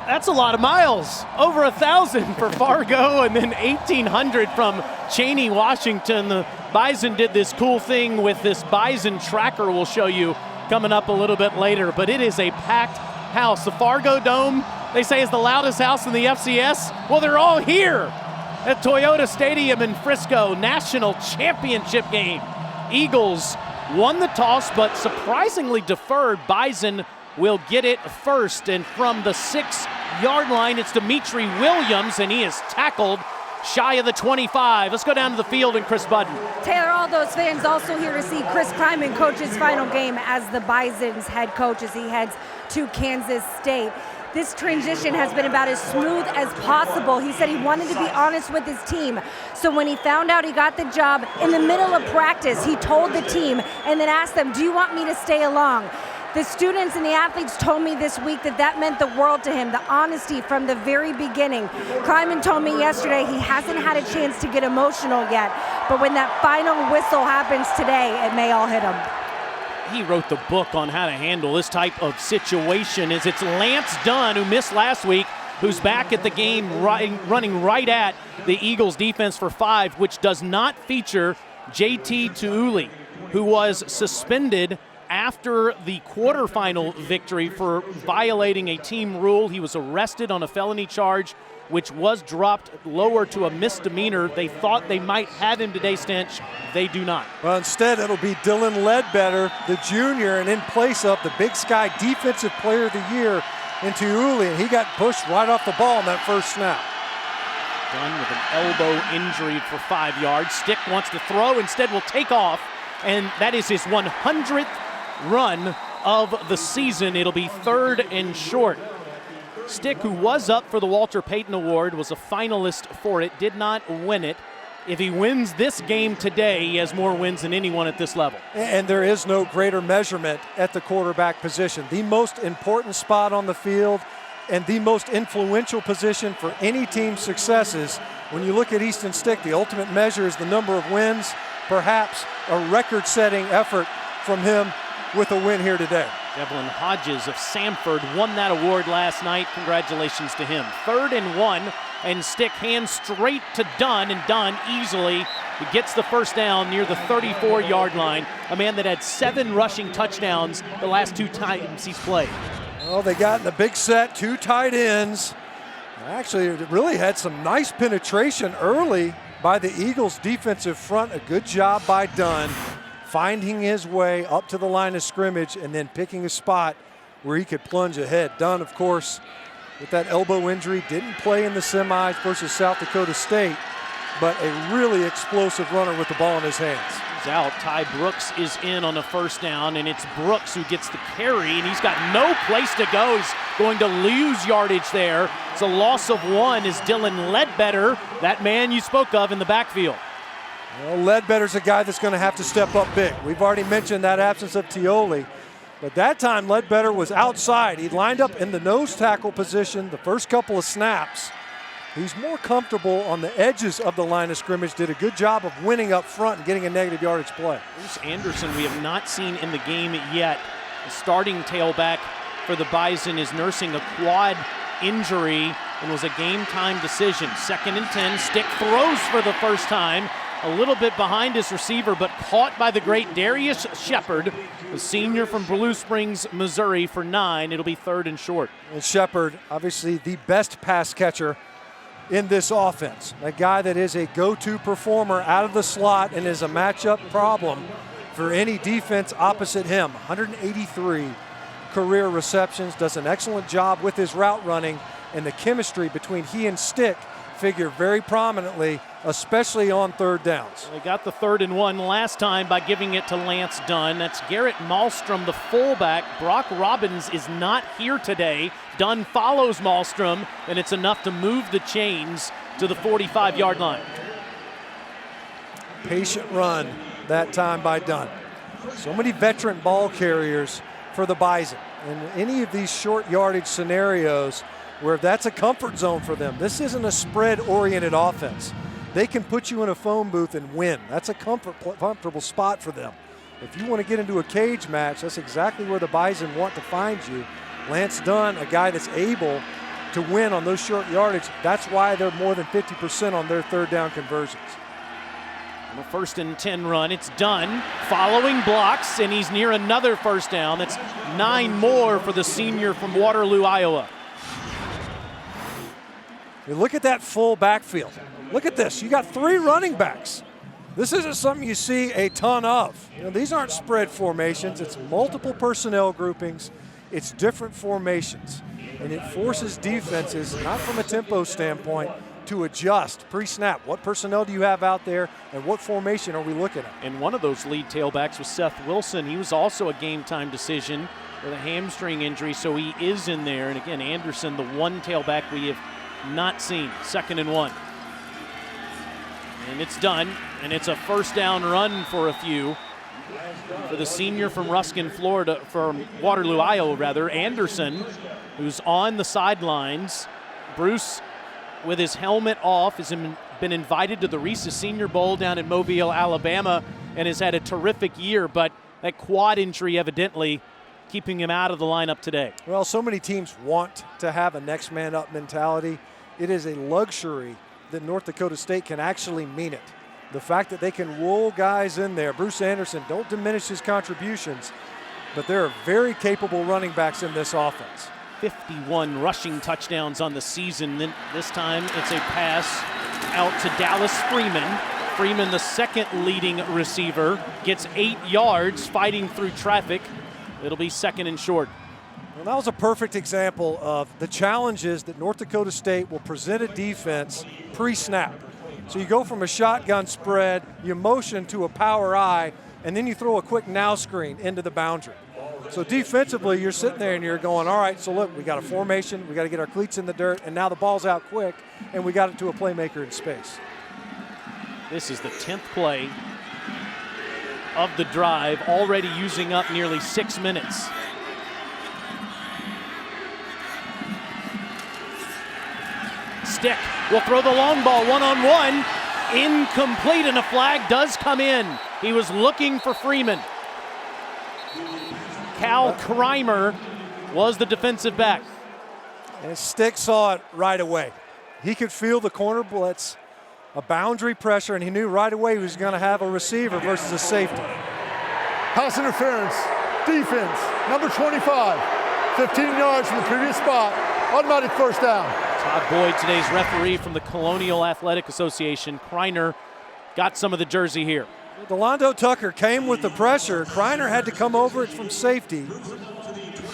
That's a lot of miles. Over 1,000 for Fargo and then 1,800 from Cheney, Washington. The Bison did this cool thing with this Bison tracker we'll show you coming up a little bit later, but it is a packed house. The Fargo Dome, they say, is the loudest house in the FCS. Well, they're all here at Toyota Stadium in Frisco. National championship game. Eagles won the toss, but surprisingly deferred. Bison will get it first, and from the 6-yard line, it's Dimitri Williams, and he is tackled shy of the 25. Let's go down to the field and Chris Budden. Taylor, all those fans also here to see Chris Kleiman coach his final game as the Bison's head coach as he heads to Kansas State. This transition has been about as smooth as possible. He said he wanted to be honest with his team. So when he found out he got the job in the middle of practice, he told the team and then asked them, do you want me to stay along? The students and the athletes told me this week that meant the world to him, the honesty from the very beginning. Kleiman told me yesterday he hasn't had a chance to get emotional yet, but when that final whistle happens today, it may all hit him. He wrote the book on how to handle this type of situation. It's Lance Dunn, who missed last week, who's back at the game running right at the Eagles defense for 5, which does not feature JT Tuuli, who was suspended after the quarterfinal victory for violating a team rule. He was arrested on a felony charge, which was dropped lower to a misdemeanor. They thought they might have him today, Stench. They do not. Well, instead, it'll be Dylan Ledbetter, the junior, and in place of the Big Sky Defensive Player of the Year in Tuuli, and he got pushed right off the ball on that first snap. Dunn with an elbow injury for 5 yards. Stick wants to throw, instead will take off, and that is his 100th run of the season. It'll be 3rd and short. Stick, who was up for the Walter Payton Award, was a finalist for it, did not win it. If he wins this game today, he has more wins than anyone at this level. And there is no greater measurement at the quarterback position. The most important spot on the field and the most influential position for any team's successes. When you look at Easton Stick, the ultimate measure is the number of wins, perhaps a record-setting effort from him with a win here today. Devlin Hodges of Samford won that award last night. Congratulations to him. 3rd and 1, and Stick hands straight to Dunn, and Dunn easily gets the first down near the 34-yard line. A man that had 7 rushing touchdowns the last 2 times he's played. Well, they got in the big set, 2 tight ends. Actually, it really had some nice penetration early by the Eagles' defensive front. A good job by Dunn, finding his way up to the line of scrimmage and then picking a spot where he could plunge ahead. Dunn, of course, with that elbow injury, didn't play in the semis versus South Dakota State, but a really explosive runner with the ball in his hands. He's out. Ty Brooks is in on the first down, and it's Brooks who gets the carry, and he's got no place to go. He's going to lose yardage there. It's a loss of 1 is Dylan Ledbetter, that man you spoke of in the backfield. Well, Ledbetter's a guy that's going to have to step up big. We've already mentioned that absence of Tuuli, but that time Ledbetter was outside. He lined up in the nose tackle position the first couple of snaps. He's more comfortable on the edges of the line of scrimmage, did a good job of winning up front and getting a negative yardage play. Bruce Anderson we have not seen in the game yet. The starting tailback for the Bison is nursing a quad injury and was a game-time decision. 2nd and 10, Stick throws for the first time. A little bit behind his receiver, but caught by the great Darius Shepard, the senior from Blue Springs, Missouri, for 9. It'll be 3rd and short. And Shepard, obviously the best pass catcher in this offense. A guy that is a go-to performer out of the slot and is a matchup problem for any defense opposite him. 183 career receptions, does an excellent job with his route running, and the chemistry between he and Stick figure very prominently, especially on 3rd downs. They got the 3rd and 1 last time by giving it to Lance Dunn. That's Garrett Malmstrom, the fullback. Brock Robbins is not here today. Dunn follows Malmstrom, and it's enough to move the chains to the 45-yard line. Patient run that time by Dunn. So many veteran ball carriers for the Bison. In any of these short yardage scenarios where that's a comfort zone for them, this isn't a spread-oriented offense. They can put you in a phone booth and win. That's a comfortable spot for them. If you want to get into a cage match, that's exactly where the Bison want to find you. Lance Dunn, a guy that's able to win on those short yardage. That's why they're more than 50% on their third down conversions. On the 1st and 10 run, it's done. Following blocks, and he's near another first down. That's 9 more for the senior from Waterloo, Iowa. You look at that full backfield. Look at this. You got 3 running backs. This isn't something you see a ton of. These aren't spread formations. It's multiple personnel groupings. It's different formations. And it forces defenses, not from a tempo standpoint, to adjust pre-snap. What personnel do you have out there, and what formation are we looking at? And one of those lead tailbacks was Seth Wilson. He was also a game-time decision with a hamstring injury, so he is in there. And again, Anderson, the one tailback we have not seen. 2nd and 1. And it's done, and it's a first down run for a few. For the senior from Ruskin, Florida, from Waterloo, Iowa, rather, Anderson, who's on the sidelines. Bruce, with his helmet off, has been invited to the Reese's Senior Bowl down in Mobile, Alabama, and has had a terrific year, but that quad injury evidently keeping him out of the lineup today. Well, so many teams want to have a next man up mentality. It is a luxury that North Dakota State can actually mean it. The fact that they can roll guys in there. Bruce Anderson, don't diminish his contributions, but there are very capable running backs in this offense. 51 rushing touchdowns on the season. Then this time it's a pass out to Dallas Freeman. Freeman, the second leading receiver, gets 8 yards fighting through traffic. It'll be 2nd and short. Well, that was a perfect example of the challenges that North Dakota State will present a defense pre-snap. So you go from a shotgun spread, you motion to a power I, and then you throw a quick now screen into the boundary. So defensively, you're sitting there and you're going, all right, so look, we got a formation, we got to get our cleats in the dirt, and now the ball's out quick, and we got it to a playmaker in space. This is the 10th play of the drive, already using up nearly 6 minutes. Stick will throw the long ball one-on-one. Incomplete, and a flag does come in. He was looking for Freeman. Cal Kreimer was the defensive back. And Stick saw it right away. He could feel the corner blitz, a boundary pressure, and he knew right away he was going to have a receiver versus a safety. Pass interference, defense, number 25, 15 yards from the previous spot, automatic first down. Todd Boyd, today's referee from the Colonial Athletic Association. Kreiner got some of the jersey here. Delando Tucker came with the pressure. Kreiner had to come over it from safety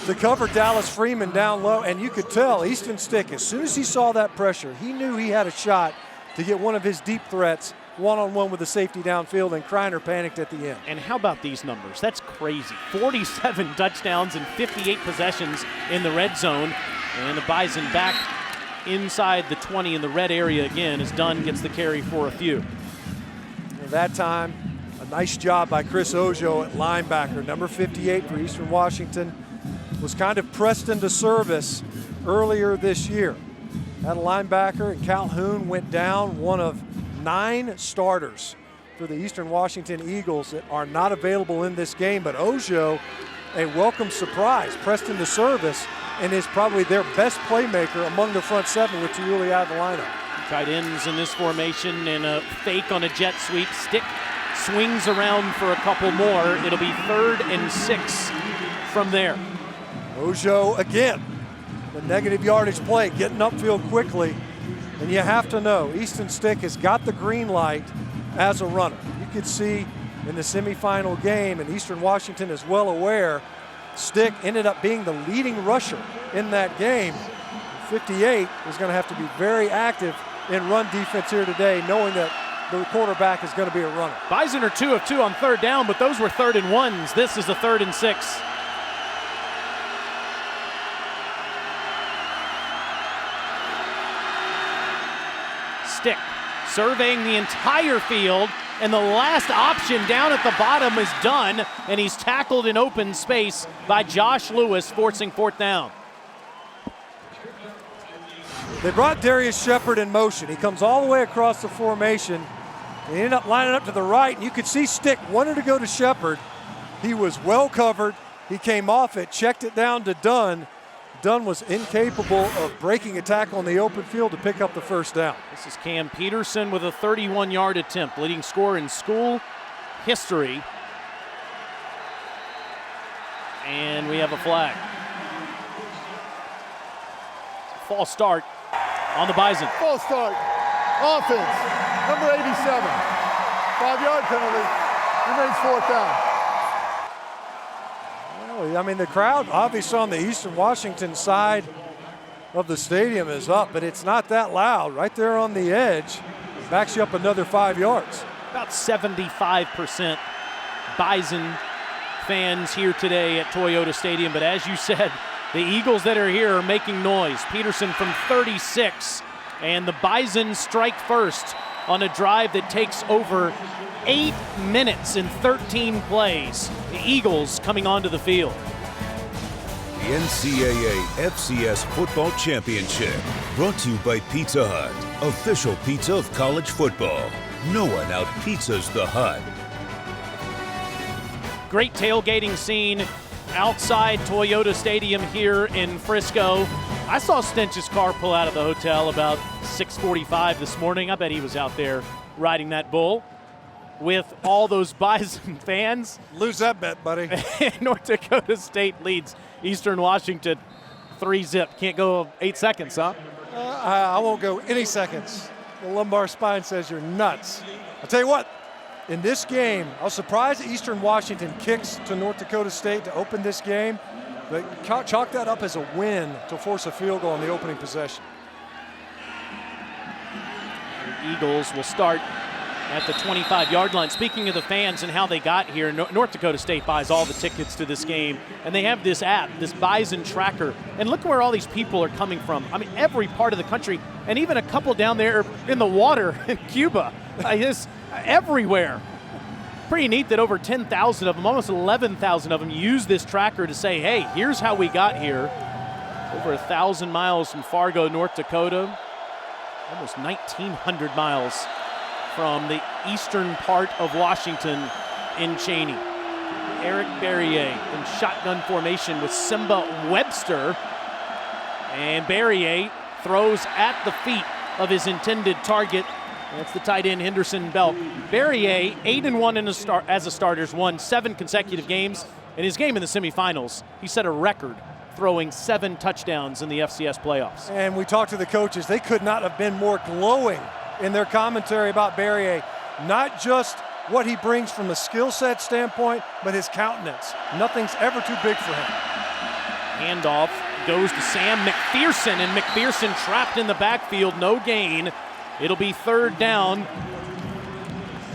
to cover Dallas Freeman down low, and you could tell Easton Stick, as soon as he saw that pressure, he knew he had a shot to get one of his deep threats one-on-one with the safety downfield, and Kreiner panicked at the end. And how about these numbers? That's crazy. 47 touchdowns and 58 possessions in the red zone, and the Bison back inside the 20 in the red area again as Dunn gets the carry for a few. And that time, a nice job by Chris Ojo at linebacker, number 58 for Eastern Washington, was kind of pressed into service earlier this year. That linebacker and Calhoun went down, one of 9 starters for the Eastern Washington Eagles that are not available in this game, but Ojo, a welcome surprise, pressed into service, and is probably their best playmaker among the front 7 with Tuuli out of the lineup. Tight ends in this formation, and a fake on a jet sweep. Stick swings around for a couple more. It'll be 3rd and 6 from there. Ojo again, the negative yardage play, getting upfield quickly. And you have to know, Easton Stick has got the green light as a runner. You could see in the semifinal game, and Eastern Washington is well aware, Stick ended up being the leading rusher in that game. 58 is going to have to be very active in run defense here today, knowing that the quarterback is going to be a runner. Bison are 2 of 2 on 3rd down, but those were 3rd and 1s. This is a 3rd and 6. Stick surveying the entire field, and the last option down at the bottom is done, and he's tackled in open space by Josh Lewis, forcing 4th down. They brought Darius Shepard in motion. He comes all the way across the formation. They ended up lining up to the right, and you could see Stick wanted to go to Shepard. He was well covered. He came off it, checked it down to Dunn. Dunn was incapable of breaking a tackle in the open field to pick up the first down. This is Cam Peterson with a 31-yard attempt, leading scorer in school history. And we have a flag. False start on the Bison. False start. Offense. Number 87. 5-yard penalty. Remains 4th down. Well, I mean, the crowd obviously on the Eastern Washington side of the stadium is up, but it's not that loud. Right there on the edge, backs you up another 5 yards. About 75% Bison fans here today at Toyota Stadium, but as you said, the Eagles that are here are making noise. Peterson from 36, and the Bison strike first on a drive that takes over 8 minutes and 13 plays. The Eagles coming onto the field. The NCAA FCS Football Championship, brought to you by Pizza Hut, official pizza of college football. No one out-pizzas the Hut. Great tailgating scene outside Toyota Stadium here in Frisco. I saw Stench's car pull out of the hotel about 6:45 this morning. I bet he was out there riding that bull with all those Bison fans. Lose that bet, buddy. North Dakota State leads Eastern Washington 3-zip. Can't go 8 seconds, huh? I won't go any seconds. The lumbar spine says you're nuts. I'll tell you what, in this game, I was surprised that Eastern Washington kicks to North Dakota State to open this game, but chalk that up as a win to force a field goal on the opening possession. The Eagles will start at the 25-yard line. Speaking of the fans and how they got here, North Dakota State buys all the tickets to this game, and they have this app, this Bison tracker, and look where all these people are coming from. I mean, every part of the country, and even a couple down there in the water in Cuba. Just everywhere. Pretty neat that over 10,000 of them, almost 11,000 of them, use this tracker to say, hey, here's how we got here. Over 1,000 miles from Fargo, North Dakota. Almost 1,900 miles from the eastern part of Washington in Cheney. Eric Barrier in shotgun formation with Simba Webster. And Barrier throws at the feet of his intended target. That's the tight end, Henderson Belk. Barrier, 8-1 as a starter, won 7 consecutive games. In his game in the semifinals, he set a record throwing 7 touchdowns in the FCS playoffs. And we talked to the coaches. They could not have been more glowing in their commentary about Barrier. Not just what he brings from a skill set standpoint, but his countenance. Nothing's ever too big for him. Handoff goes to Sam McPherson, and McPherson trapped in the backfield, no gain. It'll be 3rd down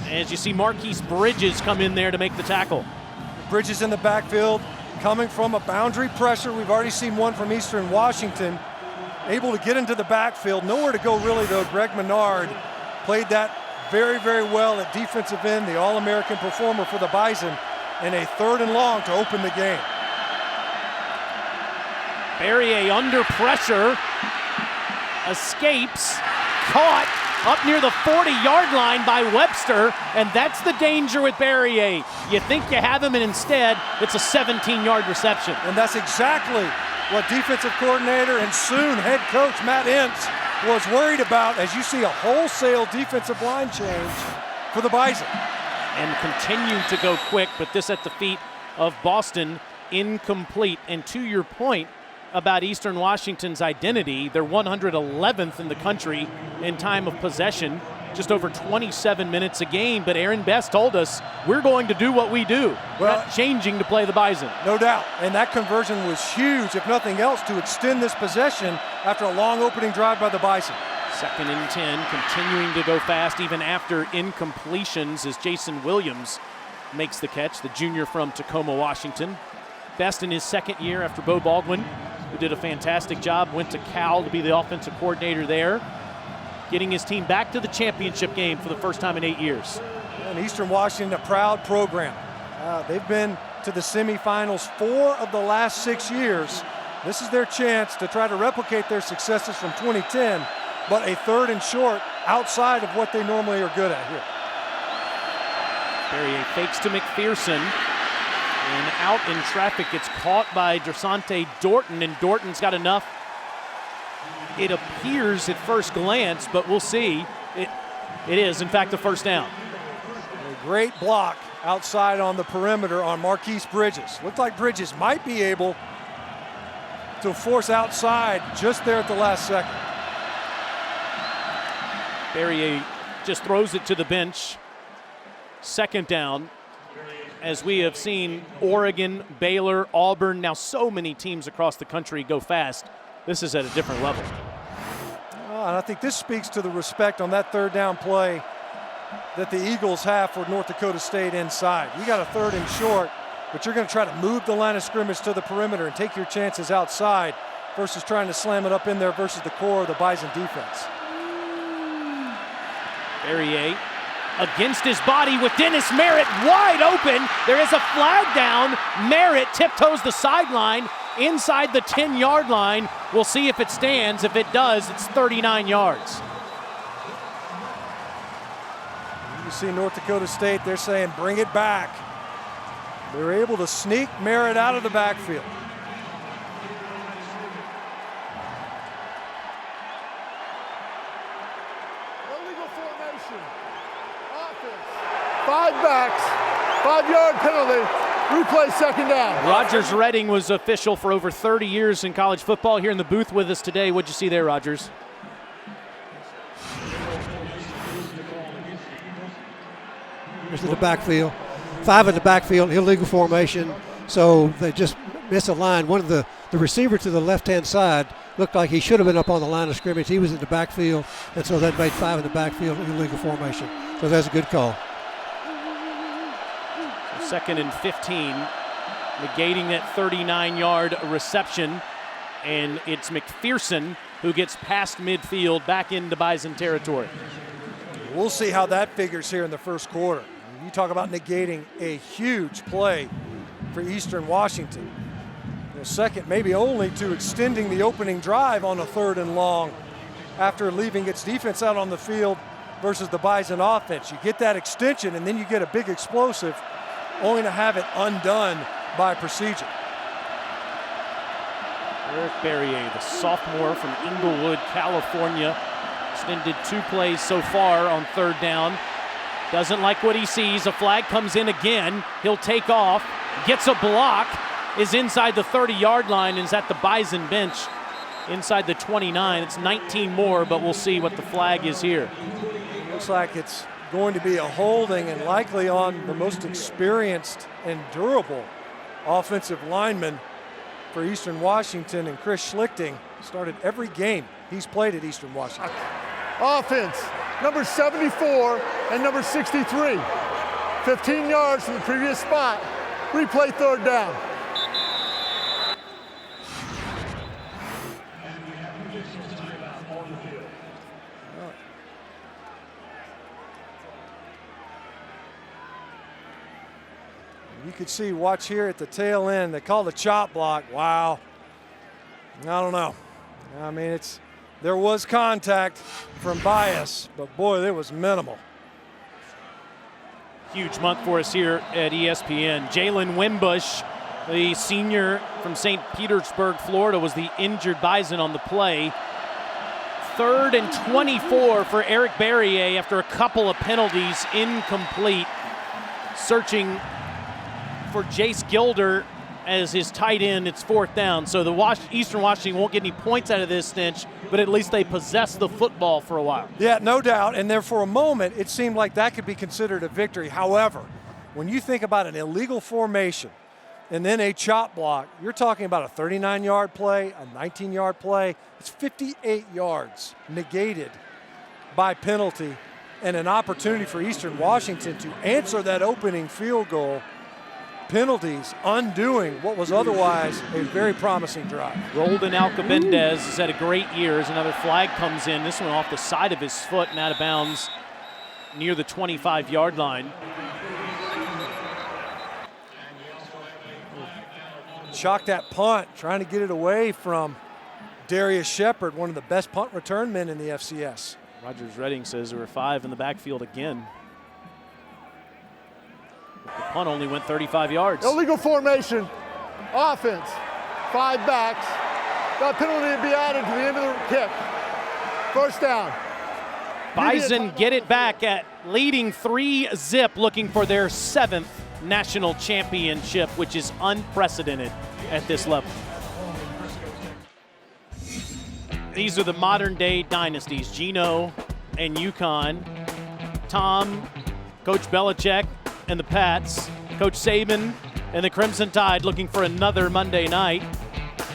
as you see Marquise Bridges come in there to make the tackle. Bridges in the backfield, coming from a boundary pressure. We've already seen one from Eastern Washington. Able to get into the backfield. Nowhere to go really though. Greg Menard played that very, very well at defensive end, the All-American performer for the Bison, and a 3rd and long to open the game. Barrier under pressure, escapes, caught up near the 40-yard line by Webster, and that's the danger with Barrier. You think you have him, and instead, it's a 17-yard reception. And that's exactly what defensive coordinator and soon head coach Matt Ince was worried about, as you see a wholesale defensive line change for the Bison. And continue to go quick, but this at the feet of Boston, incomplete. And to your point about Eastern Washington's identity, they're 111th in the country in time of possession, just over 27 minutes a game. But Aaron Best told us, we're going to do what we do. We're not changing to play the Bison. No doubt, and that conversion was huge, if nothing else, to extend this possession after a long opening drive by the Bison. 2nd and 10, continuing to go fast even after incompletions as Jason Williams makes the catch, the junior from Tacoma, Washington. Best in his 2nd year after Bo Baldwin, who did a fantastic job, went to Cal to be the offensive coordinator there, getting his team back to the championship game for the first time in 8 years. And Eastern Washington, a proud program. They've been to the semifinals 4 of the last 6 years. This is their chance to try to replicate their successes from 2010, but a 3rd and short outside of what they normally are good at here. Barrier fakes to McPherson. And out in traffic, it's caught by Dersante Dorton, and Dorton's got enough. It appears at first glance, but we'll see. It is, in fact, a first down. A great block outside on the perimeter on Marquise Bridges. Looked like Bridges might be able to force outside just there at the last second. Barrier just throws it to the bench. Second down. As we have seen Oregon, Baylor, Auburn, now so many teams across the country go fast, this is at a different level. And I think this speaks to the respect on that third down play that the Eagles have for North Dakota State inside. You got a third and short, but you're going to try to move the line of scrimmage to the perimeter and take your chances outside versus trying to slam it up in there versus the core of the Bison defense. Barrier against his body with Dennis Merritt wide open. There is a flag down. Merritt tiptoes the sideline inside the 10-yard line. We'll see if it stands. If it does, it's 39 yards. You see North Dakota State, they're saying bring it back. They're able to sneak Merritt out of the backfield. Illegal formation. Offense. 5 backs. 5-yard penalty. Replay second down. Rogers Redding was official for over 30 years in college football. Here in the booth with us today. What'd you see there, Rogers? To the backfield, 5 in the backfield, illegal formation. So they just misaligned. One of the receiver to the left-hand side looked like he should have been up on the line of scrimmage. He was in the backfield, and so that made 5 in the backfield, illegal formation. So that's a good call. So 2nd and 15, negating that 39-yard reception, and it's McPherson who gets past midfield back into Bison territory. We'll see how that figures here in the first quarter. You talk about negating a huge play for Eastern Washington. Second, maybe only to extending the opening drive on a 3rd and long after leaving its defense out on the field versus the Bison offense. You get that extension and then you get a big explosive, only to have it undone by procedure. Eric Barrier, the sophomore from Inglewood, California, extended 2 plays so far on 3rd down. Doesn't like what he sees. A flag comes in again. He'll take off, gets a block, is inside the 30-yard line, and is at the Bison bench inside the 29. It's 19 more, but we'll see what the flag is here. Looks like it's going to be a holding, and likely on the most experienced and durable offensive lineman for Eastern Washington, and Chris Schlichting started every game he's played at Eastern Washington. Offense, number 74 and number 63. 15 yards from the previous spot. Replay 3rd down. You could see, watch here at the tail end, they call the chop block. Wow. I don't know. I mean, there was contact from Bias, but boy, it was minimal. Huge month for us here at ESPN. Jalen Wimbush, the senior from St. Petersburg, Florida, was the injured Bison on the play. 3rd and 24 for Eric Barrier after a couple of penalties, incomplete. Searching for Jace Gilder as his tight end. It's 4th down. So the Eastern Washington won't get any points out of this stench, but at least they possess the football for a while. Yeah, no doubt. And there for a moment, it seemed like that could be considered a victory. However, when you think about an illegal formation and then a chop block, you're talking about a 39-yard play, a 19-yard play. It's 58 yards negated by penalty and an opportunity for Eastern Washington to answer that opening field goal. Penalties undoing what was otherwise a very promising drive. Roldan Alcabendez has had a great year as another flag comes in. This one off the side of his foot and out of bounds near the 25-yard line. Shocked that punt, trying to get it away from Darius Shepard, one of the best punt return men in the FCS. Rogers Redding says there were 5 in the backfield again. With the Punt only went 35 yards. Illegal formation, offense, 5 backs. That penalty to be added to the end of the kick. First down. Bison get it back at leading 3-0, looking for their 7th national championship, which is unprecedented at this level. These are the modern day dynasties, Geno and UConn, Tom, Coach Belichick and the Pats, Coach Saban and the Crimson Tide looking for another Monday night.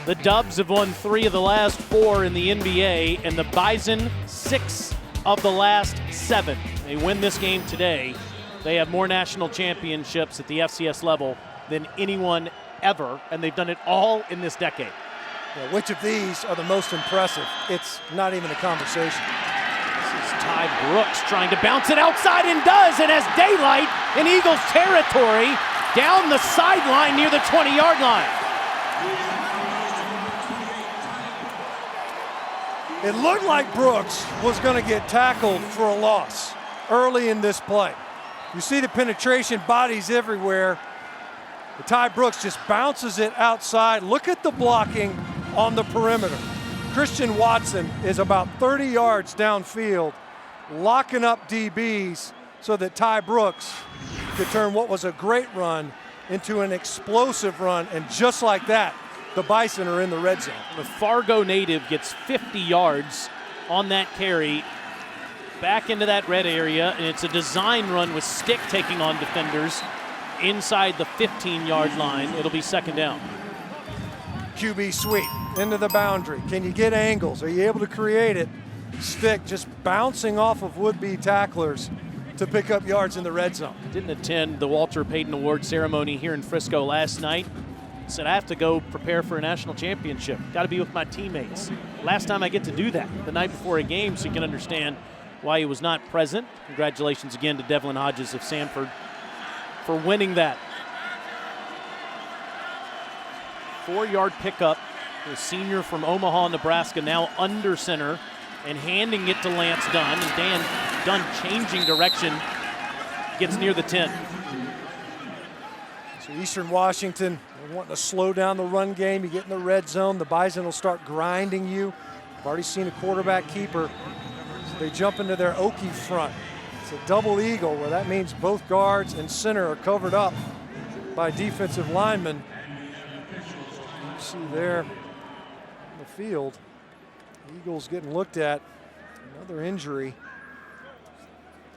The Dubs have won 3 of the last 4 in the NBA, and the Bison 6 of the last 7. They win this game today. They have more national championships at the FCS level than anyone ever, and they've done it all in this decade. Yeah, which of these are the most impressive? It's not even a conversation. This is Ty Brooks trying to bounce it outside and does, and has daylight in Eagles territory down the sideline near the 20-yard line. It looked like Brooks was going to get tackled for a loss early in this play. You see the penetration, bodies everywhere. Ty Brooks just bounces it outside. Look at the blocking on the perimeter. Christian Watson is about 30 yards downfield, locking up DBs so that Ty Brooks could turn what was a great run into an explosive run, and just like that, the Bison are in the red zone. The Fargo native gets 50 yards on that carry back into that red area, and it's a design run with stick taking on defenders inside the 15-yard line. It'll be second down. QB sweep into the boundary. Can you get angles? Are you able to create it? Stick just bouncing off of would-be tacklers to pick up yards in the red zone. Didn't attend the Walter Payton Award ceremony here in Frisco last night. Said I have to go prepare for a national championship. Got to be with my teammates. Last time I get to do that, the night before a game, so you can understand why he was not present. Congratulations again to Devlin Hodges of Sanford for winning that. 4-yard pickup. The senior from Omaha, Nebraska, now under center and handing it to Lance Dunn. And Dan Dunn changing direction, gets near the 10. So Eastern Washington, they're wanting to slow down the run game. You get in the red zone, the Bison will start grinding you. I've already seen a quarterback keeper. So they jump into their Okie front. It's a double eagle, where that means both guards and center are covered up by defensive linemen. You see there in the field, Eagles getting looked at. Another injury.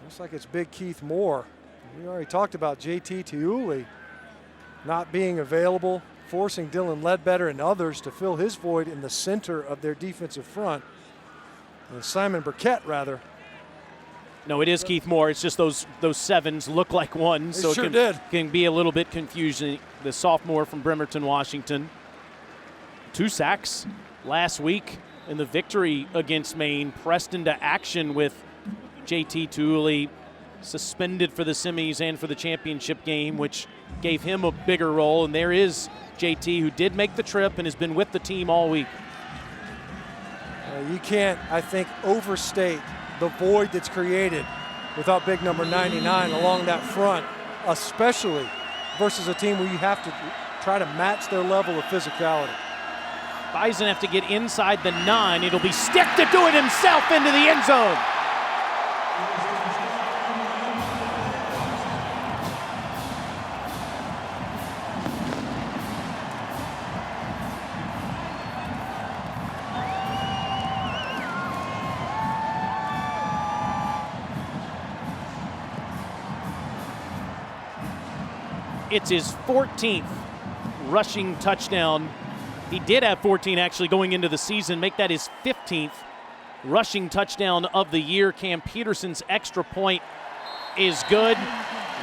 Looks like it's big Keith Moore. We already talked about JT Tiuli not being available, forcing Dylan Ledbetter and others to fill his void in the center of their defensive front. And Simon Burkett, rather. No, it is Keith Moore. It's just those sevens look like ones, so sure it can be a little bit confusing. The sophomore from Bremerton, Washington. 2 sacks last week in the victory against Maine, pressed into action with JT Tiuli suspended for the semis and for the championship game, which gave him a bigger role. And there is JT, who did make the trip and has been with the team all week. You can't, I think, overstate the void that's created without big number 99 along that front, especially versus a team where you have to try to match their level of physicality. Bison have to get inside the 9. It'll be Stick to do it himself into the end zone. It's his 14th rushing touchdown. He did have 14 actually going into the season, make that his 15th rushing touchdown of the year. Cam Peterson's extra point is good.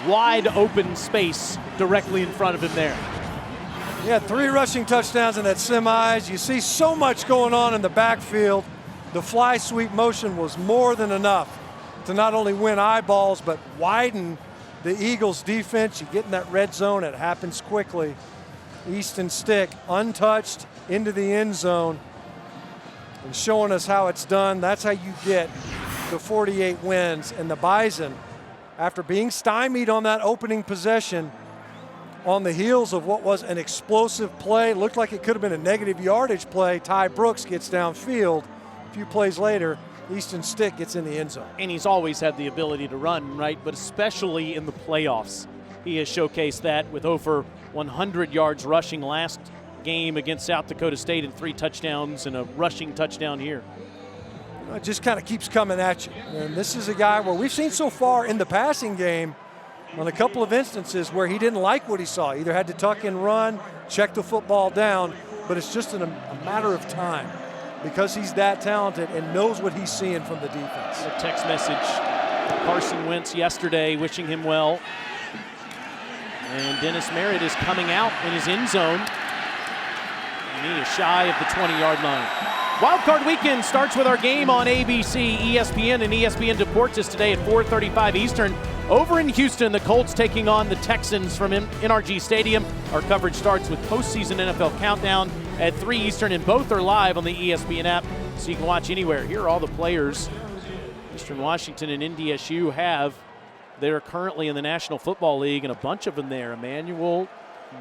Wide open space directly in front of him there. He had 3 rushing touchdowns in that semis. You see so much going on in the backfield. The fly sweep motion was more than enough to not only win eyeballs, but widen the Eagles defense. You get in that red zone, it happens quickly. Easton Stick untouched into the end zone and showing us how it's done. That's how you get the 48 wins. And the Bison, after being stymied on that opening possession, on the heels of what was an explosive play. Looked like it could have been a negative yardage play. Ty Brooks gets downfield. A few plays later, Easton Stick gets in the end zone. And he's always had the ability to run, right? But especially in the playoffs. He has showcased that with over 100 yards rushing last game against South Dakota State and 3 touchdowns and a rushing touchdown here. It just kind of keeps coming at you. And this is a guy where we've seen so far in the passing game on a couple of instances where he didn't like what he saw. Either had to tuck and run, check the football down, but it's just a matter of time because he's that talented and knows what he's seeing from the defense. A text message from Carson Wentz yesterday wishing him well. And Dennis Merritt is coming out in his end zone. And he is shy of the 20-yard line. Wildcard Weekend starts with our game on ABC, ESPN, and ESPN Deportes today at 4:35 Eastern. Over in Houston, the Colts taking on the Texans from NRG Stadium. Our coverage starts with postseason NFL Countdown at 3 Eastern, and both are live on the ESPN app, so you can watch anywhere. Here are all the players Eastern Washington and NDSU have. They're currently in the National Football League, and a bunch of them there. Emmanuel,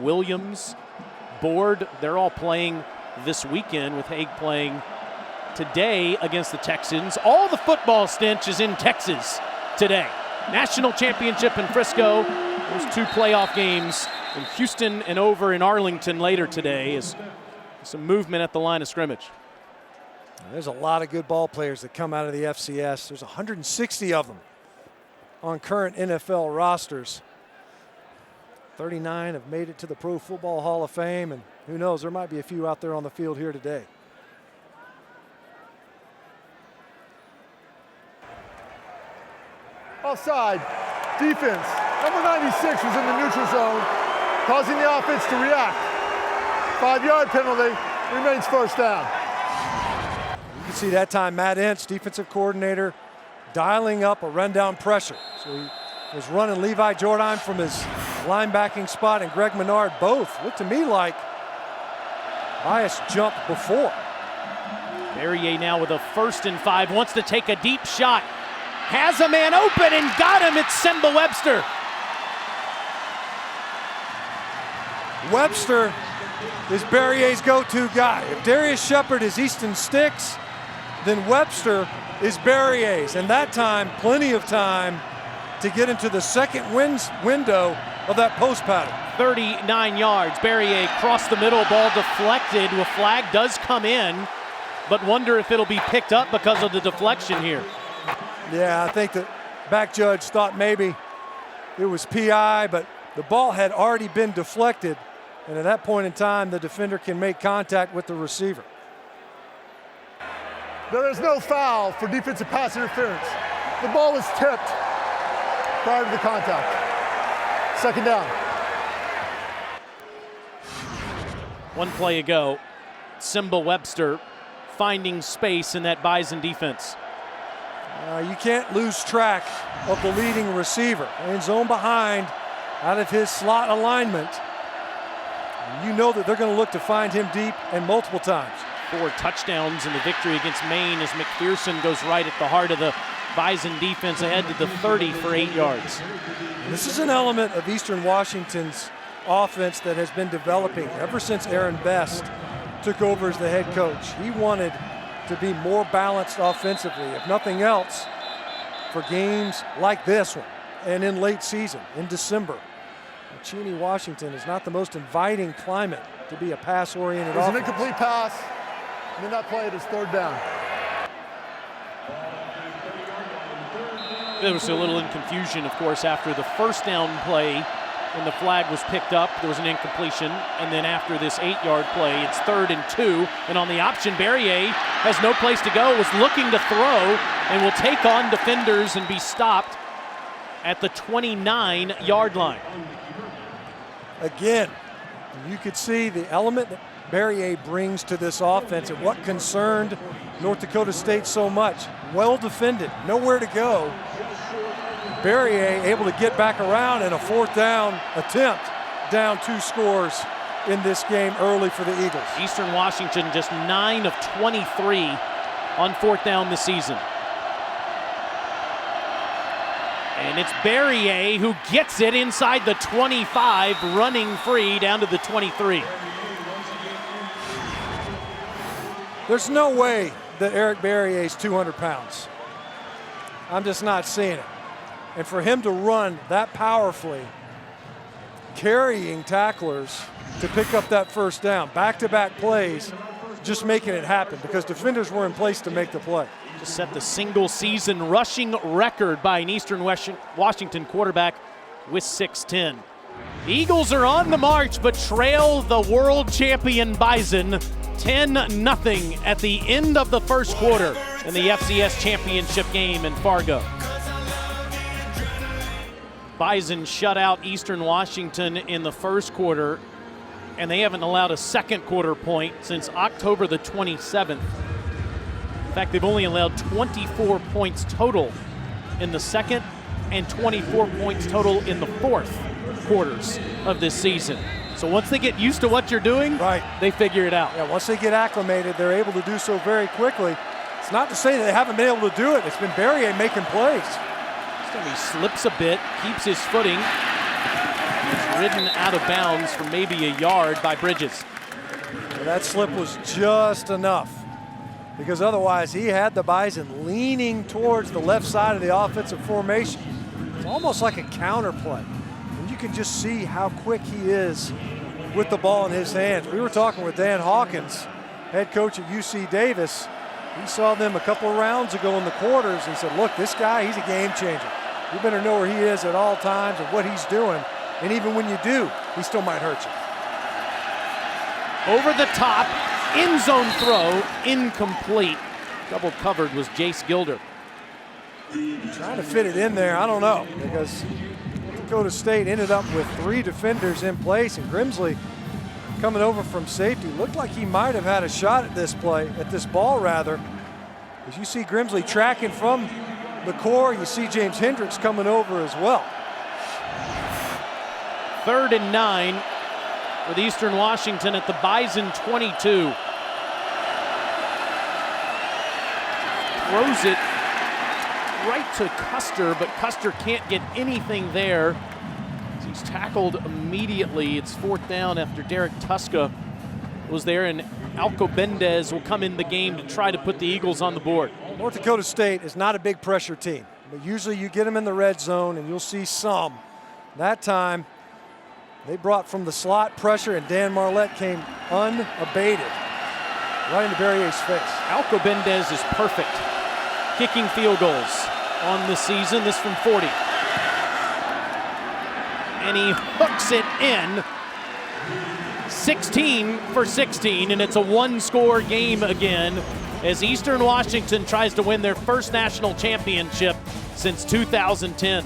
Williams, Board, they're all playing this weekend, with Haig playing today against the Texans. All the football stench is in Texas today. National championship in Frisco. Those 2 playoff games in Houston and over in Arlington later today is some movement at the line of scrimmage. There's a lot of good ball players that come out of the FCS. There's 160 of them on current NFL rosters. 39 have made it to the Pro Football Hall of Fame, and who knows, there might be a few out there on the field here today. Offside, defense. Number 96 was in the neutral zone, causing the offense to react. 5-yard penalty, remains first down. You can see that time Matt Ince, defensive coordinator, dialing up a run-down pressure. So he was running Levi Jordan from his linebacking spot, and Greg Menard both looked to me like bias jump before. Barrier now with a 1st and 5, wants to take a deep shot. Has a man open and got him. It's Simba Webster. Webster is Barrier's go-to guy. If Darius Shepard is Easton Sticks, then Webster is Barrier's. And that time, plenty of time to get into the second window of that post pattern. 39 yards. Barrier across the middle, ball deflected. A flag does come in, but wonder if it'll be picked up because of the deflection here. Yeah, I think the back judge thought maybe it was PI, but the ball had already been deflected, and at that point in time, the defender can make contact with the receiver. There is no foul for defensive pass interference. The ball was tipped prior to the contact. Second down. 1 play ago, Simba Webster finding space in that Bison defense. You can't lose track of the leading receiver. In zone behind, out of his slot alignment. You know that they're going to look to find him deep and multiple times. 4 touchdowns in the victory against Maine as McPherson goes right at the heart of the Bison defense ahead to the 30 for 8 yards. This is an element of Eastern Washington's offense that has been developing ever since Aaron Best took over as the head coach. He wanted to be more balanced offensively, if nothing else, for games like this one and in late season, in December. Cheney, Washington is not the most inviting climate to be a pass-oriented offense. It was an incomplete pass, and then that play it is 3rd down. There was a little confusion, of course, after the 1st down play when the flag was picked up. There was an incompletion, and then after this 8-yard play, it's 3rd and 2, and on the option, Barrier has no place to go, was looking to throw, and will take on defenders and be stopped at the 29-yard line. Again, you could see the element that Barrier brings to this offense and what concerned North Dakota State so much. Well defended, nowhere to go. Barrier able to get back around in a 4th down attempt, down 2 scores in this game early for the Eagles. Eastern Washington just 9 of 23 on 4th down this season. And it's Barrier who gets it inside the 25, running free down to the 23. There's no way that Eric Barrier is 200 pounds. I'm just not seeing it. And for him to run that powerfully, carrying tacklers to pick up that first down, back-to-back plays, just making it happen because defenders were in place to make the play. Just set the single-season rushing record by an Eastern Washington quarterback with 6'10". The Eagles are on the march but trail the world champion Bison 10-0 at the end of the first quarter in the FCS championship game in Fargo. Bison shut out Eastern Washington in the first quarter, and they haven't allowed a second quarter point since October the 27th. In fact, they've only allowed 24 points total in the second and 24 points total in the fourth quarters of this season. So once they get used to what you're doing, right, they figure it out. Yeah, once they get acclimated, they're able to do so very quickly. It's not to say that they haven't been able to do it. It's been Barrier making plays. He slips a bit, keeps his footing. He's ridden out of bounds for maybe a yard by Bridges. Well, that slip was just enough because otherwise he had the Bison leaning towards the left side of the offensive formation. It's almost like a counter play. And you can just see how quick he is with the ball in his hands. We were talking with Dan Hawkins, head coach at UC Davis. He saw them a couple of rounds ago in the quarters and said, look, this guy, he's a game changer. You better know where he is at all times and what he's doing. And even when you do, he still might hurt you. Over the top, end zone throw, incomplete. Double covered was Jace Gilder. Trying to fit it in there, I don't know, because Dakota State ended up with 3 defenders in place, and Grimsley coming over from safety looked like he might have had a shot at this play, at this ball rather. As you see Grimsley tracking from the core, you see James Hendricks coming over as well. 3rd and 9 with Eastern Washington at the Bison 22. Throws it right to Custer, but Custer can't get anything there. He's tackled immediately. It's 4th down after Derek Tuska was there, and Alcobendez will come in the game to try to put the Eagles on the board. North Dakota State is not a big pressure team, but usually you get them in the red zone and you'll see some. That time, they brought from the slot pressure, and Dan Marlette came unabated right into Barrier's face. Alcobendez is perfect kicking field goals on the season, this from 40. And he hooks it in, 16 for 16, and it's a 1-score game again as Eastern Washington tries to win their first national championship since 2010.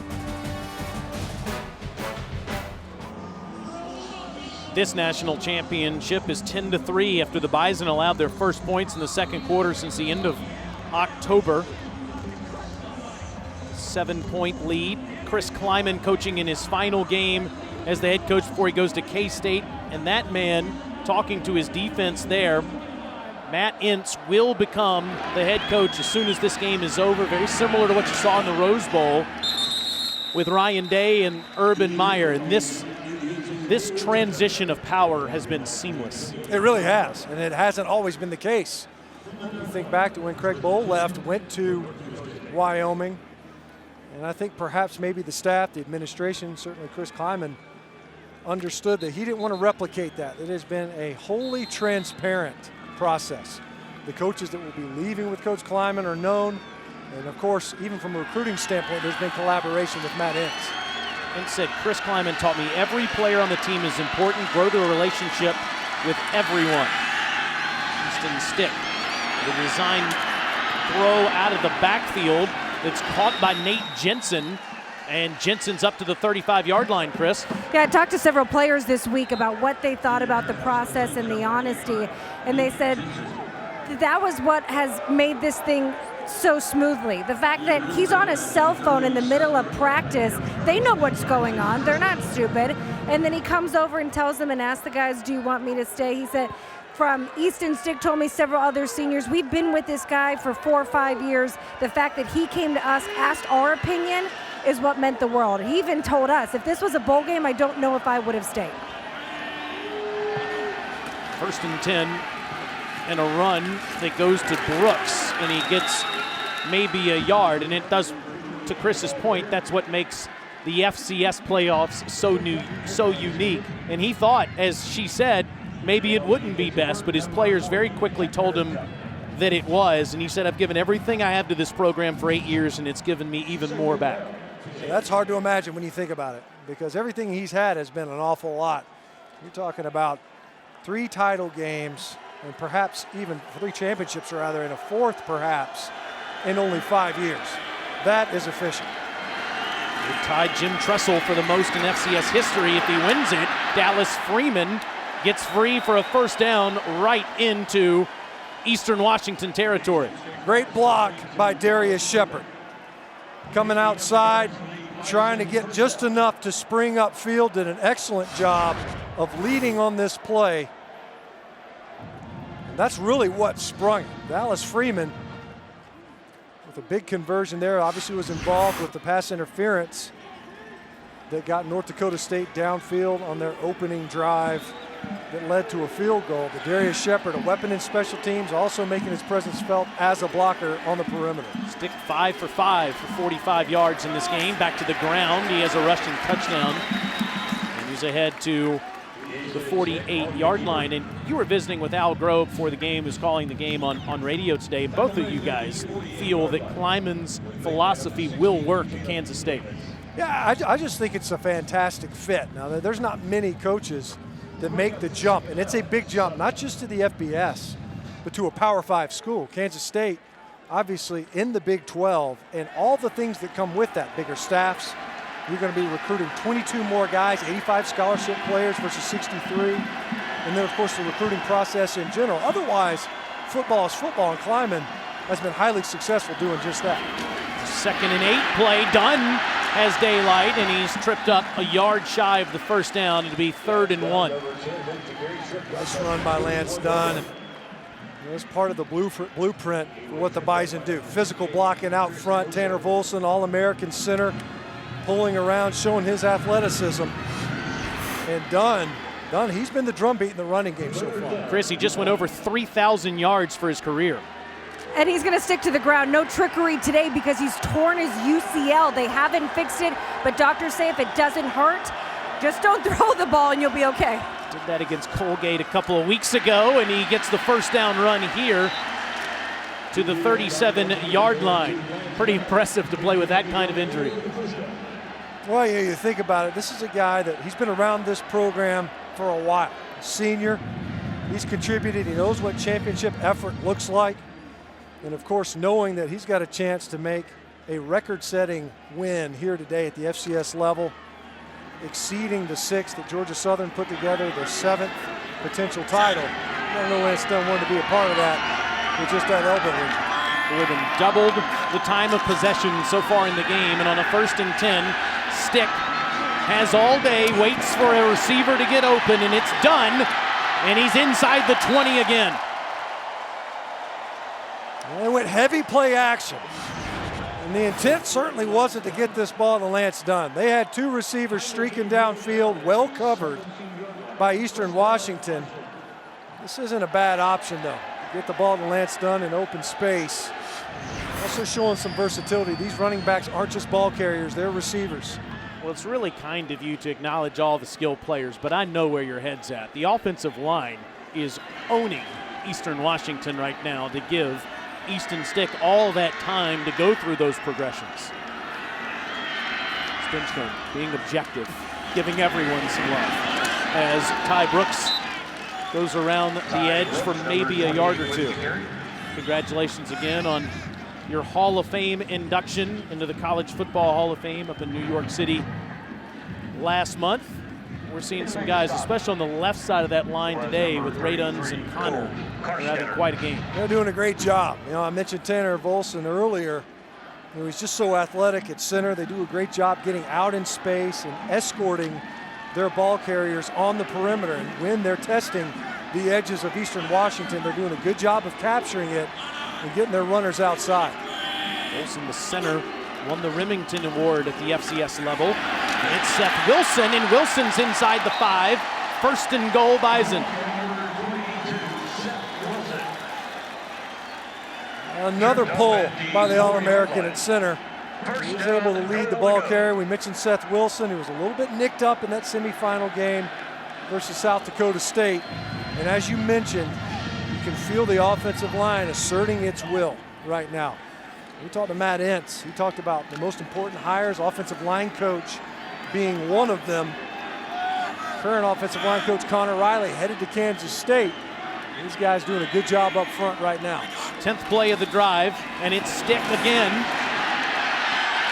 This national championship is 10-3 after the Bison allowed their first points in the second quarter since the end of October. 7-point lead. Chris Kleiman coaching in his final game as the head coach before he goes to K-State. And that man talking to his defense there, Matt Ince, will become the head coach as soon as this game is over. Very similar to what you saw in the Rose Bowl with Ryan Day and Urban Meyer. And this transition of power has been seamless. It really has, and it hasn't always been the case. You think back to when Craig Bowl left, went to Wyoming, and I think perhaps maybe the staff, the administration, certainly Chris Kleiman, understood that he didn't want to replicate that. It has been a wholly transparent process. The coaches that will be leaving with Coach Kleiman are known, and of course, even from a recruiting standpoint, there's been collaboration with Matt Ince. And said, Chris Kleiman taught me every player on the team is important. Grow the relationship with everyone. Houston stick. The design throw out of the backfield. It's caught by Nate Jensen. And Jensen's up to the 35-yard line, Chris. Yeah, I talked to several players this week about what they thought about the process and the honesty. And they said that was what has made this thing so smoothly. The fact that he's on a cell phone in the middle of practice, they know what's going on. They're not stupid. And then he comes over and tells them and asks the guys, do you want me to stay? He said, from Easton Stick told me several other seniors, we've been with this guy for 4 or 5 years. The fact that he came to us, asked our opinion, is what meant the world. He even told us, if this was a bowl game, I don't know if I would have stayed. 1st and 10, and a run that goes to Brooks, and he gets maybe a yard. And it does, to Chris's point, that's what makes the FCS playoffs so unique. And he thought, as she said, maybe it wouldn't be best, but his players very quickly told him that it was. And he said, I've given everything I have to this program for 8 years, and it's given me even more back. That's hard to imagine when you think about it, because everything he's had has been an awful lot. You're talking about 3 title games and perhaps even 3 championships, rather, and a 4th perhaps in only 5 years. That is efficient. It tied Jim Tressel for the most in FCS history. If he wins it, Dallas Freeman gets free for a first down right into Eastern Washington territory. Great block by Darius Shepard. Coming outside, trying to get just enough to spring upfield, did an excellent job of leading on this play. And that's really what sprung it. Dallas Freeman, with a big conversion there, obviously was involved with the pass interference that got North Dakota State downfield on their opening drive that led to a field goal. But Darius Shepard, a weapon in special teams, also making his presence felt as a blocker on the perimeter. Stick 5 for 5 for 45 yards in this game. Back to the ground. He has a rushing touchdown. And he's ahead to the 48-yard line. And you were visiting with Al Grove before the game, who's calling the game on radio today. Both of you guys feel that Kleiman's philosophy will work at Kansas State. Yeah, I just think it's a fantastic fit. Now, there's not many coaches that make the jump, and it's a big jump, not just to the FBS, but to a Power 5 school. Kansas State, obviously in the Big 12, and all the things that come with that, bigger staffs. You're going to be recruiting 22 more guys, 85 scholarship players versus 63, and then, of course, the recruiting process in general. Otherwise, football is football, and Kleiman has been highly successful doing just that. 2nd and 8 play. Dunn has daylight, and he's tripped up a yard shy of the first down. It'll be 3rd and 1. Nice run by Lance Dunn. It was part of the blueprint for what the Bison do. Physical blocking out front. Tanner Volson, All-American center, pulling around, showing his athleticism. And Dunn, he's been the drumbeat in the running game so far. Chris, he just went over 3,000 yards for his career. And he's going to stick to the ground. No trickery today because he's torn his UCL. They haven't fixed it, but doctors say if it doesn't hurt, just don't throw the ball and you'll be okay. Did that against Colgate a couple of weeks ago, and he gets the first down run here to the 37-yard line. Pretty impressive to play with that kind of injury. Well, yeah, you think about it. This is a guy that he's been around this program for a while. Senior, he's contributed. He knows what championship effort looks like. And, of course, knowing that he's got a chance to make a record-setting win here today at the FCS level, exceeding the 6th that Georgia Southern put together, the 7th potential title. I don't know when it's done wanting to be a part of that with just that elbow injury. More than doubled the time of possession so far in the game. And on a 1st and 10, Stick has all day, waits for a receiver to get open, and it's done. And he's inside the 20 again. They went heavy play action. And the intent certainly wasn't to get this ball to Lance Dunn. They had 2 receivers streaking downfield, well covered by Eastern Washington. This isn't a bad option, though. Get the ball to Lance Dunn in open space. Also showing some versatility. These running backs aren't just ball carriers, they're receivers. Well, it's really kind of you to acknowledge all the skilled players, but I know where your head's at. The offensive line is owning Eastern Washington right now to give Easton Stick all that time to go through those progressions. Stinchcomb being objective, giving everyone some love as Ty Brooks goes around the edge for maybe a yard or 2. Congratulations again on your Hall of Fame induction into the College Football Hall of Fame up in New York City last month. We're seeing some guys, especially on the left side of that line today with Ray Duns and Connor. They're having quite a game. They're doing a great job. You know, I mentioned Tanner Volson earlier. You know, he's just so athletic at center. They do a great job getting out in space and escorting their ball carriers on the perimeter. And when they're testing the edges of Eastern Washington, they're doing a good job of capturing it and getting their runners outside. Volson, the center Won the Remington Award at the FCS level. It's Seth Wilson, and Wilson's inside the 5. First and goal, Bison. Another pull by the All-American at center. He was able to lead the ball carrier. We mentioned Seth Wilson, who was a little bit nicked up in that semifinal game versus South Dakota State. And as you mentioned, you can feel the offensive line asserting its will right now. We talked to Matt Entz. He talked about the most important hires, offensive line coach being one of them. Current offensive line coach Connor Riley headed to Kansas State. These guys doing a good job up front right now. 10th play of the drive, and it's Stick again.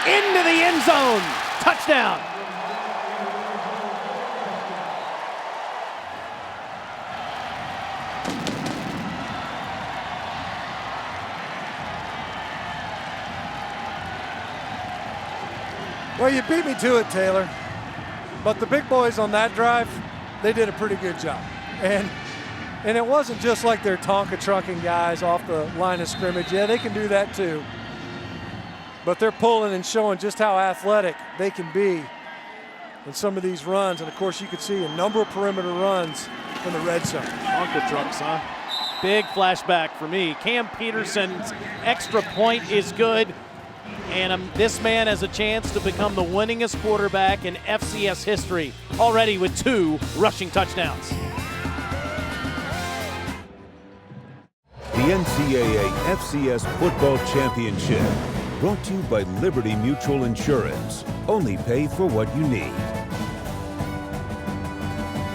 Into the end zone. Touchdown. Well, you beat me to it, Taylor. But the big boys on that drive, they did a pretty good job. And it wasn't just like they're Tonka trucking guys off the line of scrimmage. Yeah, they can do that too. But they're pulling and showing just how athletic they can be in some of these runs. And of course, you could see a number of perimeter runs from the red zone. Tonka trucks, huh? Big flashback for me. Cam Peterson's extra point is good. And this man has a chance to become the winningest quarterback in FCS history, already with 2 rushing touchdowns. The NCAA FCS Football Championship, brought to you by Liberty Mutual Insurance. Only pay for what you need.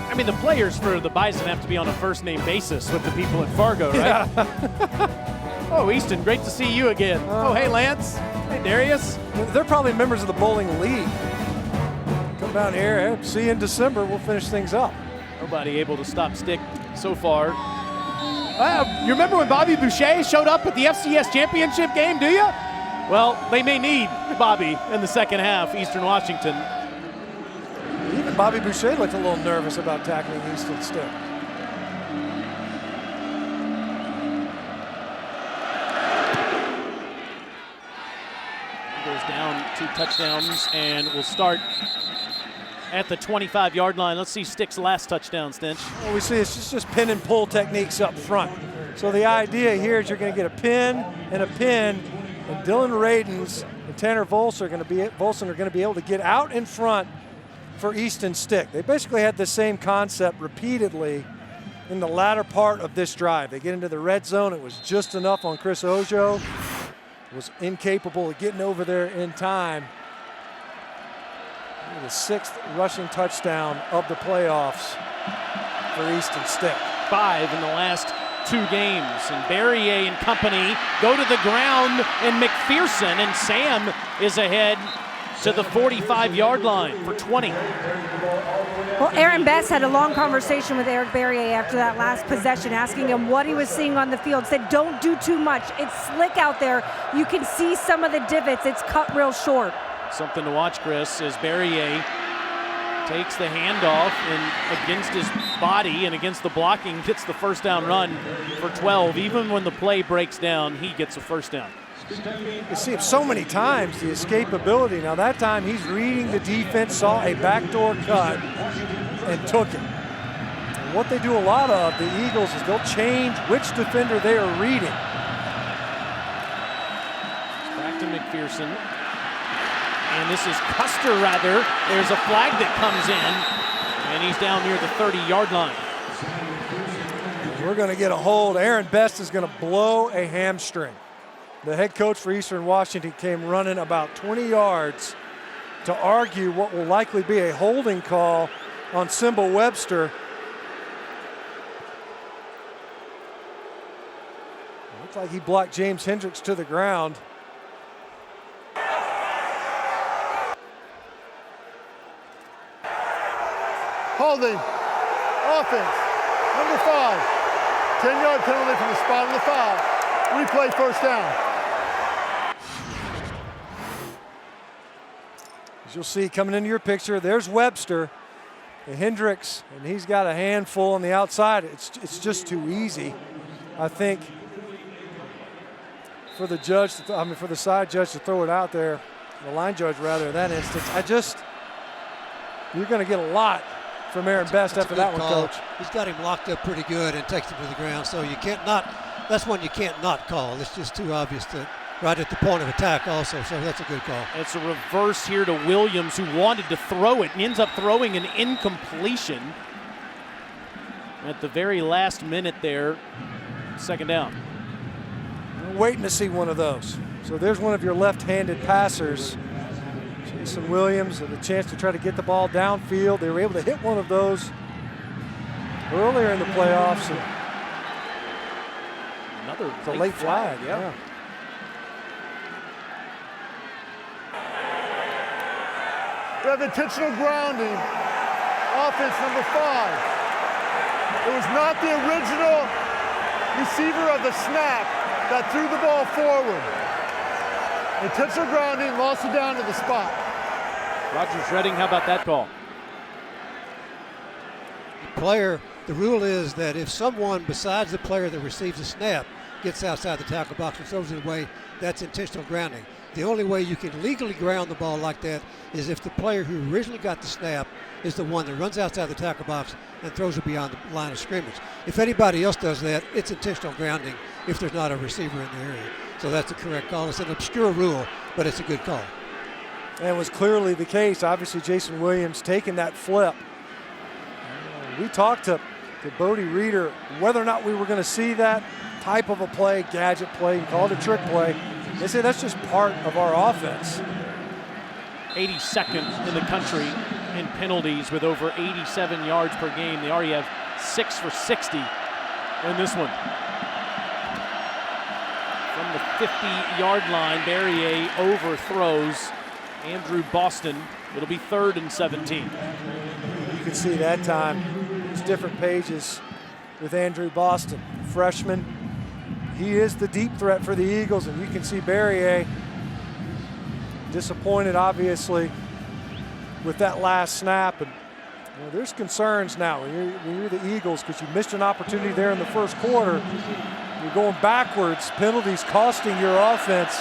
I mean, the players for the Bison have to be on a first-name basis with the people at Fargo, right? Yeah. Oh, Easton, great to see you again. Oh, hey, Lance. Hey, Darius. They're probably members of the bowling league. Come down here. See you in December. We'll finish things up. Nobody able to stop Stick so far. You remember when Bobby Boucher showed up at the FCS championship game, do you? Well, they may need Bobby in the second half, Eastern Washington. Even Bobby Boucher looked a little nervous about tackling Easton Stick. Goes down 2 touchdowns, and we'll start at the 25-yard line. Let's see Stick's last touchdown, Stinch. Well, we see it's just pin and pull techniques up front. So the idea here is you're going to get a pin, and Dylan Radens and Tanner Volson are going to be able to get out in front for Easton Stick. They basically had the same concept repeatedly in the latter part of this drive. They get into the red zone. It was just enough on Chris Ojo. Was incapable of getting over there in time. The 6th rushing touchdown of the playoffs for Easton Stick. 5 in the last 2 games. And Barrier and company go to the ground, and McPherson and Sam is ahead to the 45-yard line for 20. Well, Aaron Best had a long conversation with Eric Barrier after that last possession, asking him what he was seeing on the field. Said, don't do too much. It's slick out there. You can see some of the divots. It's cut real short. Something to watch, Chris, as Barrier takes the handoff and against his body and against the blocking gets the first down run for 12. Even when the play breaks down, he gets a first down. You see it so many times, the escapability. Now that time he's reading the defense, saw a backdoor cut, and took it. And what they do a lot of, the Eagles, is they'll change which defender they are reading. Back to McPherson. And this is Custer, rather. There's a flag that comes in, and he's down near the 30-yard line. We're going to get a hold. Aaron Best is going to blow a hamstring. The head coach for Eastern Washington came running about 20 yards to argue what will likely be a holding call on Simba Webster. Looks like he blocked James Hendricks to the ground. Holding. Offense. Number 5. 10-yard penalty from the spot on the foul. Replay first down. As you'll see coming into your picture, there's Webster, and Hendricks, and he's got a handful on the outside. It's just too easy, I think, for the judge, for the side judge to throw it out there. the line judge rather in that instance. You're going to get a lot from Aaron Best after that one, call. Coach. He's got him locked up pretty good and takes him to the ground, so you can't not. That's one you can't not call. It's just too obvious that right at the point of attack also, so that's a good call. It's a reverse here to Williams, who wanted to throw it and ends up throwing an incompletion at the very last minute there. Second down. We're waiting to see one of those. So there's one of your left-handed passers. Jason Williams had a chance to try to get the ball downfield. They were able to hit one of those earlier in the playoffs. Another late flag, yeah. We have intentional grounding, offense number 5. It was not the original receiver of the snap that threw the ball forward. Intentional grounding, lost it down to the spot. Rogers Redding, how about that call? The rule is that if someone besides the player that receives the snap gets outside the tackle box and throws it away, that's intentional grounding. The only way you can legally ground the ball like that is if the player who originally got the snap is the one that runs outside the tackle box and throws it beyond the line of scrimmage. If anybody else does that, it's intentional grounding if there's not a receiver in the area. So that's the correct call. It's an obscure rule, but it's a good call. And it was clearly the case. Obviously, Jason Williams taking that flip. We talked to Bodie Reeder whether or not we were going to see that type of a play, gadget play, called a trick play. They say that's just part of our offense. 82nd in the country in penalties with over 87 yards per game. They already have 6 for 60 in this one. From the 50-yard line, Barrier overthrows Andrew Boston. It'll be 3rd and 17. You can see that time. It's different pages with Andrew Boston, freshman. He is the deep threat for the Eagles, and you can see Barrier disappointed, obviously, with that last snap. And there's concerns now when you're the Eagles because you missed an opportunity there in the first quarter. You're going backwards, penalties costing your offense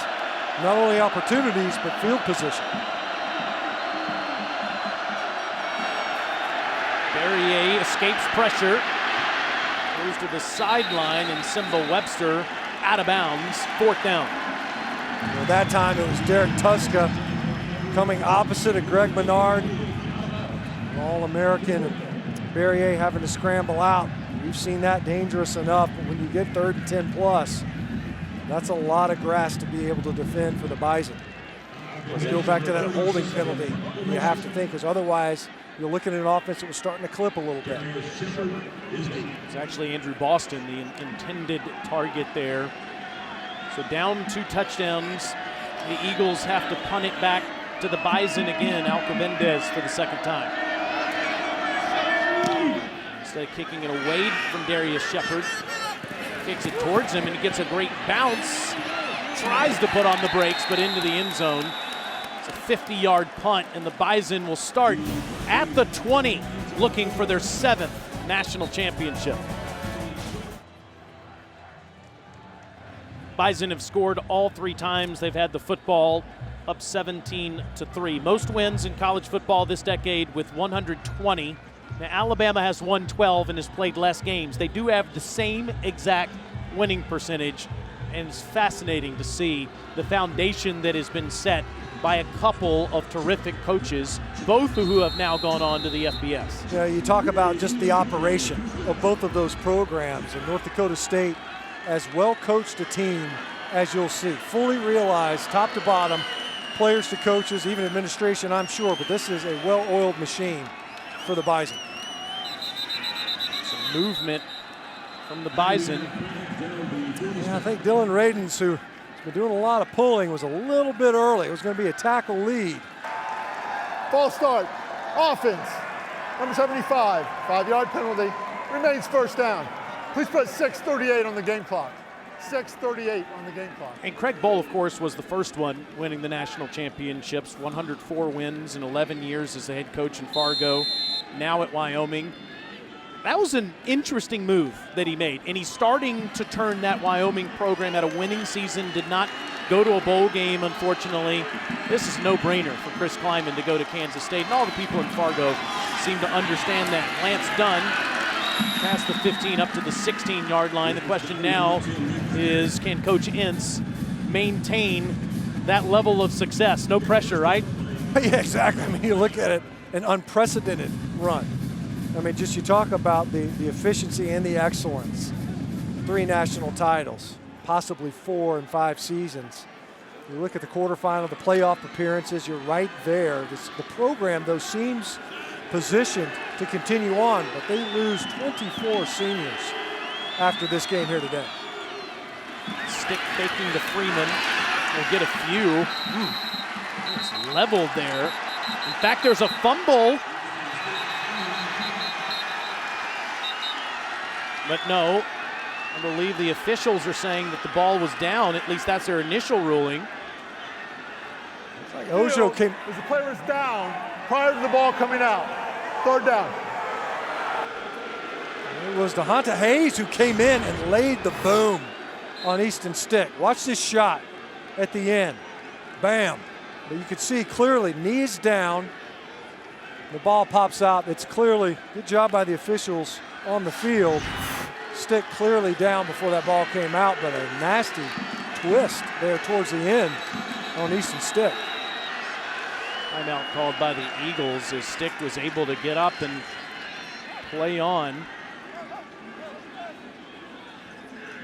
not only opportunities but field position. Barrier escapes pressure, goes to the sideline, and Simba Webster out of bounds, 4th down. Well, that time it was Derek Tuska coming opposite of Greg Menard, All-American, and Barrier having to scramble out. We've seen that dangerous enough, but when you get 3rd and 10 plus, that's a lot of grass to be able to defend for the Bison. Let's go back to that holding penalty. You have to think, because otherwise you're looking at an offense that was starting to clip a little bit. It's actually Andrew Boston, the intended target there. So down 2 touchdowns. The Eagles have to punt it back to the Bison again. Alcovendez for the 2nd time. Instead of kicking it away from Darius Shepard, kicks it towards him, and he gets a great bounce. Tries to put on the brakes, but into the end zone. It's a 50-yard punt, and the Bison will start at the 20, looking for their 7th national championship. Bison have scored all 3 times they've had the football, up 17-3. Most wins in college football this decade with 120. Now, Alabama has 112 and has played less games. They do have the same exact winning percentage, and it's fascinating to see the foundation that has been set by a couple of terrific coaches, both who have now gone on to the FBS. Yeah, you talk about just the operation of both of those programs, and North Dakota State as well coached a team as you'll see. Fully realized, top to bottom, players to coaches, even administration, I'm sure, but this is a well-oiled machine for the Bison. Some movement from the Bison. Yeah, I think Dylan Radens, who's been doing a lot of pulling, was a little bit early. It was going to be a tackle lead. False start, offense, number 75, 5-yard penalty, remains 1st down. Please put 6:38 on the game clock. 6:38 on the game clock. And Craig Bohl, of course, was the first one winning the national championships. 104 wins in 11 years as the head coach in Fargo, now at Wyoming. That was an interesting move that he made, and he's starting to turn that Wyoming program. At a winning season, did not go to a bowl game, unfortunately. This is a no-brainer for Chris Kleiman to go to Kansas State, and all the people in Fargo seem to understand that. Lance Dunn past the 15 up to the 16-yard line. The question now is, can Coach Ince maintain that level of success? No pressure, right? Yeah, exactly. I mean, you look at it, an unprecedented run. I mean, just you talk about the efficiency and the excellence. 3 national titles, possibly 4 in 5 seasons. You look at the quarterfinal, the playoff appearances, you're right there. The program, though, seems positioned to continue on, but they lose 24 seniors after this game here today. Stick faking to Freeman. We'll get a few. It's leveled there. In fact, there's a fumble. But no, I believe the officials are saying that the ball was down. At least that's their initial ruling. Like Ojo came. As the player was down prior to the ball coming out. 3rd down. It was DeHonta Hayes who came in and laid the boom on Easton Stick. Watch this shot at the end. Bam. But you could see clearly, knees down. The ball pops out. It's clearly, good job by the officials on the field. Stick clearly down before that ball came out, but a nasty twist there towards the end on Easton Stick. Timeout called by the Eagles as Stick was able to get up and play on.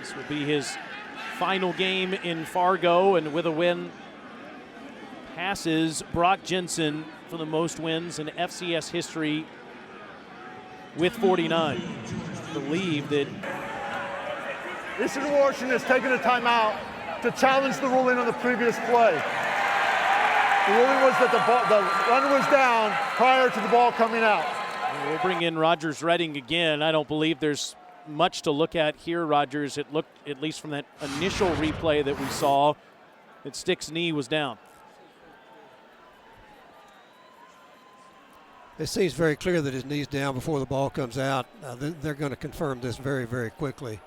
This will be his final game in Fargo, and with a win, passes Brock Jensen for the most wins in FCS history with 49. I believe that Eastern Washington has taken a timeout to challenge the ruling on the previous play. The ruling was that the runner was down prior to the ball coming out. We'll bring in Rogers Redding again. I don't believe there's much to look at here, Rogers. It looked, at least from that initial replay that we saw, that Stick's knee was down. It seems very clear that his knee's down before the ball comes out. They're going to confirm this very, very quickly.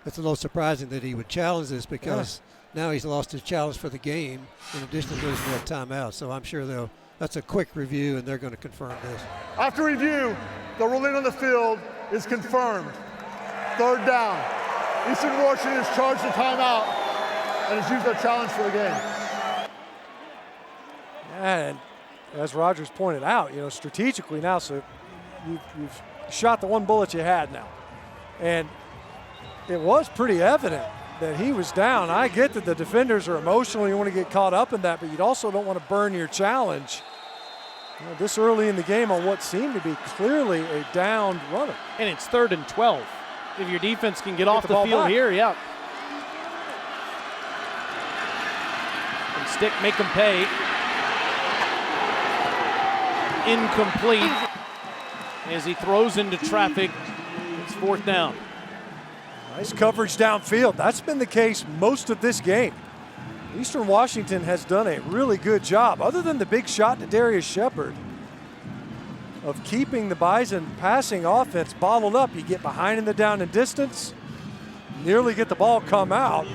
It's a little surprising that he would challenge this because now he's lost his challenge for the game in addition to losing that timeout. So I'm sure that's a quick review, and they're going to confirm this. After review, the ruling on the field is confirmed. 3rd down. Eastern Washington has charged the timeout and has used that challenge for the game. And as Rogers pointed out, strategically now, so you've shot the one bullet you had now. And it was pretty evident that he was down. I get that the defenders are emotional, you want to get caught up in that, but you also don't want to burn your challenge this early in the game on what seemed to be clearly a downed runner. And it's 3rd and 12. If your defense can get off the field back here, yeah. And Stick make them pay. Incomplete as he throws into traffic. It's 4th down. Nice coverage downfield. That's been the case most of this game. Eastern Washington has done a really good job, other than the big shot to Darius Shepard, of keeping the Bison passing offense bottled up. You get behind in the down and distance, nearly get the ball come out.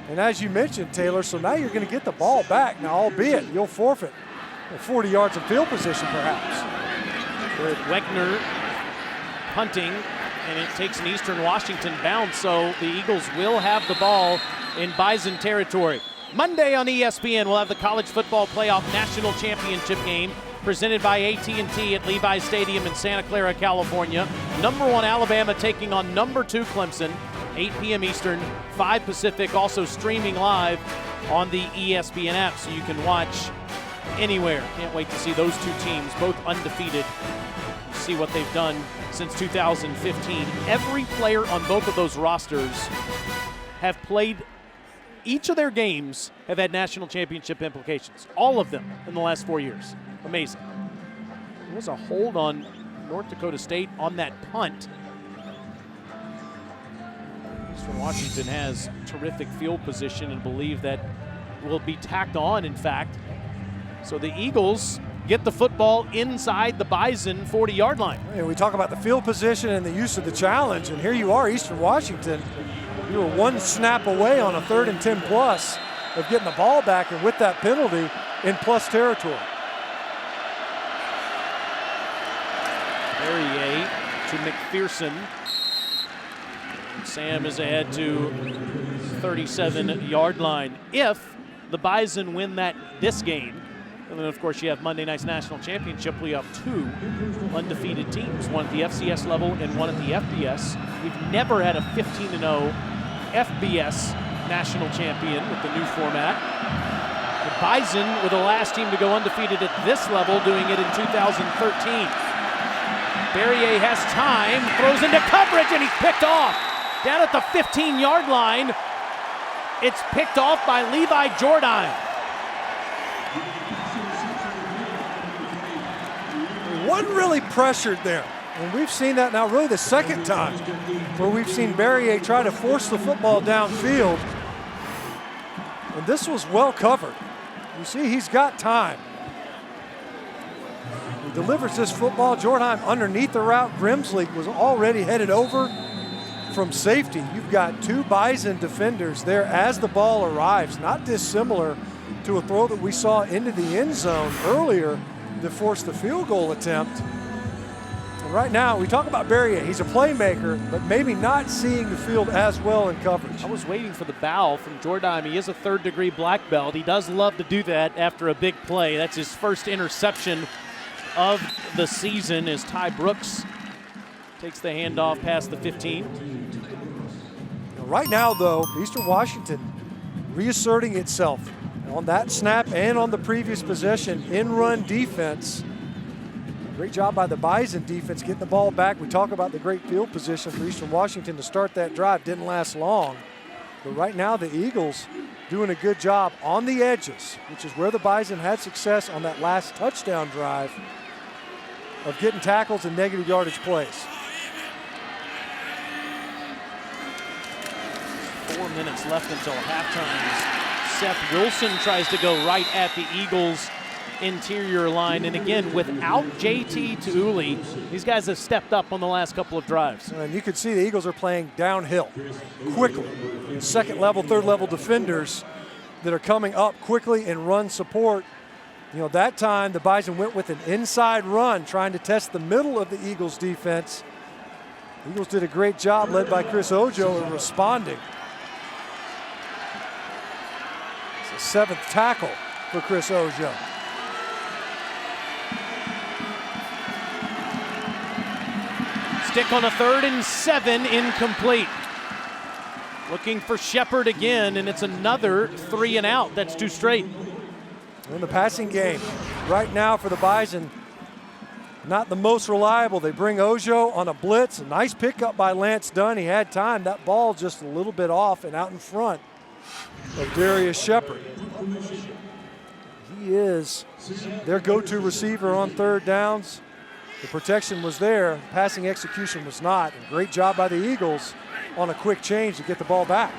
And as you mentioned, Taylor, so now you're going to get the ball back. Now, albeit you'll forfeit 40 yards of field position perhaps. With Wegner punting, and it takes an Eastern Washington bounce, so the Eagles will have the ball in Bison territory. Monday on ESPN, we'll have the College Football Playoff National Championship game presented by AT&T at Levi's Stadium in Santa Clara, California. Number 1 Alabama taking on number 2 Clemson, 8 p.m. Eastern, 5 Pacific, also streaming live on the ESPN app, so you can watch anywhere. Can't wait to see those two teams, both undefeated, see what they've done since 2015. Every player on both of those rosters have played, each of their games have had national championship implications. All of them in the last 4 years. Amazing. There was a hold on North Dakota State on that punt. Eastern Washington has terrific field position and believe that will be tacked on, in fact. So the Eagles get the football inside the Bison 40-yard line. And we talk about the field position and the use of the challenge, and here you are, Eastern Washington. You were one snap away on a 3rd and 10 plus of getting the ball back, and with that penalty in plus territory. Barrier to McPherson. Sam is ahead to 37-yard line. If the Bison win this game, and then of course you have Monday night's national championship, we have 2 undefeated teams, one at the FCS level and one at the FBS. We've never had a 15-0 FBS national champion with the new format. The Bison were the last team to go undefeated at this level, doing it in 2013. Barrier has time, throws into coverage, and he's picked off. Down at the 15-yard line, it's picked off by Levi Jordan. He wasn't really pressured there. And we've seen that now really the second time where we've seen Barrier try to force the football downfield. And this was well covered. You see, he's got time. He delivers this football. Jordan underneath the route. Grimsley was already headed over from safety. You've got 2 Bison defenders there as the ball arrives, not dissimilar to a throw that we saw into the end zone earlier that forced the field goal attempt. And right now, we talk about Barrier. He's a playmaker, but maybe not seeing the field as well in coverage. I was waiting for the bow from Jordan. He is a 3rd-degree black belt. He does love to do that after a big play. That's his first interception of the season as Ty Brooks takes the handoff past the 15. Right now, though, Eastern Washington reasserting itself on that snap and on the previous possession in run defense. Great job by the Bison defense getting the ball back. We talk about the great field position for Eastern Washington to start that drive. Didn't last long. But right now, the Eagles doing a good job on the edges, which is where the Bison had success on that last touchdown drive of getting tackles and negative yardage plays. 4 minutes left until halftime. Seth Wilson tries to go right at the Eagles' interior line. And again, without JT Tuuli, these guys have stepped up on the last couple of drives. And you can see the Eagles are playing downhill quickly. 2nd level, 3rd level defenders that are coming up quickly in run support. You know, that time the Bison went with an inside run trying to test the middle of the Eagles defense. The Eagles did a great job led by Chris Ojo in responding. It's the 7th tackle for Chris Ojo. Stick on a 3rd and 7, incomplete. Looking for Shepard again, and it's another 3 and out. That's 2 straight. In the passing game right now for the Bison, not the most reliable. They bring Ojo on a blitz. A nice pickup by Lance Dunn. He had time. That ball just a little bit off and out in front of Darius Shepard. He is their go-to receiver on 3rd downs. The protection was there. Passing execution was not. And great job by the Eagles on a quick change to get the ball back.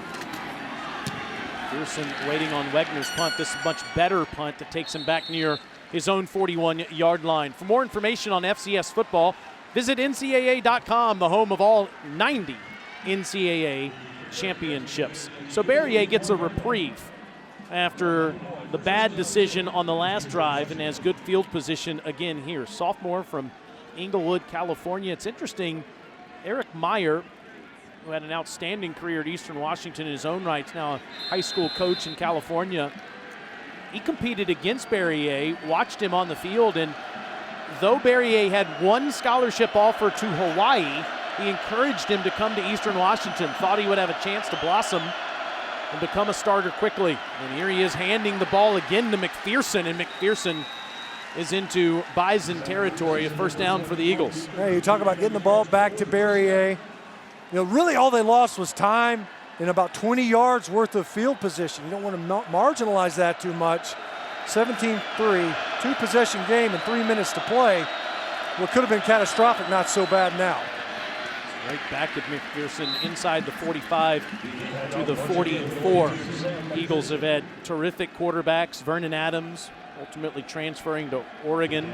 Pearson waiting on Wegner's punt. This is a much better punt that takes him back near his own 41-yard line. For more information on FCS football, visit NCAA.com, the home of all 90 NCAA championships. So Barrier gets a reprieve after the bad decision on the last drive and has good field position again here. Sophomore from Inglewood, California. It's interesting, Eric Meyer, who had an outstanding career at Eastern Washington in his own right, now a high school coach in California. He competed against Barrier, watched him on the field, and though Barrier had one scholarship offer to Hawaii, he encouraged him to come to Eastern Washington, thought he would have a chance to blossom and become a starter quickly. And here he is handing the ball again to McPherson, and McPherson is into Bison territory, a 1st down for the Eagles. Hey, you talk about getting the ball back to Barrier. You know, really all they lost was time and about 20 yards worth of field position. You don't want to marginalize that too much. 17-3, 2-possession game and 3 minutes to play. What could have been catastrophic, not so bad now. Right back at McPherson inside the 45 to the 44. Eagles have had terrific quarterbacks. Vernon Adams, ultimately transferring to Oregon.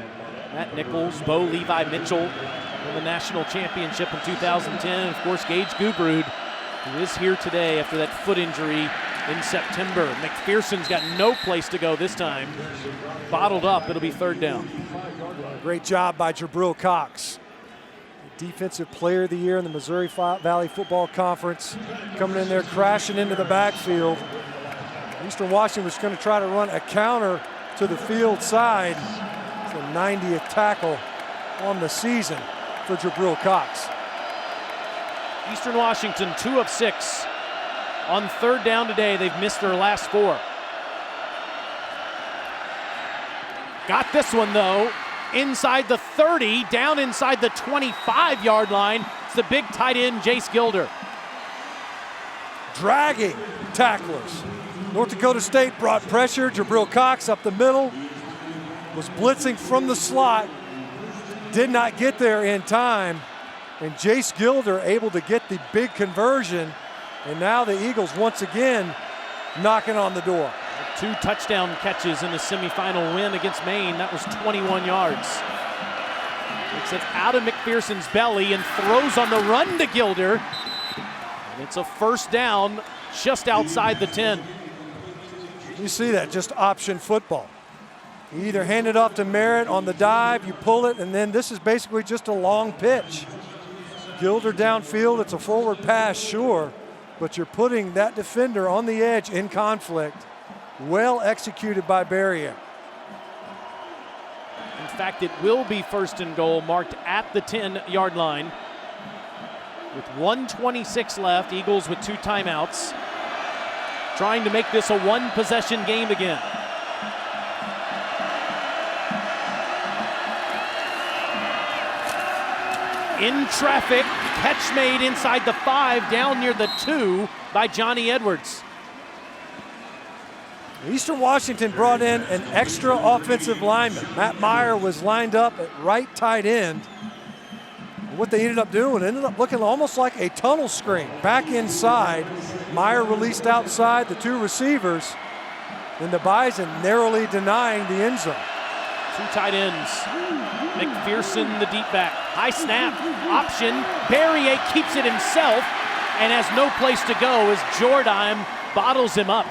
Matt Nichols, Bo Levi Mitchell in the national championship in 2010. And of course, Gage Gubrud, who is here today after that foot injury in September. McPherson's got no place to go this time. Bottled up, it'll be third down. Great job by Jabril Cox. Defensive Player of the Year in the Missouri Valley Football Conference. Coming in there, crashing into the backfield. Eastern Washington was going to try to run a counter to the field side. It's the 90th tackle on the season for Jabril Cox. Eastern Washington, 2 of 6. On third down today, they've missed their last 4. Got this one, though. Inside the 30, down inside the 25-yard line. It's the big tight end, Jace Gilder. Dragging tacklers. North Dakota State brought pressure. Jabril Cox up the middle. Was blitzing from the slot. Did not get there in time. And Jace Gilder able to get the big conversion. And now the Eagles once again knocking on the door. 2 touchdown catches in the semifinal win against Maine. That was 21 yards. Takes it out of McPherson's belly and throws on the run to Gilder. And it's a first down just outside the 10. You see that, just option football. You either hand it off to Merritt on the dive, you pull it, and then this is basically just a long pitch. Gilder downfield, it's a forward pass, sure, but you're putting that defender on the edge in conflict. Well executed by Berrier. In fact, it will be first and goal, marked at the 10-yard line. With 1:26 left, Eagles with 2 timeouts. Trying to make this a one-possession game again. In traffic, catch made inside the 5, down near the 2 by Johnny Edwards. Eastern Washington brought in an extra offensive lineman. Matt Meyer was lined up at right tight end. What they ended up doing, ended up looking almost like a tunnel screen. Back inside, Meyer released outside the 2 receivers, and the Bison narrowly denying the end zone. 2 tight ends. McPherson, the deep back. High snap, option. Berrier keeps it himself and has no place to go as Jordan bottles him up.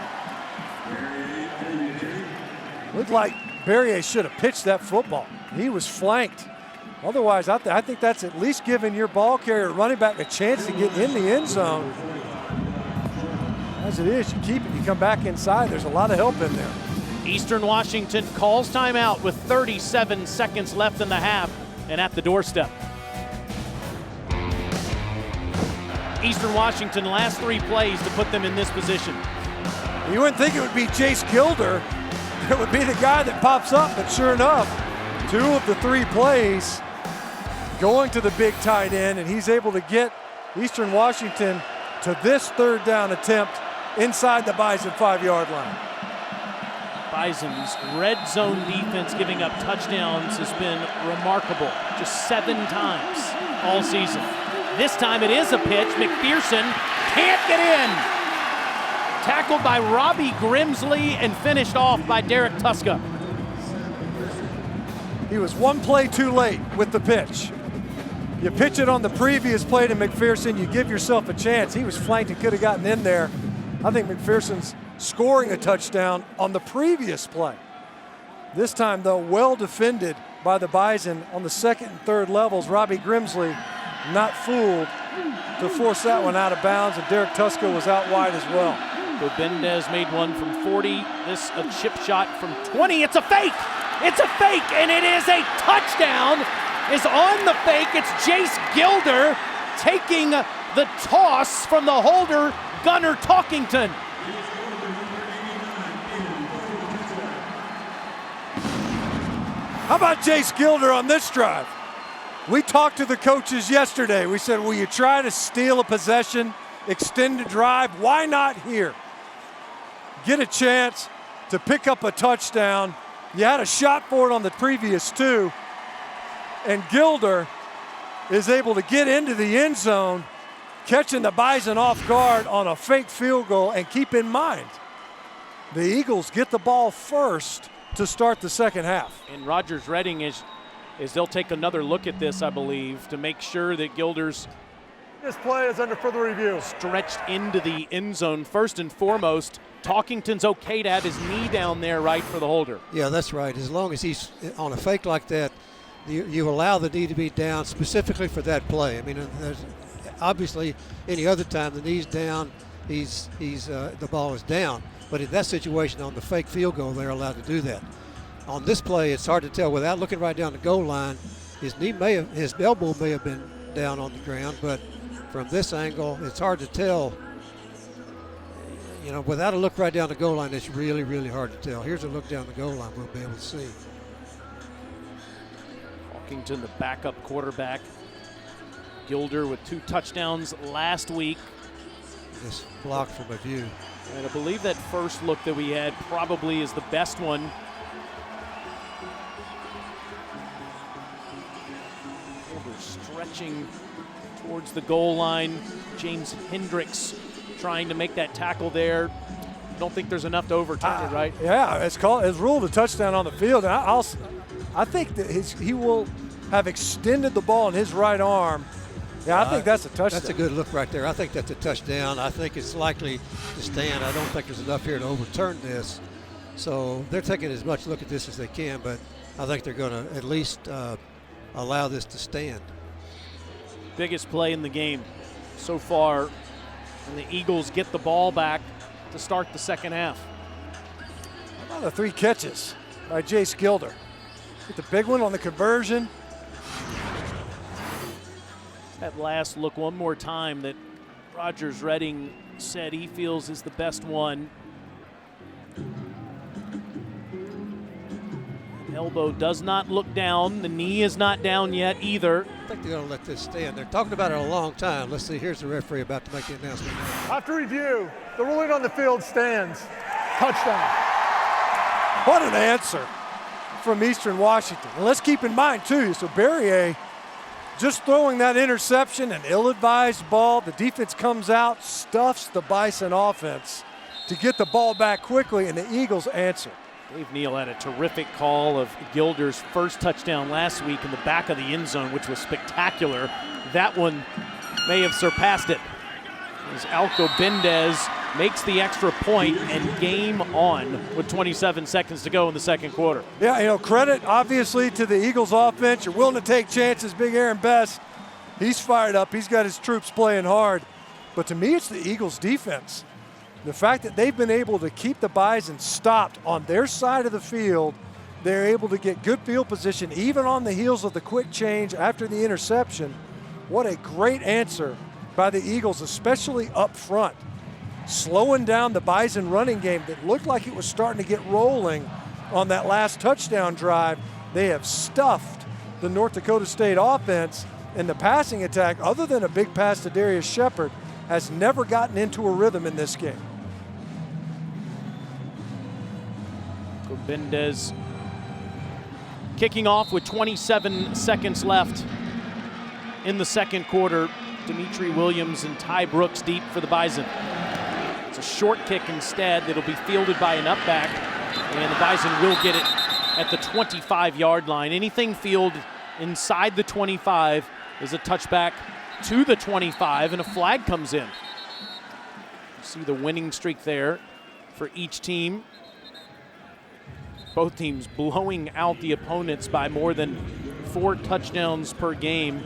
Looked like Berrier should have pitched that football. He was flanked. Otherwise, I think that's at least giving your ball carrier, running back, a chance to get in the end zone. As it is, you keep it, you come back inside. There's a lot of help in there. Eastern Washington calls timeout with 37 seconds left in the half and at the doorstep. Eastern Washington last 3 plays to put them in this position. You wouldn't think it would be Jace Gilder. It would be the guy that pops up, but sure enough, 2 of the 3 plays going to the big tight end, and he's able to get Eastern Washington to this third down attempt inside the Bison 5-yard line. Bison's red zone defense giving up touchdowns has been remarkable. Just 7 times all season. This time it is a pitch. McPherson can't get in. Tackled by Robbie Grimsley and finished off by Derek Tuska. He was 1 play too late with the pitch. You pitch it on the previous play to McPherson, you give yourself a chance. He was flanked and could have gotten in there. I think McPherson's scoring a touchdown on the previous play. This time, though, well defended by the Bison on the 2nd and 3rd levels. Robbie Grimsley not fooled to force that one out of bounds, and Derek Tuska was out wide as well. Bendez made one from 40. This a chip shot from 20. It's a fake. It's a fake, and it is a touchdown. Is on the fake. It's Jace Gilder taking the toss from the holder, Gunnar Talkington. How about Jace Gilder on this drive? We talked to the coaches yesterday. We said, will you try to steal a possession, extend a drive? Why not here? Get a chance to pick up a touchdown. You had a shot for it on the previous 2. And Gilder is able to get into the end zone, catching the Bison off guard on a fake field goal. And keep in mind, the Eagles get the ball first to start the second half. And Rogers Reading is they'll take another look at this, I believe, to make sure that Gilder's This play is under further review. stretched into the end zone. First and foremost, Talkington's okay to have his knee down there, right, for the holder. Yeah, that's right. As long as he's on a fake like that, you allow the knee to be down specifically for that play. I mean, obviously, any other time the knee's down, the ball is down. But in that situation, on the fake field goal, they're allowed to do that. On this play, it's hard to tell without looking right down the goal line. His elbow may have been down on the ground, but from this angle, it's hard to tell. You know, without a look right down the goal line, it's really, really hard to tell. Here's a look down the goal line we'll be able to see. Talkington, the backup quarterback. Gilder with 2 touchdowns last week. Just blocked from a view. And I believe that first look that we had probably is the best one. Gilder stretching towards the goal line. James Hendricks trying to make that tackle there. Don't think there's enough to overturn it, right? Yeah, it's ruled a touchdown on the field. And I think that he will have extended the ball in his right arm. Yeah, I think that's a touchdown. That's a good look right there. I think that's a touchdown. I think it's likely to stand. I don't think there's enough here to overturn this. So they're taking as much look at this as they can, but I think they're going to at least allow this to stand. Biggest play in the game so far, and the Eagles get the ball back to start the second half. How about the 3 catches by Jace Gilder? Get the big one on the conversion. That last look one more time that Rogers Reading said he feels is the best one. Elbow does not look down. The knee is not down yet either. I think they're going to let this stand. They're talking about it a long time. Let's see. Here's the referee about to make the announcement. After review, the ruling on the field stands. Touchdown. What an answer from Eastern Washington. And let's keep in mind, too, so Berrier just throwing that interception, an ill-advised ball. The defense comes out, stuffs the Bison offense to get the ball back quickly, and the Eagles answer. Dave Neal had a terrific call of Gilder's first touchdown last week in the back of the end zone, which was spectacular. That one may have surpassed it. As Alco Bendez makes the extra point and game on with 27 seconds to go in the second quarter. Yeah, credit obviously to the Eagles offense. You're willing to take chances. Big Aaron Best, he's fired up. He's got his troops playing hard. But to me, it's the Eagles defense. The fact that they've been able to keep the Bison stopped on their side of the field, they're able to get good field position even on the heels of the quick change after the interception. What a great answer by the Eagles, especially up front. Slowing down the Bison running game that looked like it was starting to get rolling on that last touchdown drive. They have stuffed the North Dakota State offense, and the passing attack, other than a big pass to Darius Shepard, has never gotten into a rhythm in this game. Bendez kicking off with 27 seconds left in the second quarter. Dimitri Williams and Ty Brooks deep for the Bison. It's a short kick instead that'll be fielded by an upback, and the Bison will get it at the 25-yard line. Anything fielded inside the 25 is a touchback to the 25, and a flag comes in. You see the winning streak there for each team. Both teams blowing out the opponents by more than 4 touchdowns per game.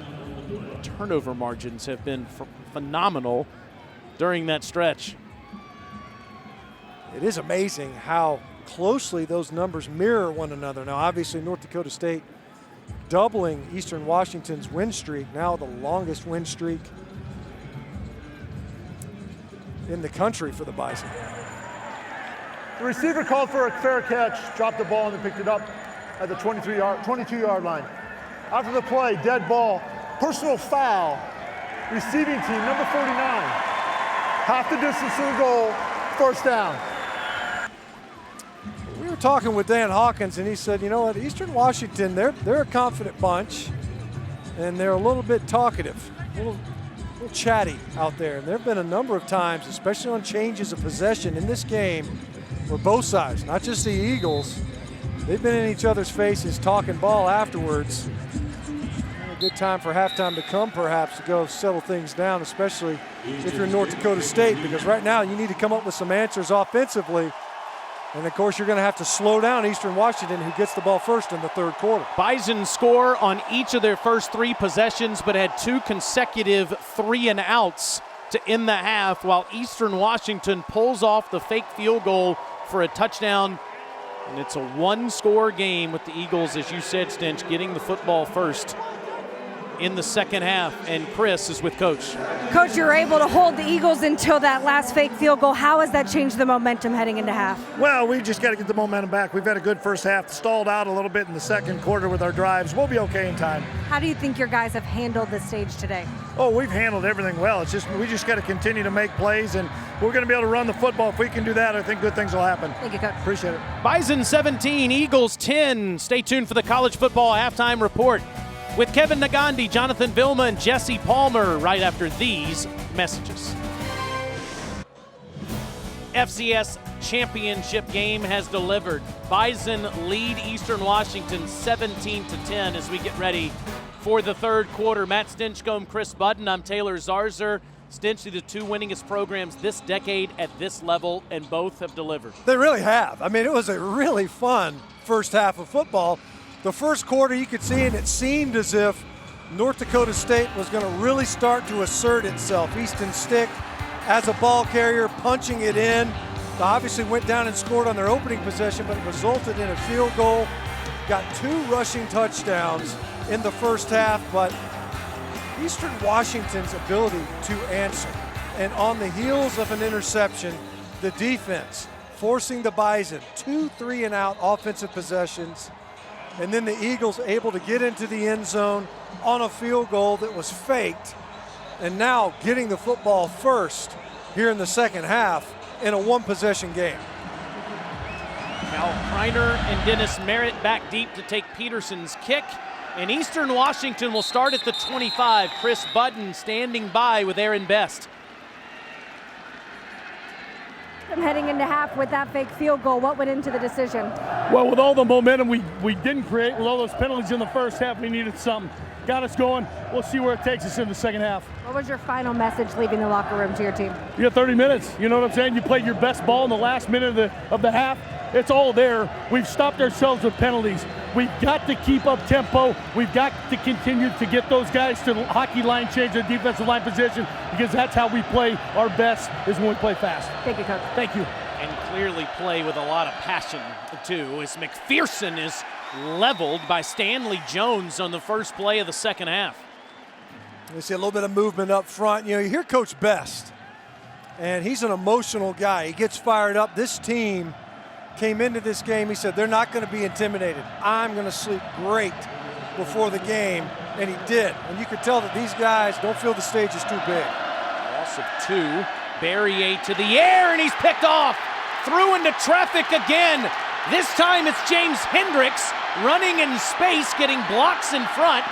The turnover margins have been phenomenal during that stretch. It is amazing how closely those numbers mirror one another. Now, obviously, North Dakota State doubling Eastern Washington's win streak, now the longest win streak in the country for the Bison. The receiver called for a fair catch, dropped the ball, and then picked it up at the 22-yard line. After the play, dead ball, personal foul, receiving team, number 49. Half the distance to the goal, first down. We were talking with Dan Hawkins, and he said, you know what, Eastern Washington, they're a confident bunch, and they're a little bit talkative, a little chatty out there. And there have been a number of times, especially on changes of possession in this game, where both sides, not just the Eagles, they've been in each other's faces talking ball afterwards. A good time for halftime to come, perhaps, to go settle things down, especially if you're North Dakota State, because right now you need to come up with some answers offensively. And, of course, you're going to have to slow down Eastern Washington, who gets the ball first in the third quarter. Bison score on each of their first 3 possessions, but had 2 consecutive 3-and-outs to end the half, while Eastern Washington pulls off the fake field goal for a touchdown. And it's a 1-score game with the Eagles, as you said, Stinch, getting the football first in the second half, and Chris is with Coach. Coach, you were able to hold the Eagles until that last fake field goal. How has that changed the momentum heading into half? Well, we just got to get the momentum back. We've had a good first half, stalled out a little bit in the second quarter with our drives. We'll be okay in time. How do you think your guys have handled the stage today? Oh, we've handled everything well. It's just we just got to continue to make plays, and we're going to be able to run the football. If we can do that, I think good things will happen. Thank you, Coach. Appreciate it. Bison 17, Eagles 10. Stay tuned for the college football halftime report with Kevin Nagandi, Jonathan Vilma, and Jesse Palmer right after these messages. FCS championship game has delivered. Bison lead Eastern Washington 17-10 as we get ready for the third quarter. Matt Stinchcomb, Chris Budden, I'm Taylor Zarzer. Stinch, the 2 winningest programs this decade at this level, and both have delivered. They really have. I mean, it was a really fun first half of football. The first quarter you could see, and it seemed as if North Dakota State was going to really start to assert itself. Easton Stick as a ball carrier, punching it in. They obviously went down and scored on their opening possession, but it resulted in a field goal. Got 2 rushing touchdowns in the first half, but Eastern Washington's ability to answer. And on the heels of an interception, the defense forcing the Bison 2 3-and-out offensive possessions. And then the Eagles able to get into the end zone on a field goal that was faked, and now getting the football first here in the second half in a 1-possession game. Cal Kreiner and Dennis Merritt back deep to take Peterson's kick. And Eastern Washington will start at the 25. Chris Budden standing by with Aaron Best. I'm heading into half with that fake field goal. What went into the decision? Well, with all the momentum we didn't create, with all those penalties in the first half, we needed something. Got us going. We'll see where it takes us in the second half. What was your final message leaving the locker room to your team? You got 30 minutes. You know what I'm saying? You played your best ball in the last minute of the half. It's all there. We've stopped ourselves with penalties. We've got to keep up tempo. We've got to continue to get those guys to hockey line change their defensive line position, because that's how we play our best, is when we play fast. Thank you, Coach. Thank you. And clearly play with a lot of passion, too, as McPherson is leveled by Stanley Jones on the first play of the second half. You see a little bit of movement up front. You know, you hear Coach Best, and he's an emotional guy. He gets fired up. This team came into this game, he said, they're not going to be intimidated. I'm going to sleep great before the game, and he did. And you could tell that these guys don't feel the stage is too big. Loss of 2. Barrier to the air, and he's picked off. Through into traffic again. This time it's James Hendricks running in space, getting blocks in front.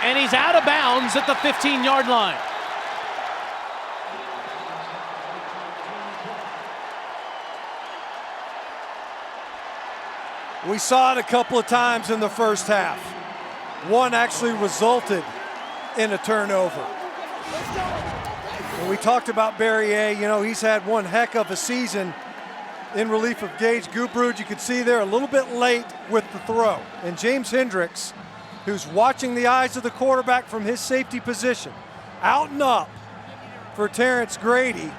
And he's out of bounds at the 15-yard line. We saw it a couple of times in the first half. One actually resulted in a turnover. And we talked about Barrier. You know, he's had one heck of a season in relief of Gage Gubrud. You could see there a little bit late with the throw. And James Hendricks, who's watching the eyes of the quarterback from his safety position, out and up for Terrence Grady.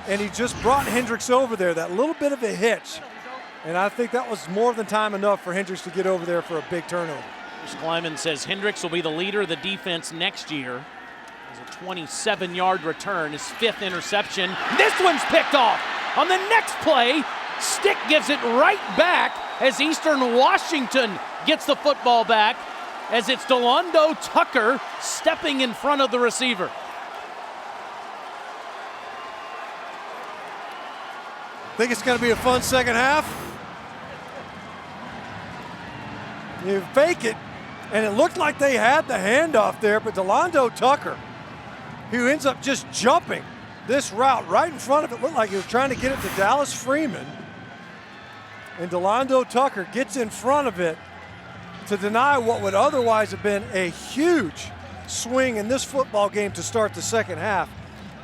And he just brought Hendricks over there, that little bit of a hitch. And I think that was more than time enough for Hendricks to get over there for a big turnover. Bruce Kleiman says Hendricks will be the leader of the defense next year. As a 27-yard return, his 5th interception. This one's picked off. On the next play, Stick gives it right back as Eastern Washington gets the football back, as it's Delando Tucker stepping in front of the receiver. Think it's going to be a fun second half? You fake it, and it looked like they had the handoff there, but Delando Tucker, who ends up just jumping this route right in front of it, looked like he was trying to get it to Dallas Freeman. And Delando Tucker gets in front of it to deny what would otherwise have been a huge swing in this football game to start the second half.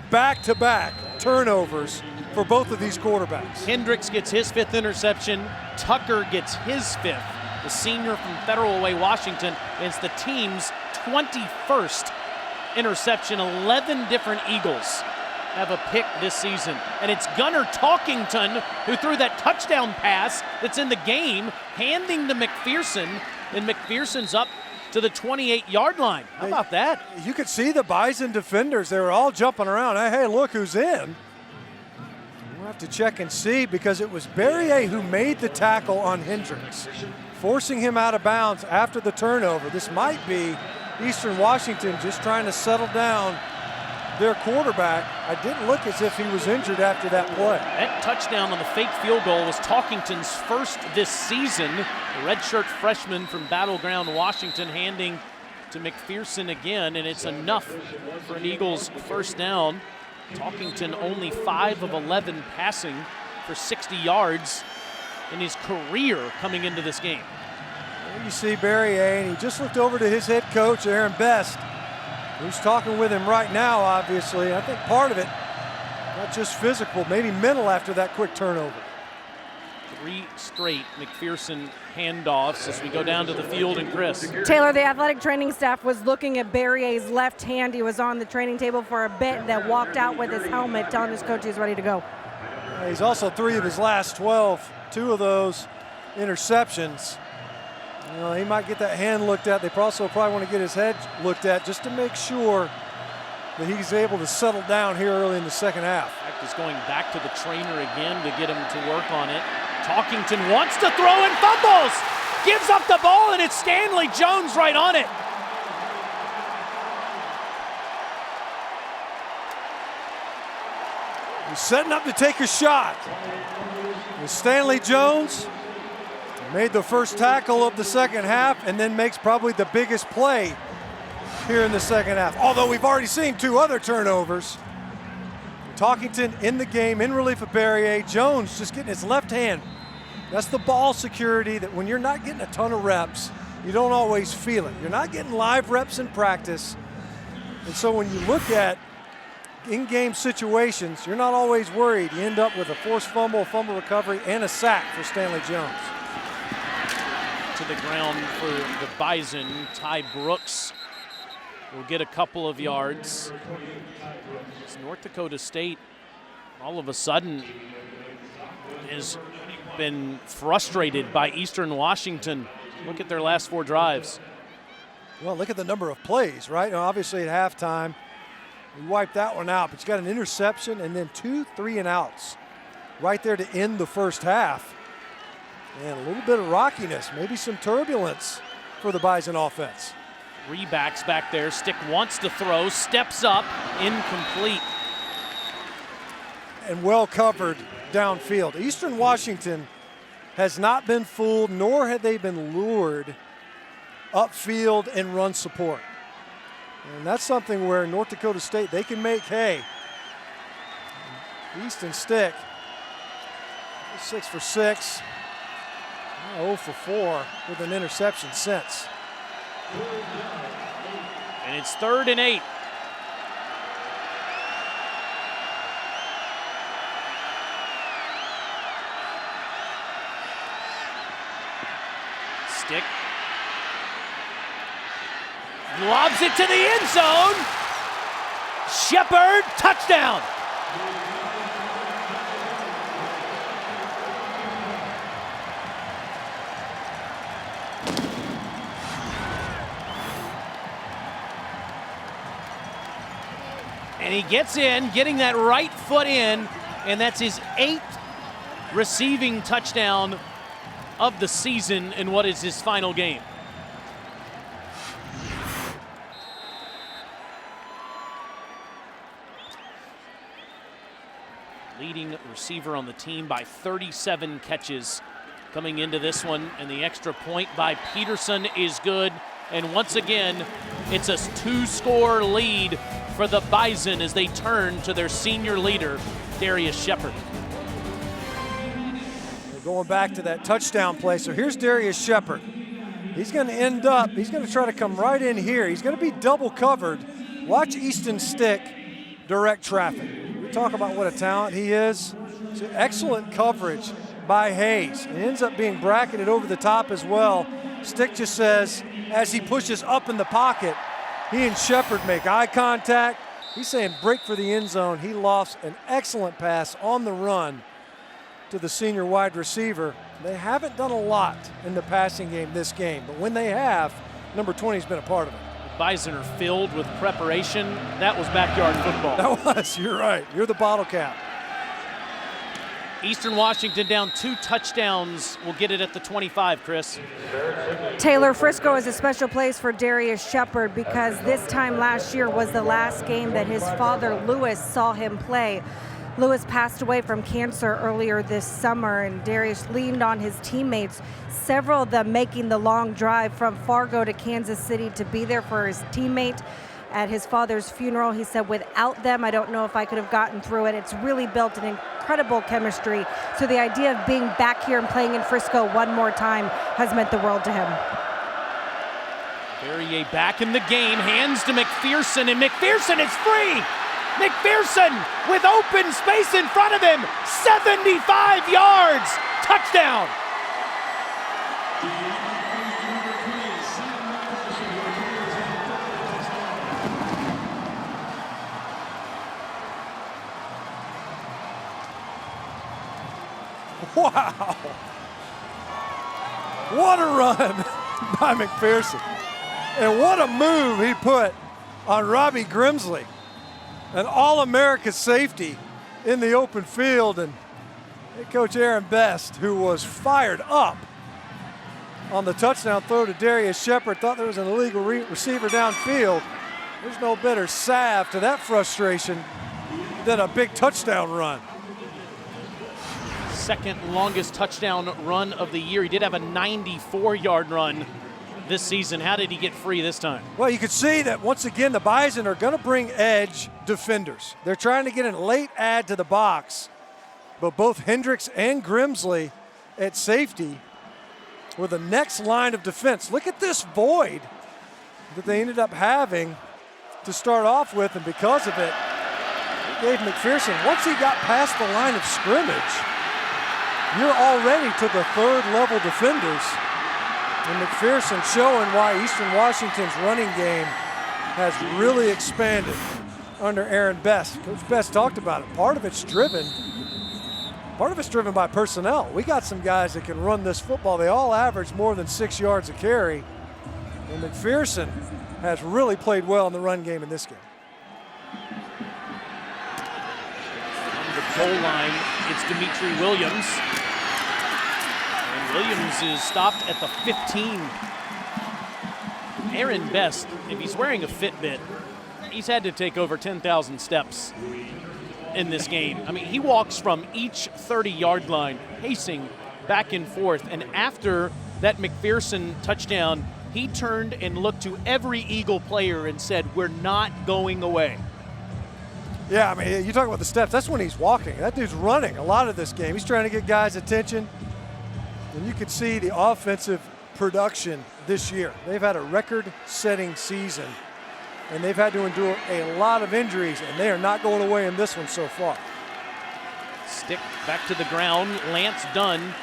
Back-to-back turnovers for both of these quarterbacks. Hendricks gets his 5th interception. Tucker gets his 5th. The senior from Federal Way, Washington, is the team's 21st interception. 11 different Eagles have a pick this season. And it's Gunnar Talkington who threw that touchdown pass that's in the game, handing to McPherson, and McPherson's up to the 28-yard line. How about that? You could see the Bison defenders. They were all jumping around. Hey, look who's in. We'll have to check and see because it was Berrier who made the tackle on Hendricks, forcing him out of bounds after the turnover. This might be Eastern Washington just trying to settle down their quarterback. I didn't look as if he was injured after that play. That touchdown on the fake field goal was Talkington's first this season. The redshirt freshman from Battleground, Washington, handing to McPherson again, and it's enough for an Eagles first down. Talkington only 5 of 11 passing for 60 yards in his career coming into this game. And you see Berrier, and he just looked over to his head coach, Aaron Best, who's talking with him right now, obviously. I think part of it, not just physical, maybe mental after that quick turnover. 3 straight McPherson handoffs as we go down to the field, and Chris. Taylor, the athletic training staff was looking at Berrier's left hand. He was on the training table for a bit, then walked out with his helmet, telling his coach he's ready to go. He's also 3 of his last 12, 2 of those interceptions. You know, he might get that hand looked at. They also probably want to get his head looked at just to make sure that he's able to settle down here early in the second half. Practice going back to the trainer again to get him to work on it. Talkington wants to throw and fumbles. Gives up the ball, and it's Stanley Jones right on it. He's setting up to take a shot. And Stanley Jones made the first tackle of the second half and then makes probably the biggest play here in the second half. Although we've already seen 2 other turnovers. Talkington in the game, in relief of Berrier. Jones just getting his left hand. That's the ball security that when you're not getting a ton of reps, you don't always feel it. You're not getting live reps in practice. And so when you look at in-game situations, you're not always worried. You end up with a forced fumble, fumble recovery, and a sack for Stanley Jones. To the ground for the Bison. Ty Brooks will get a couple of yards. North Dakota State all of a sudden has been frustrated by Eastern Washington. Look at their last 4 drives. Well, look at the number of plays, right? Now, obviously at halftime, we wiped that one out, but you got an interception and then 2 3-and-outs right there to end the first half. And a little bit of rockiness, maybe some turbulence for the Bison offense. 3 backs back there. Stick wants to throw, steps up, incomplete. And well covered downfield. Eastern Washington has not been fooled, nor have they been lured upfield and run support. And that's something where North Dakota State, they can make hay. Easton Stick, 6 for 6, 0 for 4 with an interception since. And it's 3rd and 8. Stick lobs it to the end zone. Shepard, touchdown. And he gets in, getting that right foot in, and that's his 8th receiving touchdown of the season in what is his final game. Leading receiver on the team by 37 catches coming into this one, and the extra point by Peterson is good. And once again, it's a 2-score lead for the Bison as they turn to their senior leader, Darius Shepard. Going back to that touchdown play. So here's Darius Shepard. He's going to end up, he's going to try to come right in here. He's going to be double covered. Watch Easton Stick direct traffic. We talk about what a talent he is. It's an excellent coverage by Hayes. It ends up being bracketed over the top as well. Stick just says, as he pushes up in the pocket, he and Shepard make eye contact. He's saying break for the end zone. He lost an excellent pass on the run to the senior wide receiver. They haven't done a lot in the passing game this game, but when they have, number 20 has been a part of it. Bison are filled with preparation. That was backyard football. That was, you're right. You're the bottle cap. Eastern Washington down 2 touchdowns. We'll get it at the 25, Chris. Taylor, Frisco is a special place for Darius Shepard because this time last year was the last game that his father, Lewis, saw him play. Lewis passed away from cancer earlier this summer, and Darius leaned on his teammates, several of them making the long drive from Fargo to Kansas City to be there for his teammate at his father's funeral. He said, without them, I don't know if I could have gotten through it. It's really built an incredible chemistry. So the idea of being back here and playing in Frisco one more time has meant the world to him. Verrier back in the game, hands to McPherson, and McPherson is free! McPherson with open space in front of him, 75 yards, touchdown! Wow! What a run by McPherson. And what a move he put on Robbie Grimsley, an All-America safety in the open field. And Coach Aaron Best, who was fired up on the touchdown throw to Darius Shepard, thought there was an illegal receiver downfield. There's no better salve to that frustration than a big touchdown run. Second longest touchdown run of the year. He did have a 94-yard run this season. How did he get free this time? Well, you could see that once again the Bison are going to bring edge defenders. They're trying to get a late add to the box, but both Hendricks and Grimsley at safety were the next line of defense. Look at this void that they ended up having to start off with, and because of it, it gave McPherson, once he got past the line of scrimmage, you're already to the third level defenders. And McPherson showing why Eastern Washington's running game has really expanded under Aaron Best. Coach Best talked about it. Part of it's driven by personnel. We got some guys that can run this football. They all average more than 6 yards a carry. And McPherson has really played well in the run game in this game. On the goal line, it's Dimitri Williams. Williams is stopped at the 15. Aaron Best, if he's wearing a Fitbit, he's had to take over 10,000 steps in this game. I mean, he walks from each 30-yard line, pacing back and forth. And after that McPherson touchdown, he turned and looked to every Eagle player and said, we're not going away. Yeah, I mean, you talk about the steps. That's when he's walking. That dude's running a lot of this game. He's trying to get guys' attention. And you can see the offensive production this year. They've had a record-setting season, and they've had to endure a lot of injuries, and they are not going away in this one so far. Stick back to the ground. Lance Dunn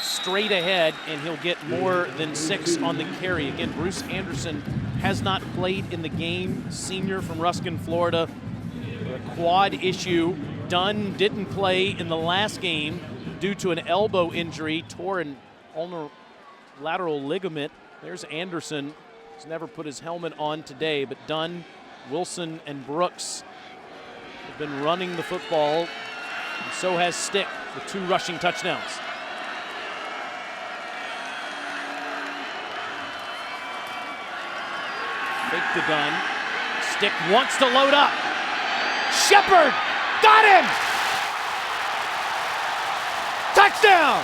straight ahead, and he'll get more than 6 on the carry. Again, Bruce Anderson has not played in the game. Senior from Ruskin, Florida. A quad issue. Dunn didn't play in the last game due to an elbow injury, tore an ulnar lateral ligament. There's Anderson. He's never put his helmet on today, but Dunn, Wilson, and Brooks have been running the football, and so has Stick with 2 rushing touchdowns. Fake to Dunn. Stick wants to load up. Shepard got him! Touchdown!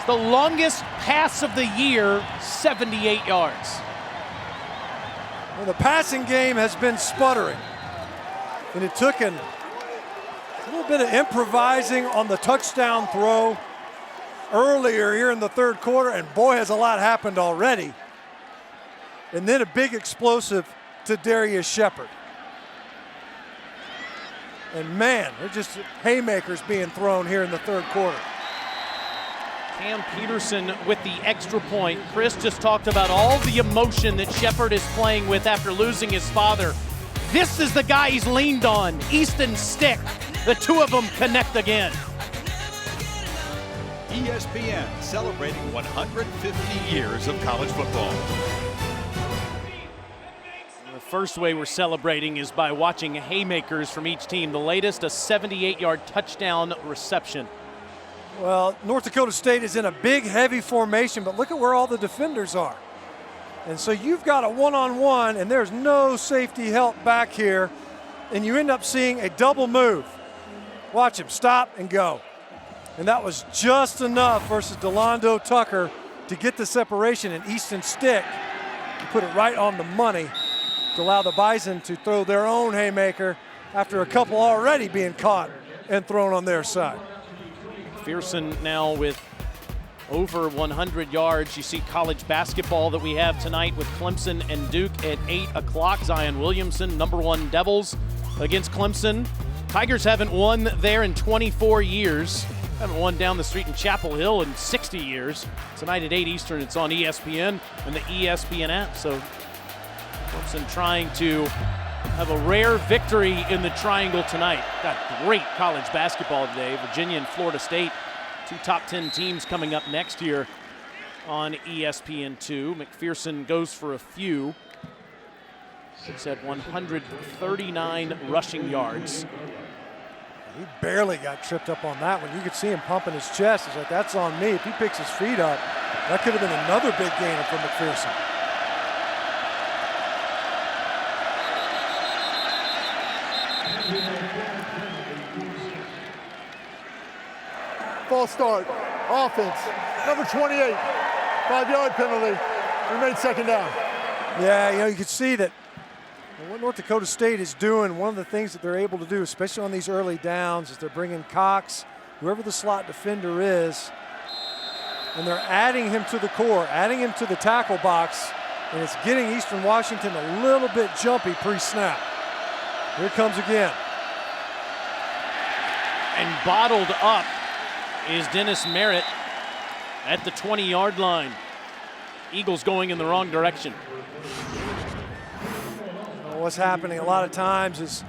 The longest pass of the year, 78 yards. Well, the passing game has been sputtering. And it took a little bit of improvising on the touchdown throw earlier here in the third quarter, and boy, has a lot happened already. And then a big explosive to Darius Shepard. And man, they're just haymakers being thrown here in the third quarter. Cam Peterson with the extra point. Chris just talked about all the emotion that Shepard is playing with after losing his father. This is the guy he's leaned on, Easton Stick. The two of them connect again. ESPN celebrating 150 years of college football. The first way we're celebrating is by watching haymakers from each team. The latest, a 78-yard touchdown reception. Well, North Dakota State is in a big, heavy formation, but look at where all the defenders are. And so you've got a one-on-one, and there's no safety help back here, and you end up seeing a double move. Watch him stop and go. And that was just enough versus Delando Tucker to get the separation, and Easton Stick put it right on the money to allow the Bison to throw their own haymaker after a couple already being caught and thrown on their side. McPherson now with over 100 yards. You see college basketball that we have tonight with Clemson and Duke at 8 o'clock. Zion Williamson, #1 Devils against Clemson. Tigers haven't won there in 24 years. Haven't won down the street in Chapel Hill in 60 years. Tonight at 8 Eastern, it's on ESPN and the ESPN app. So Clemson trying to have a rare victory in the Triangle tonight. Got great college basketball today. Virginia and Florida State, two top 10 teams coming up next year on ESPN2. McPherson goes for a few. He's had 139 rushing yards. He barely got tripped up on that one. You could see him pumping his chest. He's like, that's on me. If he picks his feet up, that could have been another big gainer for McPherson. False start. Offense. Number 28. 5-yard penalty. We made second down. Yeah, you know, you could see that what North Dakota State is doing, one of the things that they're able to do, especially on these early downs, is they're bringing Cox, whoever the slot defender is, and they're adding him to the core, adding him to the tackle box, and it's getting Eastern Washington a little bit jumpy pre-snap. Here it comes again. And bottled up is Dennis Merritt at the 20-yard line. Eagles going in the wrong direction. What's happening a lot of times is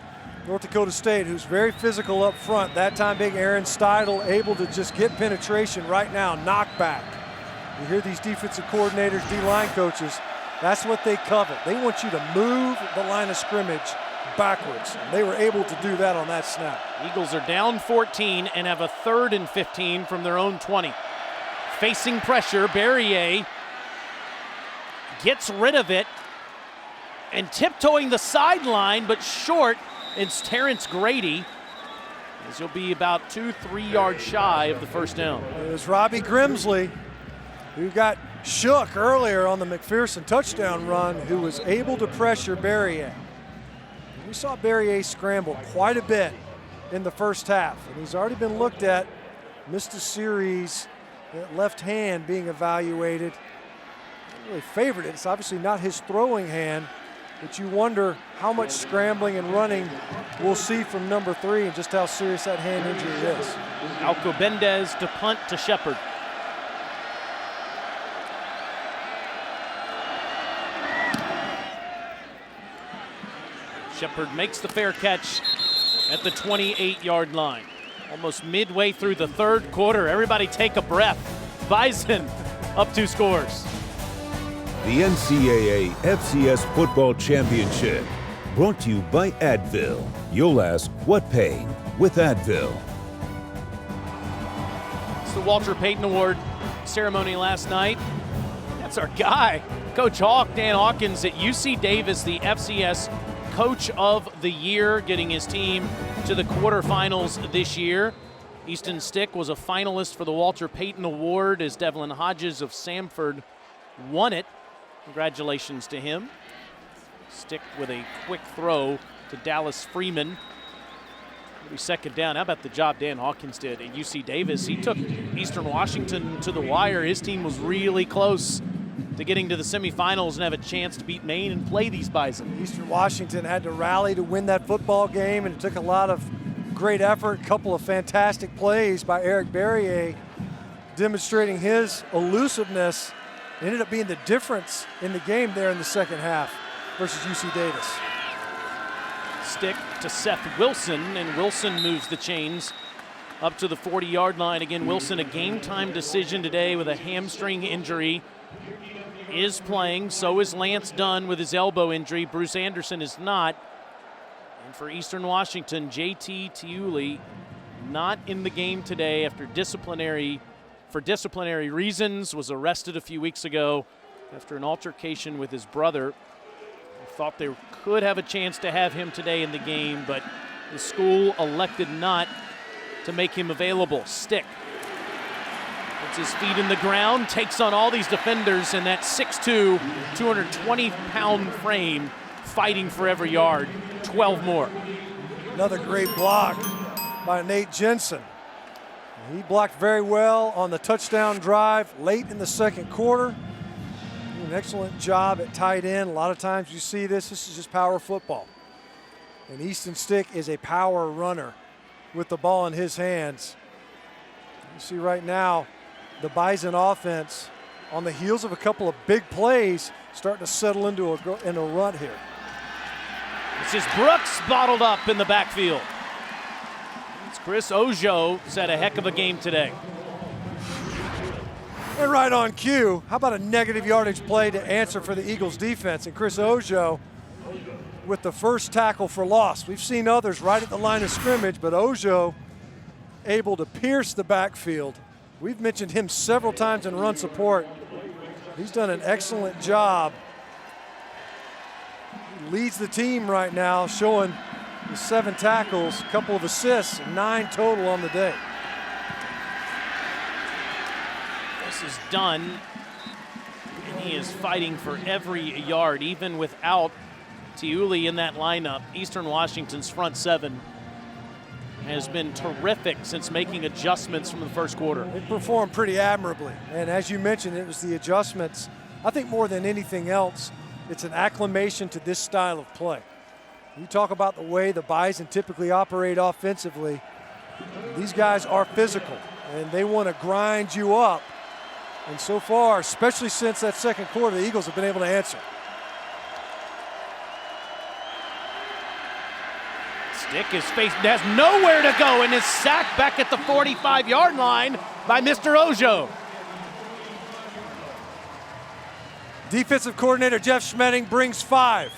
North Dakota State, who's very physical up front, that time big Aaron Steidel able to just get penetration right now, knockback. You hear these defensive coordinators, D-line coaches, that's what they covet. They want you to move the line of scrimmage backwards. And they were able to do that on that snap. Eagles are down 14 and have a 3rd and 15 from their own 20. Facing pressure, Barrier gets rid of it and tiptoeing the sideline, but short, it's Terrence Grady, as he'll be about 2-3 yards shy of the first down. It was Robbie Grimsley, who got shook earlier on the McPherson touchdown run, who was able to pressure Barrier. We saw Barrier scramble quite a bit in the first half, and he's already been looked at, missed a series, that left hand being evaluated. Not really favored it. It's obviously not his throwing hand, but you wonder how much scrambling and running we'll see from number 3 and just how serious that hand injury is. Alcobendez to punt to Shepard. Shepard makes the fair catch at the 28-yard line. Almost midway through the third quarter. Everybody take a breath. Bison up 2 scores. The NCAA FCS Football Championship, brought to you by Advil. You'll ask, what pain with Advil? It's the Walter Payton Award ceremony last night. That's our guy, Coach Hawk, Dan Hawkins at UC Davis, the FCS Coach of the Year, getting his team to the quarterfinals this year. Easton Stick was a finalist for the Walter Payton Award as Devlin Hodges of Samford won it. Congratulations to him. Stick with a quick throw to Dallas Freeman. Maybe second down. How about the job Dan Hawkins did at UC Davis? He took Eastern Washington to the wire. His team was really close to getting to the semifinals and have a chance to beat Maine and play these Bison. Eastern Washington had to rally to win that football game, and it took a lot of great effort, a couple of fantastic plays by Eric Barrier, demonstrating his elusiveness. Ended up being the difference in the game there in the second half versus UC Davis. Stick to Seth Wilson, and Wilson moves the chains up to the 40-yard line. Again, Wilson, a game-time decision today with a hamstring injury, is playing. So is Lance Dunn with his elbow injury. Bruce Anderson is not. And for Eastern Washington, JT Tiuli not in the game today after disciplinary reasons, was arrested a few weeks ago after an altercation with his brother. Thought they could have a chance to have him today in the game, but the school elected not to make him available. Stick puts his feet in the ground, takes on all these defenders in that 6'2", 220-pound frame, fighting for every yard. 12 more. Another great block by Nate Jensen. He blocked very well on the touchdown drive late in the second quarter. An excellent job at tight end. A lot of times you see this is just power football. And Easton Stick is a power runner with the ball in his hands. You see right now the Bison offense on the heels of a couple of big plays starting to settle into a run here. This is Brooks bottled up in the backfield. It's Chris Ojo who's had a heck of a game today. And right on cue, how about a negative yardage play to answer for the Eagles defense? And Chris Ojo with the first tackle for loss. We've seen others right at the line of scrimmage, but Ojo able to pierce the backfield. We've mentioned him several times in run support. He's done an excellent job. He leads the team right now, showing the 7 tackles, a couple of assists, 9 total on the day. This is done, and he is fighting for every yard, even without Tiuli in that lineup. Eastern Washington's front 7 has been terrific since making adjustments from the first quarter. It performed pretty admirably, and as you mentioned, it was the adjustments. I think more than anything else, it's an acclimation to this style of play. You talk about the way the Bison typically operate offensively. These guys are physical, and they want to grind you up. And so far, especially since that second quarter, the Eagles have been able to answer. Stick has nowhere to go and is sacked back at the 45-yard line by Mr. Ojo. Defensive coordinator Jeff Schmedding brings 5.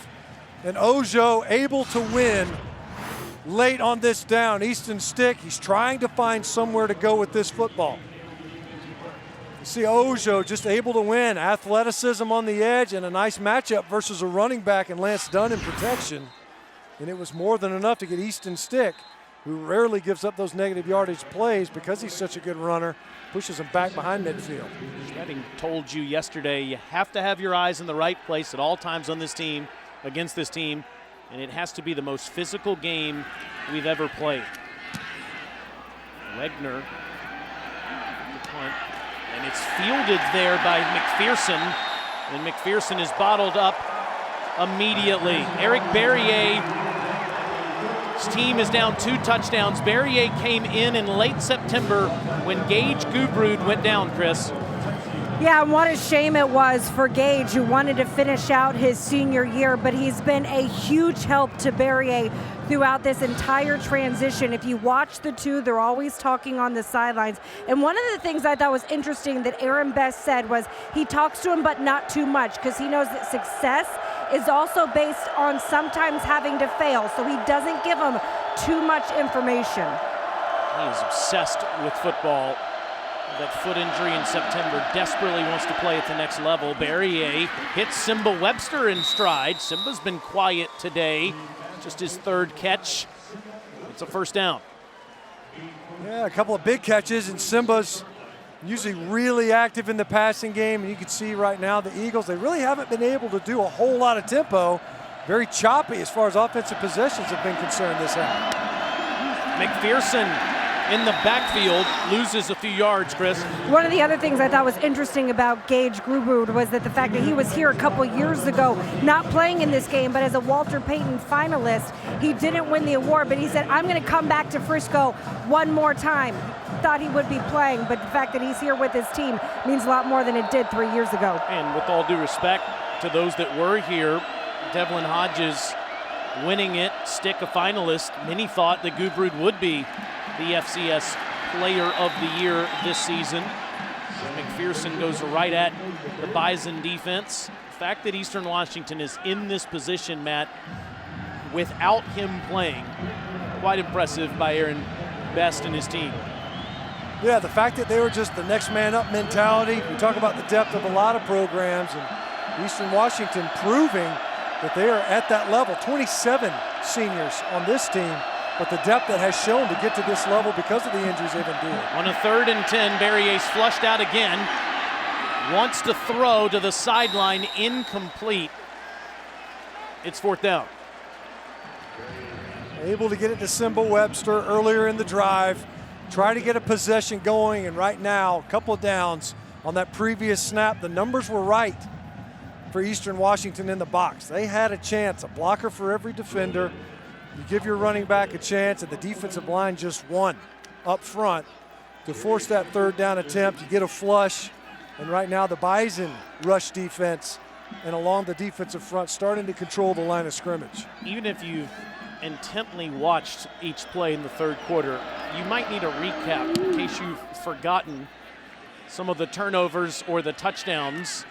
And Ojo able to win late on this down. Easton Stick, he's trying to find somewhere to go with this football. You see Ojo just able to win. Athleticism on the edge and a nice matchup versus a running back and Lance Dunn in protection. And it was more than enough to get Easton Stick, who rarely gives up those negative yardage plays because he's such a good runner, pushes him back behind midfield. Schmedding told you yesterday you have to have your eyes in the right place at all times on this team, against this team, and it has to be the most physical game we've ever played. Wegner, the punt, and it's fielded there by McPherson, and McPherson is bottled up immediately. Eric Barrier, his team is down 2 touchdowns. Barrier came in late September when Gage Gubrud went down, Chris. Yeah, and what a shame it was for Gage, who wanted to finish out his senior year, but he's been a huge help to Barrier throughout this entire transition. If you watch the two, they're always talking on the sidelines. And one of the things I thought was interesting that Aaron Best said was he talks to him, but not too much, because he knows that success is also based on sometimes having to fail, so he doesn't give him too much information. He is obsessed with football. That foot injury in September, desperately wants to play at the next level. Barrier hits Simba Webster in stride. Simba's been quiet today, just his 3rd catch. It's a first down. Yeah, a couple of big catches, and Simba's usually really active in the passing game, and you can see right now the Eagles, they really haven't been able to do a whole lot of tempo. Very choppy as far as offensive possessions have been concerned this half. McPherson in the backfield loses a few yards, Chris. One of the other things I thought was interesting about Gage Grubrud was that the fact that he was here a couple years ago, not playing in this game, but as a Walter Payton finalist. He didn't win the award, but he said, I'm going to come back to Frisco one more time. Thought he would be playing, but the fact that he's here with his team means a lot more than it did 3 years ago. And with all due respect to those that were here, Devlin Hodges winning it, Stick a finalist. Many thought that Grubrud would be the FCS Player of the Year this season. McPherson goes right at the Bison defense. The fact that Eastern Washington is in this position, Matt, without him playing, quite impressive by Aaron Best and his team. Yeah, the fact that they were just the next man up mentality. We talk about the depth of a lot of programs, and Eastern Washington proving that they are at that level. 27 seniors on this team, but the depth that has shown to get to this level because of the injuries they've endured. On a 3rd and 10, Barrier's flushed out again. Wants to throw to the sideline, incomplete. It's 4th down. Able to get it to Simba Webster earlier in the drive. Try to get a possession going, and right now, a couple of downs on that previous snap. The numbers were right for Eastern Washington in the box. They had a chance, a blocker for every defender. You give your running back a chance, and the defensive line just won up front to force that 3rd down attempt. You get a flush, and right now the Bison rush defense and along the defensive front starting to control the line of scrimmage. Even if you've intently watched each play in the 3rd quarter, you might need a recap in case you've forgotten some of the turnovers or the touchdowns.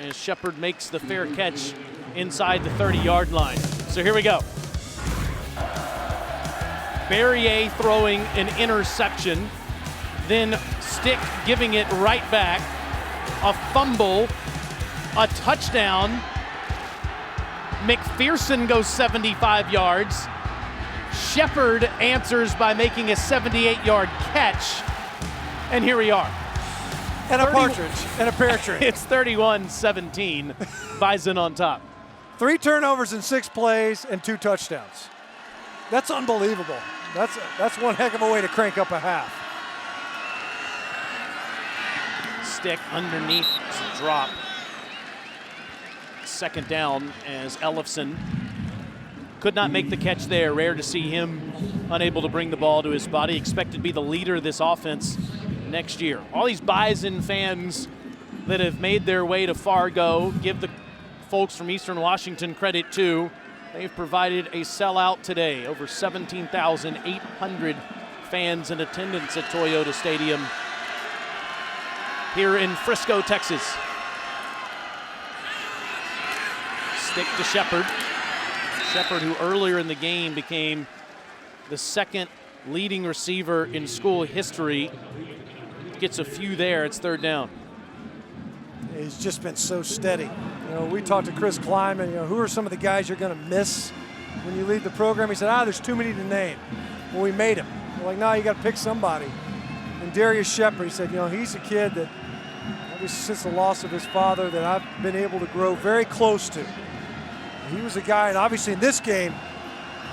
As Shepard makes the fair catch inside the 30-yard line. So here we go. Barrier throwing an interception, then Stick giving it right back, a fumble, a touchdown. McPherson goes 75 yards. Shepard answers by making a 78-yard catch. And here we are. And a partridge, and a pear tree. It's 31-17, Bison on top. 3 turnovers in 6 plays and 2 touchdowns. That's unbelievable. That's one heck of a way to crank up a half. Stick underneath to drop. 2nd down as Ellefson could not make the catch there. Rare to see him unable to bring the ball to his body. Expected to be the leader of this offense next year. All these Bison fans that have made their way to Fargo, give the folks from Eastern Washington credit too. They've provided a sellout today. Over 17,800 fans in attendance at Toyota Stadium here in Frisco, Texas. Stick to Shepard. Shepard, who earlier in the game became the 2nd leading receiver in school history, gets a few there. It's 3rd down. He's just been so steady. You know, we talked to Chris Kleiman, who are some of the guys you're going to miss when you leave the program? He said, there's too many to name. Well, we made him. We're like, no, you got to pick somebody. And Darius Shepard, he said, he's a kid that, since the loss of his father, that I've been able to grow very close to. He was a guy, and obviously in this game,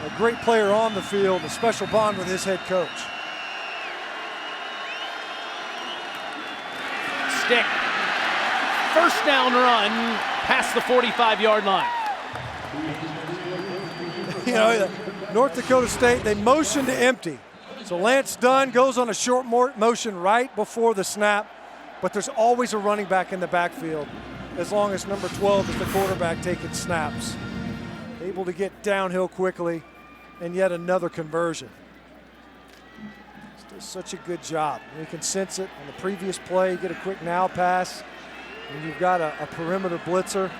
a great player on the field, a special bond with his head coach. Stick. 1st down run past the 45-yard line. North Dakota State, they motion to empty. So Lance Dunn goes on a short motion right before the snap, but there's always a running back in the backfield as long as number 12 is the quarterback taking snaps. Able to get downhill quickly, and yet another conversion. Does such a good job. You can sense it on the previous play. You get a quick now pass, and you've got a perimeter blitzer.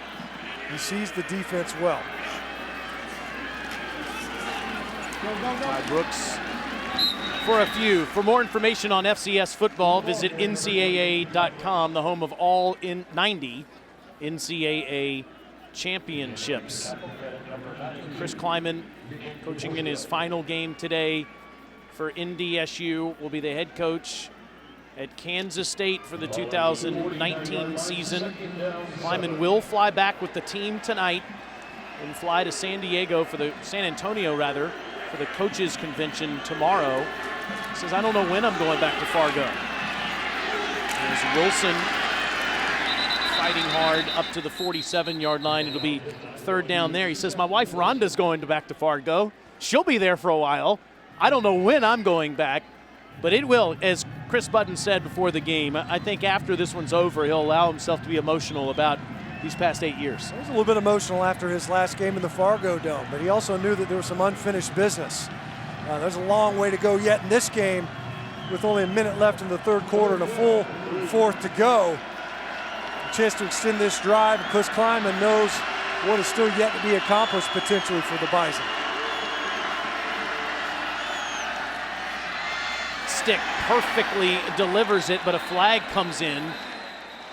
He sees the defense well. Ty Brooks for a few. For more information on FCS football, visit NCAA.com, the home of all 90 NCAA championships. Chris Kleiman coaching in his final game today for NDSU, will be the head coach at Kansas State for the 2019 season. Kleiman will fly back with the team tonight and fly to San Antonio for the coaches convention tomorrow. He says, I don't know when I'm going back to Fargo. There's Wilson fighting hard up to the 47-yard line. It'll be third down there. He says, my wife Rhonda's going back to Fargo. She'll be there for a while. I don't know when I'm going back, but it will, as Chris Button said before the game. I think after this one's over, he'll allow himself to be emotional about these past 8 years. He was a little bit emotional after his last game in the Fargo Dome, but he also knew that there was some unfinished business. There's a long way to go yet in this game with only a minute left in the third quarter and a full fourth to go. A chance to extend this drive because Kleiman knows what is still yet to be accomplished potentially for the Bison. Stick perfectly delivers it, but a flag comes in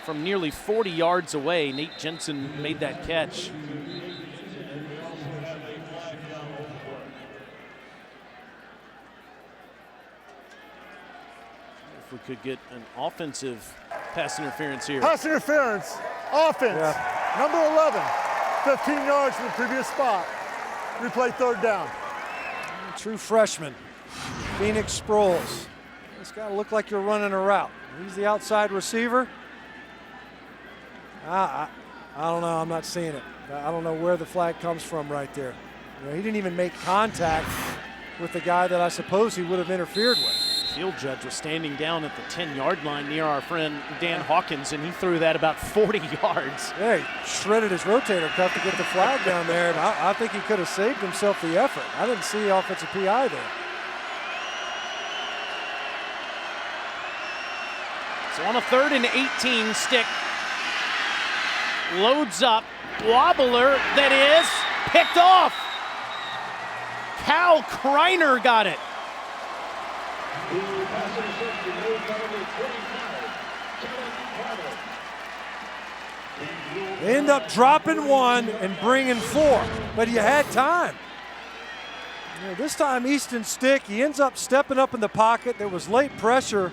from nearly 40 yards away. Nate Jensen made that catch. If we could get an offensive pass interference here. Pass interference, offense, number 11, 15 yards from the previous spot. Replay third down. True freshman, Phoenix Sproles. It's got to look like you're running a route. He's the outside receiver. I don't know. I'm not seeing it. I don't know where the flag comes from right there. You know, he didn't even make contact with the guy that I suppose he would have interfered with. Field judge was standing down at the 10-yard line near our friend Dan Hawkins, and he threw that about 40 yards. Yeah, he shredded his rotator cuff to get the flag down there, and I think he could have saved himself the effort. I didn't see offensive PI there. So on a 3rd and 18, Stick loads up, wobbler that is picked off. Cal Kreiner got it. They end up dropping one and bringing 4, but you had time. You know, this time Easton Stick, he ends up stepping up in the pocket. There was late pressure.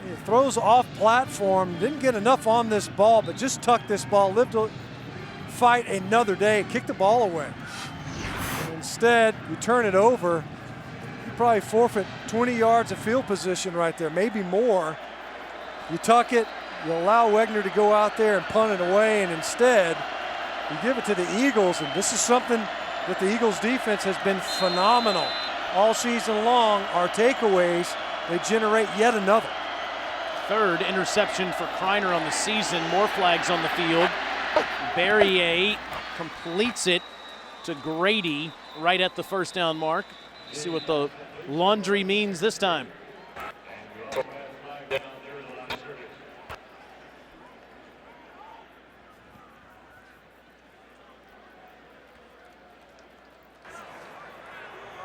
He throws off platform, didn't get enough on this ball, but just tucked this ball, lived to fight another day, kicked the ball away. And instead, you turn it over, you probably forfeit 20 yards of field position right there, maybe more. You tuck it, you allow Wegner to go out there and punt it away, and instead, you give it to the Eagles, and this is something that the Eagles defense has been phenomenal all season long. Our takeaways, they generate yet another. 3rd interception for Kreiner on the season. More flags on the field. Barrier completes it to Grady right at the first down mark. See what the laundry means this time.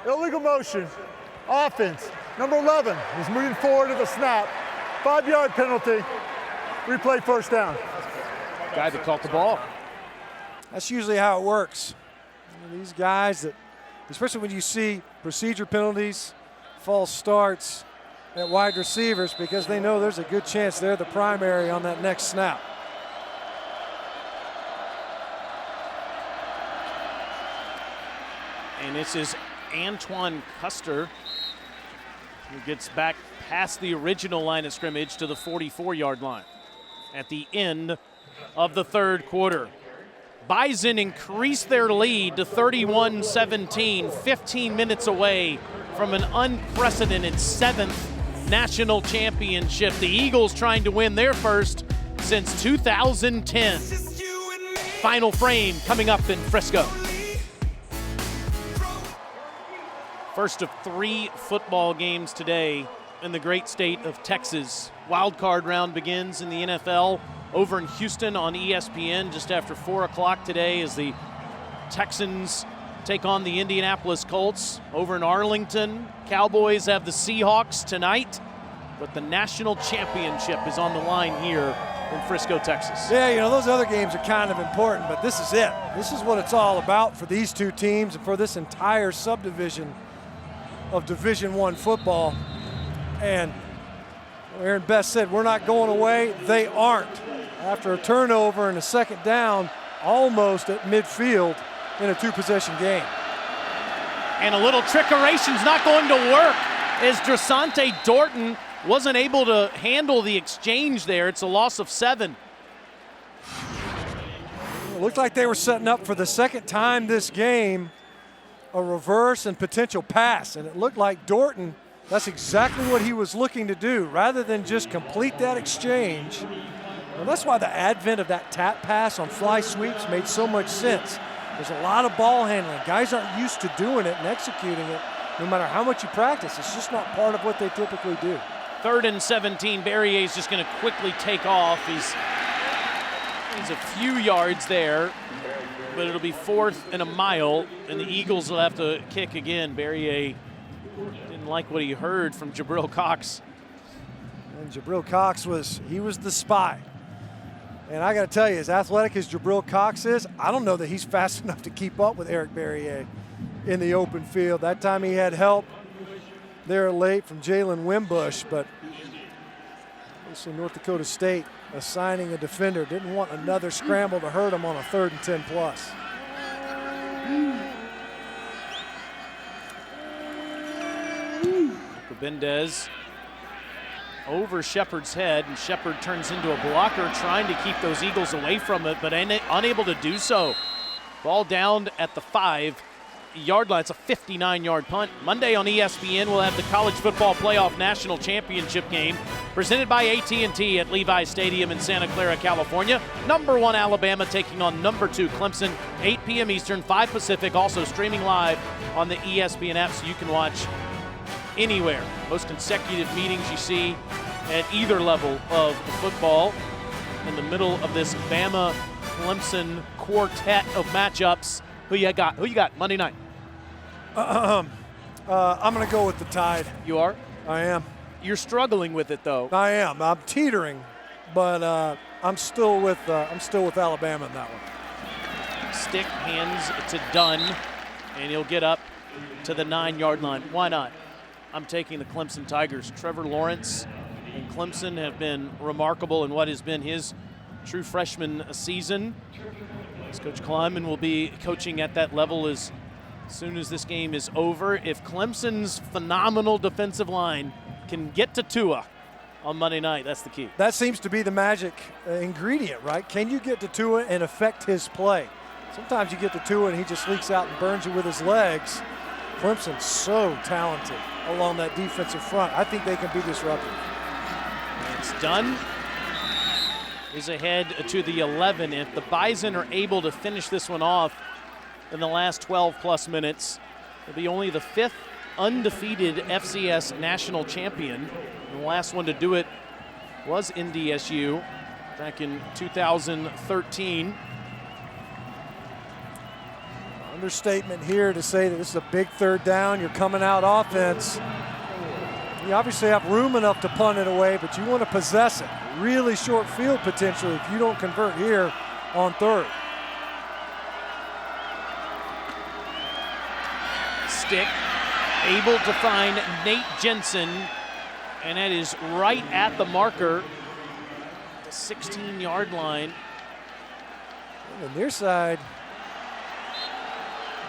Illegal motion, offense, number 11 is moving forward to the snap. 5-yard penalty, replay first down. Guy that caught the ball. That's usually how it works. You know, these guys that, especially when you see procedure penalties, false starts at wide receivers, because they know there's a good chance they're the primary on that next snap. And this is Antoine Custer, who gets back past the original line of scrimmage to the 44-yard line at the end of the third quarter. Bison increased their lead to 31-17, 15 minutes away from an unprecedented 7th national championship. The Eagles trying to win their first since 2010. Final frame coming up in Frisco. First of 3 football games today in the great state of Texas. Wild card round begins in the NFL over in Houston on ESPN just after 4 o'clock today as the Texans take on the Indianapolis Colts. Over in Arlington, Cowboys have the Seahawks tonight, but the national championship is on the line here in Frisco, Texas. Yeah, you know, those other games are kind of important, but this is it. This is what it's all about for these two teams and for this entire subdivision of Division I football. And Aaron Best said, we're not going away. They aren't. After a turnover and a second down, almost at midfield in a two-possession game. And a little trickeration's not going to work as Drasante Dorton wasn't able to handle the exchange there. It's a loss of 7. It looked like they were setting up for the second time this game a reverse and potential pass, and it looked like Dorton, that's exactly what he was looking to do, rather than just complete that exchange. Well, that's why the advent of that tap pass on fly sweeps made so much sense. There's a lot of ball handling. Guys aren't used to doing it and executing it, no matter how much you practice. It's just not part of what they typically do. 3rd and 17. Barrier's just going to quickly take off. He's a few yards there, but it'll be 4th and a mile, and the Eagles will have to kick again. Barrier didn't like what he heard from Jabril Cox. And Jabril Cox was the spy. And I got to tell you, as athletic as Jabril Cox is, I don't know that he's fast enough to keep up with Eric Barrier in the open field. That time he had help there late from Jalen Wimbush, but obviously North Dakota State assigning a defender, didn't want another scramble to hurt him on a 3rd and 10 plus. Bendez over Shepard's head, and Shepard turns into a blocker trying to keep those Eagles away from it, but unable to do so. Ball down at the 5-yard line. It's a 59-yard punt. Monday on ESPN, we'll have the College Football Playoff National Championship game presented by AT&T at Levi's Stadium in Santa Clara, California. Number 1 Alabama taking on number 2 Clemson, 8 p.m. Eastern, 5 Pacific, also streaming live on the ESPN app so you can watch anywhere. Most consecutive meetings you see at either level of football in the middle of this Bama-Clemson quartet of matchups. Who you got? Who you got Monday night? I'm going to go with the Tide. You are? I am. You're struggling with it, though. I am. I'm teetering, but I'm still with Alabama in that one. Stick hands to Dunn, and he'll get up to the 9-yard line. Why not? I'm taking the Clemson Tigers. Trevor Lawrence and Clemson have been remarkable in what has been his true freshman season. As Coach Kleiman will be coaching at that level as soon as this game is over. If Clemson's phenomenal defensive line can get to Tua on Monday night, that's the key. That seems to be the magic ingredient, right? Can you get to Tua and affect his play? Sometimes you get to Tua and he just leaks out and burns you with his legs. Clemson's so talented along that defensive front. I think they can be disruptive. It's done. Is ahead to the 11. If the Bison are able to finish this one off in the last 12-plus minutes, it'll be only the 5th undefeated FCS national champion. And the last one to do it was NDSU back in 2013. Understatement here to say that this is a big 3rd down. You're coming out offense. You obviously have room enough to punt it away, but you want to possess it. Really short field potentially if you don't convert here on 3rd. Stick able to find Nate Jensen, and that is right at the marker, the 16-yard line. On the near side,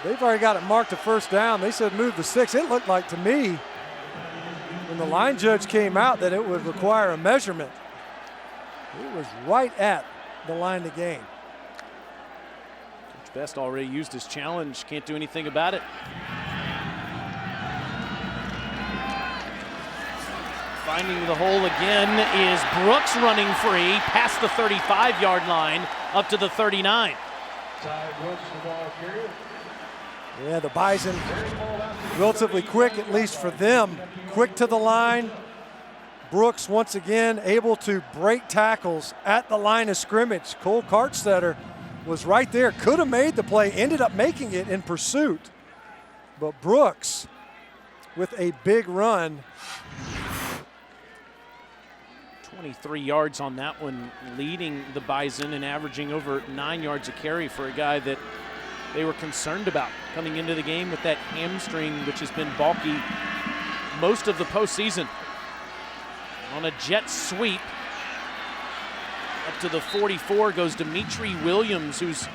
they've already got it marked a 1st down. They said move the 6. It looked like to me when the line judge came out that it would require a measurement. It was right at the line to gain. Coach Best already used his challenge. Can't do anything about it. Finding the hole again is Brooks running free past the 35-yard line up to the 39. Yeah, the Bison relatively quick, at least for them. Quick to the line. Brooks once again able to break tackles at the line of scrimmage. Cole Kartstetter was right there, could have made the play, ended up making it in pursuit. But Brooks with a big run. 23 yards on that one, leading the Bison and averaging over 9 yards a carry for a guy that they were concerned about coming into the game with that hamstring, which has been balky most of the postseason. On a jet sweep, up to the 44 goes Dimitri Williams, who's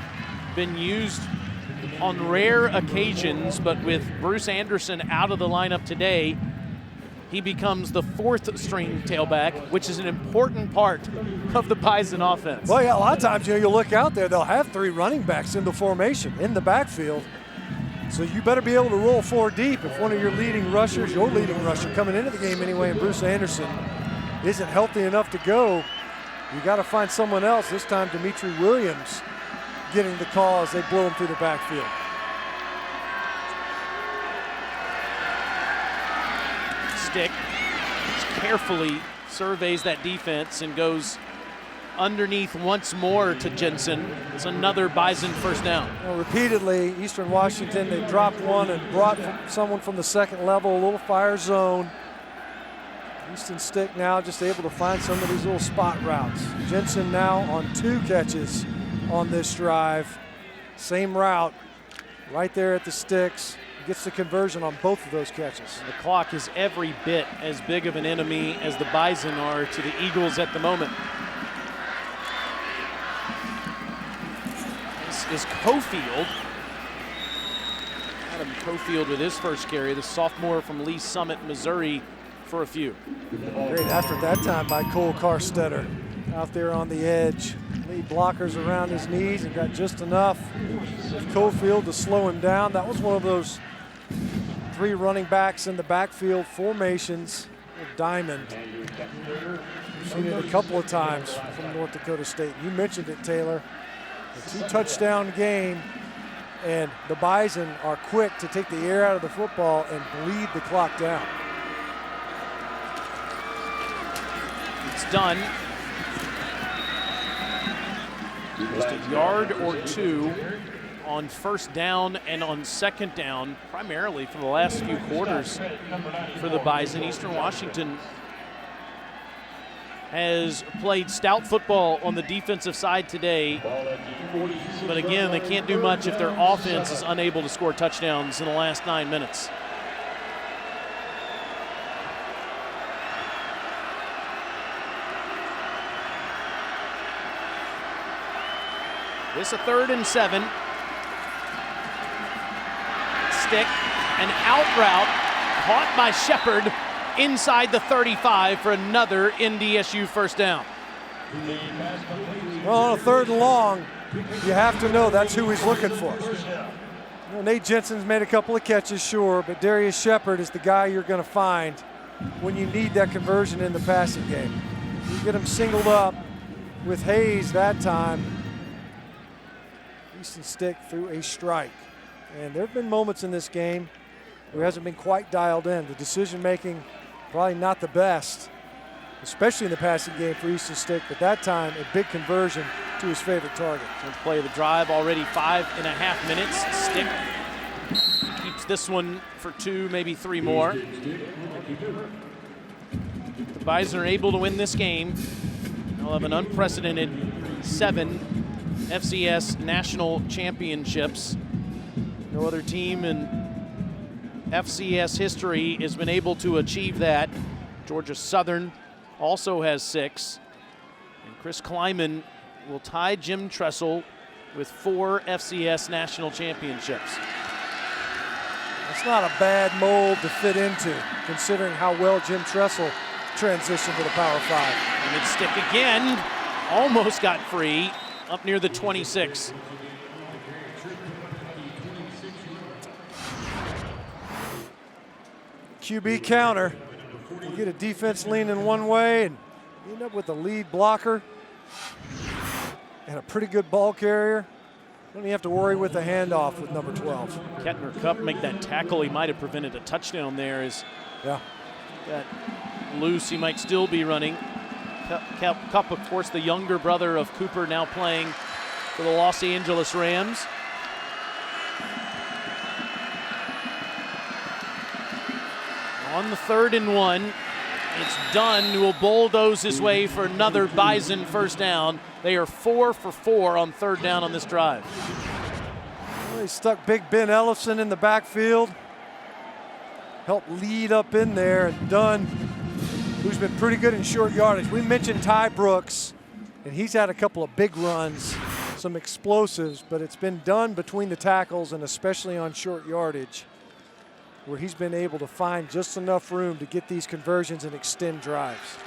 been used on rare occasions, but with Bruce Anderson out of the lineup today, he becomes the 4th string tailback, which is an important part of the Bison offense. Well, yeah, a lot of times, you look out there, they'll have 3 running backs in the formation in the backfield. So you better be able to roll 4 deep if one of your leading rushers, your leading rusher coming into the game anyway, and Bruce Anderson isn't healthy enough to go. You got to find someone else. This time, Dimitri Williams getting the call as they blow him through the backfield. Stick carefully surveys that defense and goes underneath once more to Jensen. It's another Bison first down. Well, repeatedly, Eastern Washington, they dropped one and brought someone from the second level, a little fire zone. Easton Stick now just able to find some of these little spot routes. Jensen now on 2 catches on this drive. Same route right there at the sticks. Gets the conversion on both of those catches. The clock is every bit as big of an enemy as the Bison are to the Eagles at the moment. This is Cofield. Adam Cofield with his first carry, the sophomore from Lee Summit, Missouri, for a few. Great effort that time by Cole Carstetter out there on the edge. Lead blockers around his knees and got just enough with Cofield to slow him down. That was one of those 3 running backs in the backfield formations with Diamond. We've seen it a couple of times from North Dakota State. You mentioned it, Taylor. A 2-touchdown game, and the Bison are quick to take the air out of the football and bleed the clock down. It's done. Just a yard or 2 on first down and on second down, primarily for the last few quarters for the Bison. Eastern Washington has played stout football on the defensive side today, but again, they can't do much if their offense is unable to score touchdowns in the last 9 minutes. This a 3rd and 7. Stick, an out route, caught by Shepard inside the 35 for another NDSU first down. Well, on a 3rd and long, you have to know that's who he's looking for. Nate Jensen's made a couple of catches, sure, but Darius Shepard is the guy you're going to find when you need that conversion in the passing game. You get him singled up with Hayes that time. Easton Stick threw a strike. And there have been moments in this game where he hasn't been quite dialed in. The decision making probably not the best, especially in the passing game for Easton Stick, but that time a big conversion to his favorite target. Play of the drive already 5.5 minutes. Stick keeps this one for 2, maybe 3 more. The Bison are able to win this game. They'll have an unprecedented 7 FCS national championships. No other team in FCS history has been able to achieve that. Georgia Southern also has 6. And Chris Kleiman will tie Jim Tressel with 4 FCS national championships. That's not a bad mold to fit into, considering how well Jim Tressel transitioned to the Power 5. And it's Stick again, almost got free, up near the 26. QB counter. You get a defense leaning one way and you end up with a lead blocker and a pretty good ball carrier. Don't you have to worry with the handoff with number 12. Kettner Cup make that tackle. He might have prevented a touchdown there. As yeah, got loose, he might still be running. Cup, of course, the younger brother of Cooper, now playing for the Los Angeles Rams. On the 3rd and 1, it's Dunn who will bulldoze his way for another Bison first down. They are 4 for 4 on 3rd down on this drive. Well, he stuck Big Ben Ellison in the backfield. help lead up in there. And Dunn, who's been pretty good in short yardage. We mentioned Ty Brooks, and he's had a couple of big runs, some explosives, but it's been Dunn between the tackles and especially on short yardage where he's been able to find just enough room to get these conversions and extend drives.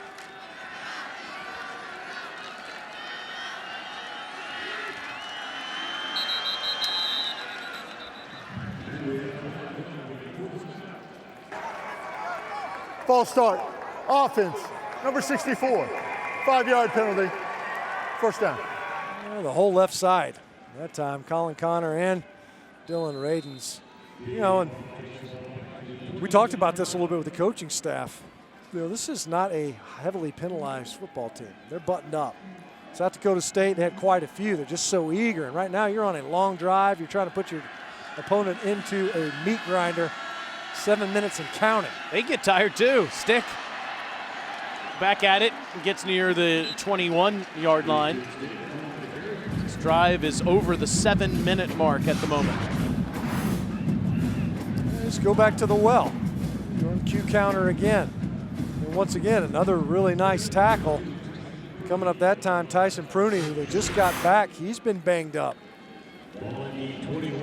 False start. Offense, number 64. 5-yard penalty. First down. Well, the whole left side. That time, Colin Connor and Dylan Radens. You know, and we talked about this a little bit with the coaching staff. You know, this is not a heavily penalized football team. They're buttoned up. South Dakota State, they had quite a few. They're just so eager. And right now, you're on a long drive. You're trying to put your opponent into a meat grinder. 7 minutes and counting. They get tired too. Stick back at it, gets near the 21-yard line. This drive is over the 7-minute mark at the moment. Let's go back to the well. Run Q counter again. And once again, another really nice tackle. Coming up that time, Tyson Pruney, who they just got back, he's been banged up.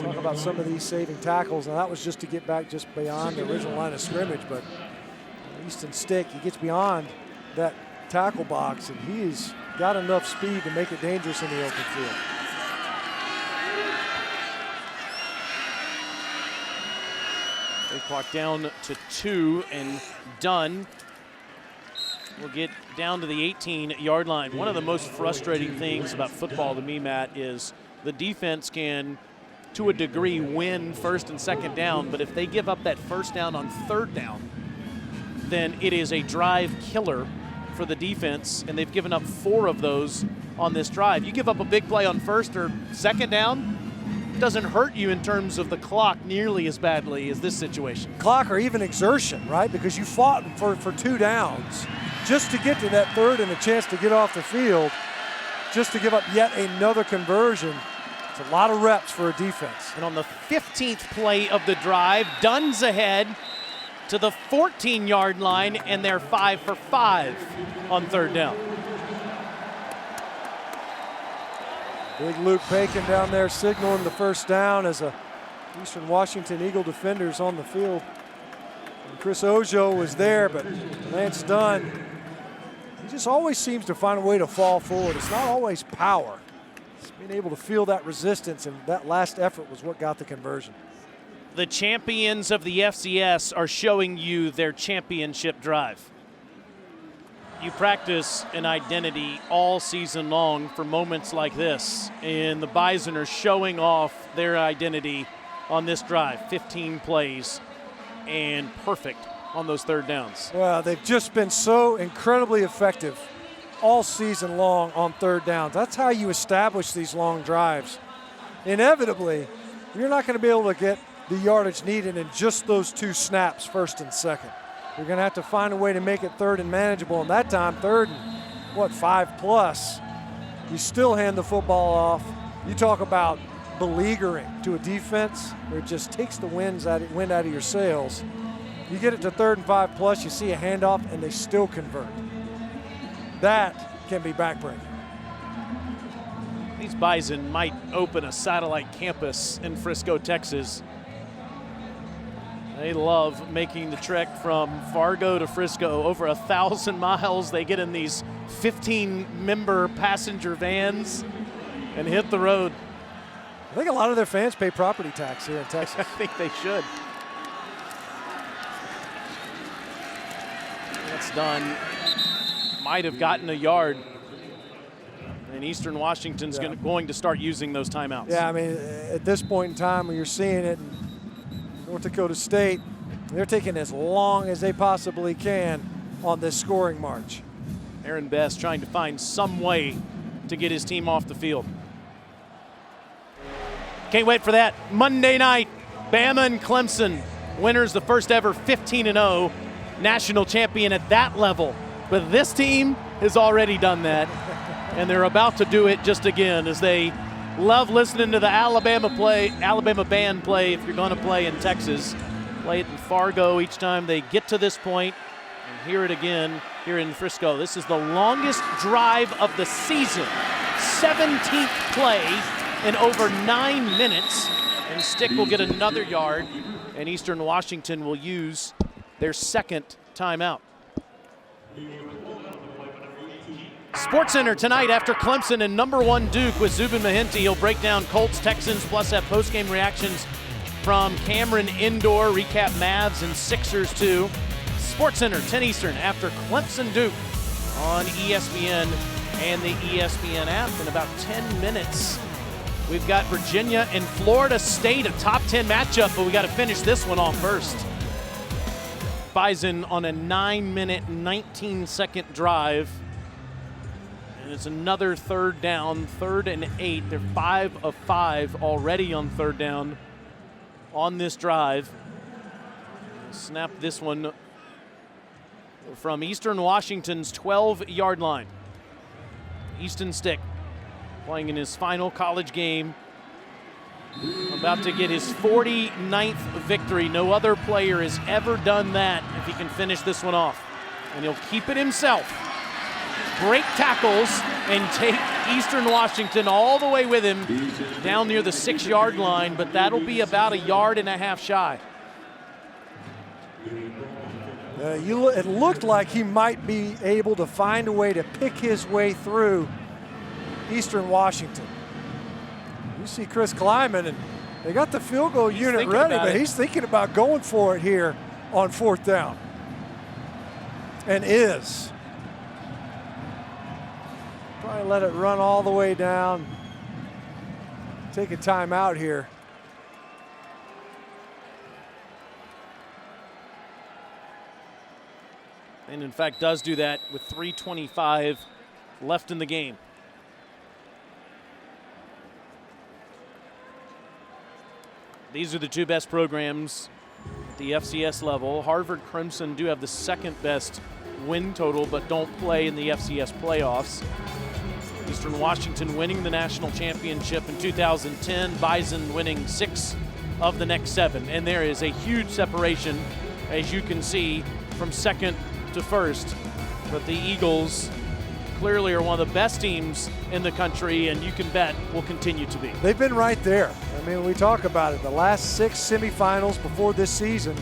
Talk about some of these saving tackles, and that was just to get back just beyond the original line of scrimmage, but Easton Stick, he gets beyond that tackle box, and he's got enough speed to make it dangerous in the open field. They clock down to 2, and Dunn will get down to the 18-yard line. One of the most frustrating things about football to me, Matt, is the defense can, to a degree, win first and second down, but if they give up that first down on third down, then it is a drive killer for the defense, and they've given up 4 of those on this drive. You give up a big play on first or second down, it doesn't hurt you in terms of the clock nearly as badly as this situation. Clock or even exertion, right? Because you fought for 2 downs just to get to that third and a chance to get off the field, just to give up yet another conversion. It's a lot of reps for a defense. And on the 15th play of the drive, Dunn's ahead to the 14-yard line, and they're 5 for 5 on third down. Big Luke Bacon down there signaling the first down as a Eastern Washington Eagle defender's on the field. And Chris Ojo was there, but Lance Dunn, he just always seems to find a way to fall forward. It's not always power. It's being able to feel that resistance, and that last effort was what got the conversion. The champions of the FCS are showing you their championship drive. You practice an identity all season long for moments like this, and the Bison are showing off their identity on this drive. 15 plays and perfect on those third downs. Well, they've just been so incredibly effective all season long on third downs. That's how you establish these long drives. Inevitably, you're not going to be able to get the yardage needed in just those 2 snaps, first and second. You're going to have to find a way to make it third and manageable. And that time, third and, 5 plus, you still hand the football off. You talk about beleaguering to a defense where it just takes the wind out of your sails. You get it to third and 5 plus, you see a handoff, and they still convert. That can be backbreaking. These Bison might open a satellite campus in Frisco, Texas. They love making the trek from Fargo to Frisco, over 1,000 miles. They get in these 15-member passenger vans and hit the road. I think a lot of their fans pay property tax here in Texas. I think they should. That's done. Might have gotten a yard. And Eastern Washington's going to start using those timeouts. Yeah, I mean, at this point in time when you're seeing it, North Dakota State, they're taking as long as they possibly can on this scoring march. Aaron Best trying to find some way to get his team off the field. Can't wait for that. Monday night, Bama and Clemson. Winners the first ever 15-0 national champion at that level. But this team has already done that, and they're about to do it just again as they love listening to the Alabama band play if you're going to play in Texas. play it in Fargo each time they get to this point, and hear it again here in Frisco. This is the longest drive of the season. 17th play in over 9 minutes, and Stick will get another yard, and Eastern Washington will use their second timeout. SportsCenter tonight after Clemson and #1 Duke with Zubin Mehenti. He'll break down Colts, Texans, plus have post-game reactions from Cameron Indoor, recap Mavs and Sixers too. SportsCenter 10 Eastern after Clemson Duke on ESPN and the ESPN app. In about 10 minutes, we've got Virginia and Florida State, a top 10 matchup, but we got to finish this one off first. Bison on a 9-minute, 19-second drive. And it's another third down, 3rd and 8. They're 5 of 5 already on third down on this drive. Snap this one from Eastern Washington's 12-yard line. Easton Stick playing in his final college game. About to get his 49th victory. No other player has ever done that if he can finish this one off. And he'll keep it himself. Break tackles and take Eastern Washington all the way with him down near the 6-yard line, but that'll be about 1.5 yards shy. It looked like he might be able to find a way to pick his way through Eastern Washington. You see Chris Kleiman, and they got the field goal unit ready, but he's thinking about going for it here on 4th down. And is. Probably let it run all the way down. Take a timeout here. And in fact does do that with 3:25 left in the game. These are the two best programs at the FCS level. Harvard Crimson do have the 2nd best win total, but don't play in the FCS playoffs. Eastern Washington winning the national championship in 2010, Bison winning 6 of the next 7. And there is a huge separation, as you can see, from 2nd to 1st. But the Eagles clearly are one of the best teams in the country, and you can bet will continue to be. They've been right there. I mean, we talk about it. The last 6 semifinals before this season,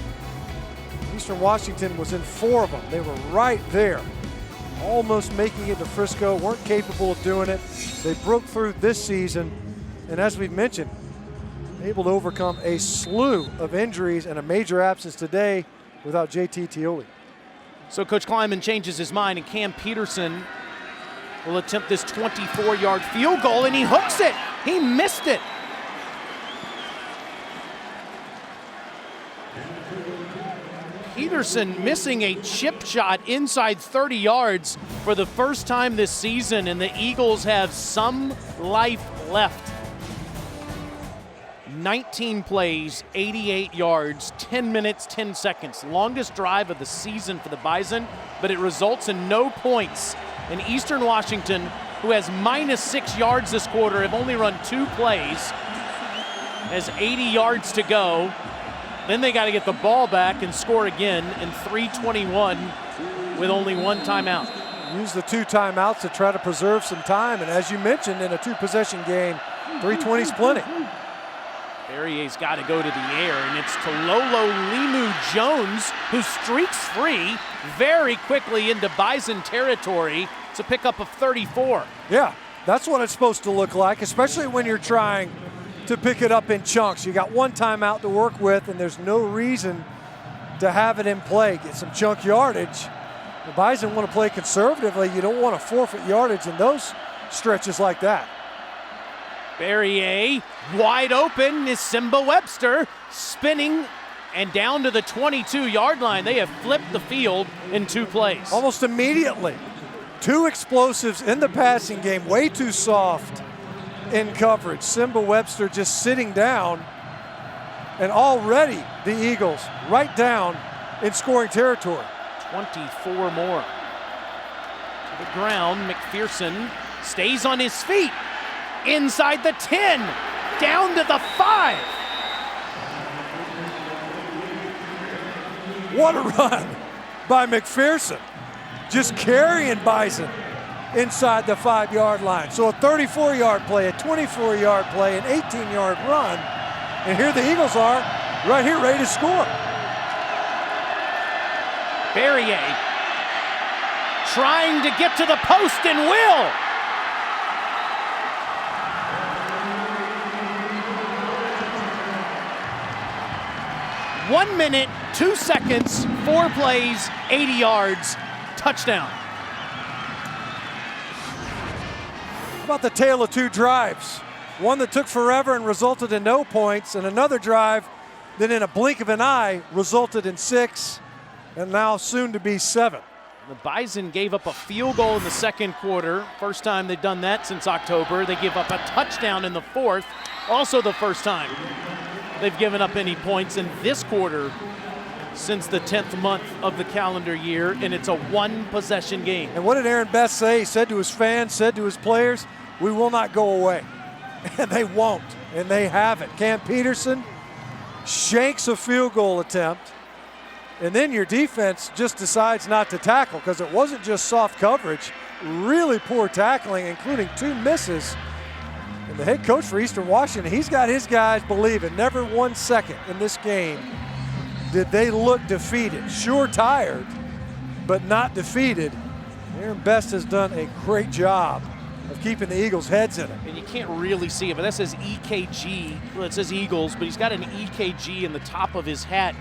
Eastern Washington was in 4 of them. They were right there, almost making it to Frisco, weren't capable of doing it. They broke through this season, and as we've mentioned, able to overcome a slew of injuries and a major absence today without JT Tioli. So Coach Kleiman changes his mind, and Cam Peterson will attempt this 24-yard field goal, and he hooks it. He missed it. Peterson missing a chip shot inside 30 yards for the first time this season, and the Eagles have some life left. 19 plays, 88 yards, 10 minutes, 10 seconds. Longest drive of the season for the Bison, but it results in no points. And Eastern Washington, who has -6 yards this quarter, have only run 2 plays, has 80 yards to go. Then they got to get the ball back and score again in 3:21 with only 1 timeout. Use the 2 timeouts to try to preserve some time, and as you mentioned, in a 2-possession game, 3:20 is plenty. Barrier's got to go to the air, and it's Tololo Limu Jones who streaks free very quickly into Bison territory. It's a pickup of 34. Yeah, that's what it's supposed to look like, especially when you're trying to pick it up in chunks. You got 1 timeout to work with, and there's no reason to have it in play. Get some chunk yardage. The Bison want to play conservatively. You don't want to forfeit yardage in those stretches like that. Barrier wide open is Simba Webster spinning and down to the 22-yard line. They have flipped the field in 2 plays. Almost immediately. 2 explosives in the passing game, way too soft in coverage. Simba Webster just sitting down, and already the Eagles right down in scoring territory. 24 more. To the ground, McPherson stays on his feet. Inside the 10, down to the 5. What a run by McPherson. Just carrying Bison inside the 5-yard line. So a 34-yard play, a 24-yard play, an 18-yard run. And here the Eagles are right here ready to score. Berrier trying to get to the post and will. One minute, 2 seconds, 4 plays, 80 yards, touchdown. How about the tale of 2 drives? One that took forever and resulted in no points, and another drive that in a blink of an eye resulted in 6, and now soon to be 7. The Bison gave up a field goal in the second quarter. First time they've done that since October. They give up a touchdown in the fourth. Also the first time they've given up any points in this quarter since the 10th month of the calendar year, and it's a 1-possession game. And what did Aaron Best say? He said to his fans, said to his players, we will not go away. And they won't, and they haven't. Cam Peterson shanks a field goal attempt, and then your defense just decides not to tackle because it wasn't just soft coverage, really poor tackling, including 2 misses. And the head coach for Eastern Washington, he's got his guys believing. Never 1 second in this game did they look defeated. Sure tired, but not defeated. Aaron Best has done a great job of keeping the Eagles' heads in it. And you can't really see it, but that says EKG. Well, it says Eagles, but he's got an EKG in the top of his hat.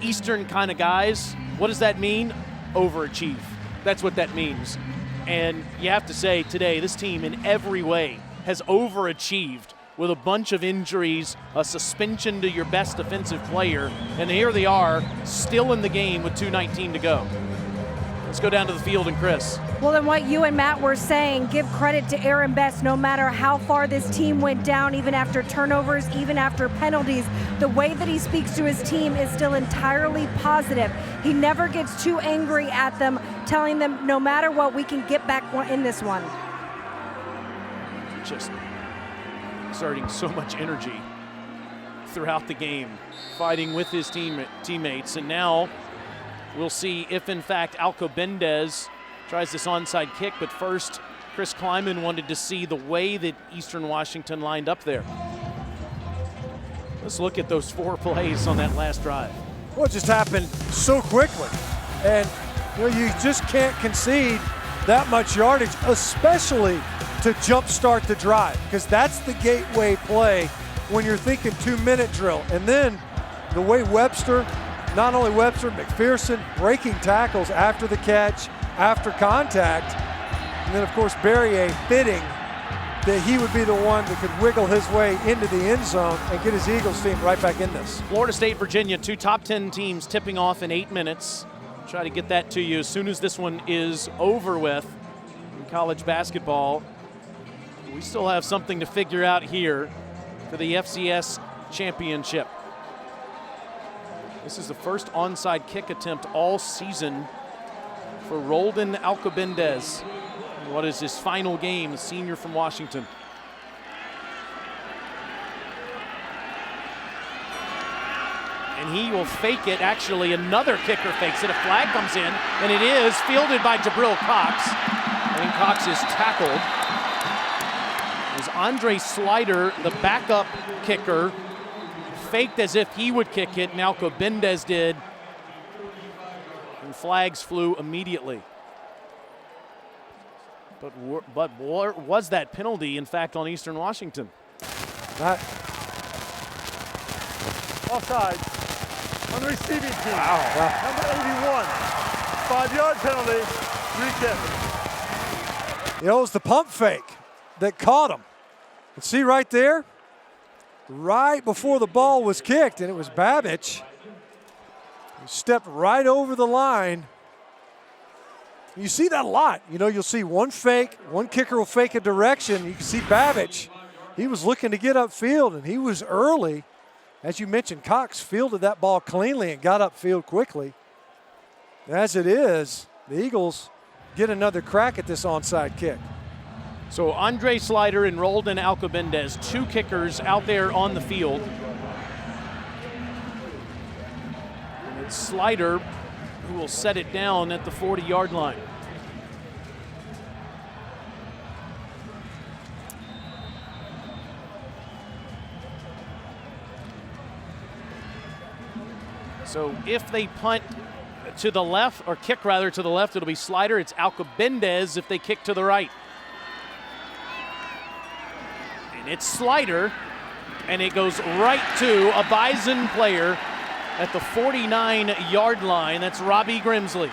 Eastern kind of guys, what does that mean? Overachieve. That's what that means. And you have to say today, this team in every way has overachieved with a bunch of injuries, a suspension to your best defensive player, and here they are, still in the game with 2:19 to go. Let's go down to the field and Chris. Well, then what you and Matt were saying, give credit to Aaron Best. No matter how far this team went down, even after turnovers, even after penalties, the way that he speaks to his team is still entirely positive. He never gets too angry at them, telling them no matter what, we can get back in this one. Just exerting so much energy throughout the game, fighting with his teammates, and now we'll see if, in fact, Alcobendez tries this onside kick, but first, Chris Kleiman wanted to see the way that Eastern Washington lined up there. Let's look at those 4 plays on that last drive. Well, it just happened so quickly. And you just can't concede that much yardage, especially to jumpstart the drive, because that's the gateway play when you're thinking 2-minute drill. And then the way Webster, not only Webster, McPherson breaking tackles after the catch, after contact, and then of course Berrier fitting that he would be the one that could wiggle his way into the end zone and get his Eagles team right back in this. Florida State, Virginia, 2 top 10 teams tipping off in 8 minutes. Try to get that to you as soon as this one is over with in college basketball. We still have something to figure out here for the FCS championship. This is the first onside kick attempt all season for Roldan Alcobendez. What is his final game, a senior from Washington? And he will fake it. Actually, another kicker fakes it. A flag comes in, and it is fielded by Jabril Cox. And Cox is tackled. As Andre Slider, the backup kicker, faked as if he would kick it, and Alcobendez did. And flags flew immediately. But was that penalty, in fact, on Eastern Washington? Offside on the receiving team. Wow. Number 81. 5-yard penalty, free kick. It was the pump fake that caught him. And see right there, right before the ball was kicked, and it was Babbage. He stepped right over the line. You see that a lot. You'll see one fake, one kicker will fake a direction. You can see Babbage. He was looking to get upfield, and he was early. As you mentioned, Cox fielded that ball cleanly and got upfield quickly. As it is, the Eagles get another crack at this onside kick. So Andre Slider and Roldan Alcobendez, 2 kickers out there on the field. And Slider, who will set it down at the 40-yard line. So if they punt to the left, or kick rather to the left, it'll be Slider. It's Alcabendez if they kick to the right. And it's Slider, and it goes right to a Bison player at the 49-yard line. That's Robbie Grimsley.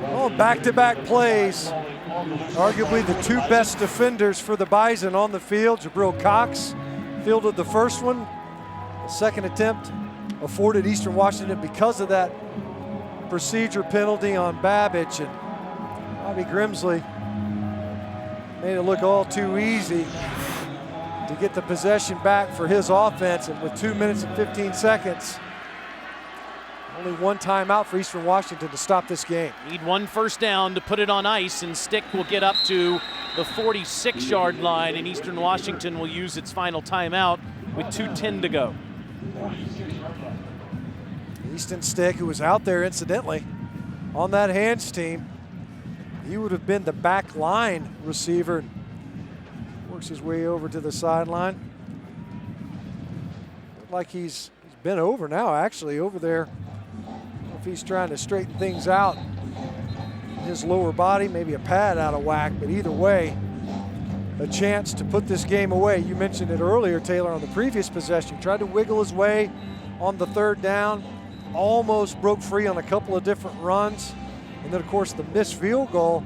Oh, back-to-back plays. Arguably the two best defenders for the Bison on the field. Jabril Cox fielded the first one. The second attempt afforded Eastern Washington because of that procedure penalty on Babbage. And Robbie Grimsley made it look all too easy to get the possession back for his offense. And with 2 minutes and 15 seconds, only one timeout for Eastern Washington to stop this game. Need one first down to put it on ice, and Stick will get up to the 46-yard line, and Eastern Washington will use its final timeout with 2:10 to go. Easton Stick, who was out there incidentally on that hands team, he would have been the back line receiver. Works his way over to the sideline. Look like he's been over now, actually, over there. I don't know if he's trying to straighten things out. His lower body, maybe a pad out of whack, but either way, a chance to put this game away. You mentioned it earlier, Taylor, on the previous possession. Tried to wiggle his way on the third down, almost broke free on a couple of different runs. And then, of course, the missed field goal.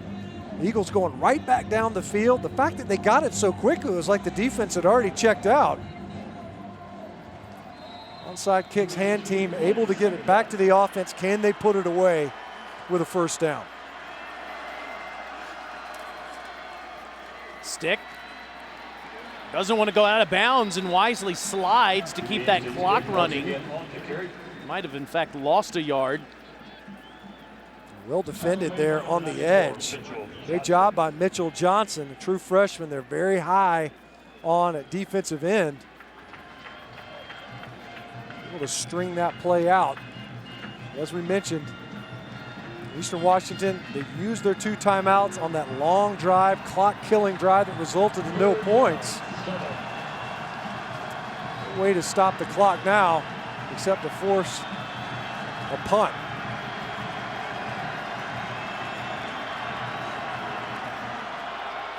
The Eagles going right back down the field. The fact that they got it so quickly, it was like the defense had already checked out. Onside kicks, hand team able to get it back to the offense. Can they put it away with a first down? Stick doesn't want to go out of bounds and wisely slides to keep that clock running. Might have, in fact, lost a yard. Well defended there on the edge. Great job by Mitchell Johnson, a true freshman. They're very high on at defensive end. Able to string that play out. As we mentioned, Eastern Washington, they used their 2 timeouts on that long drive, clock-killing drive that resulted in no points. No way to stop the clock now, except to force a punt.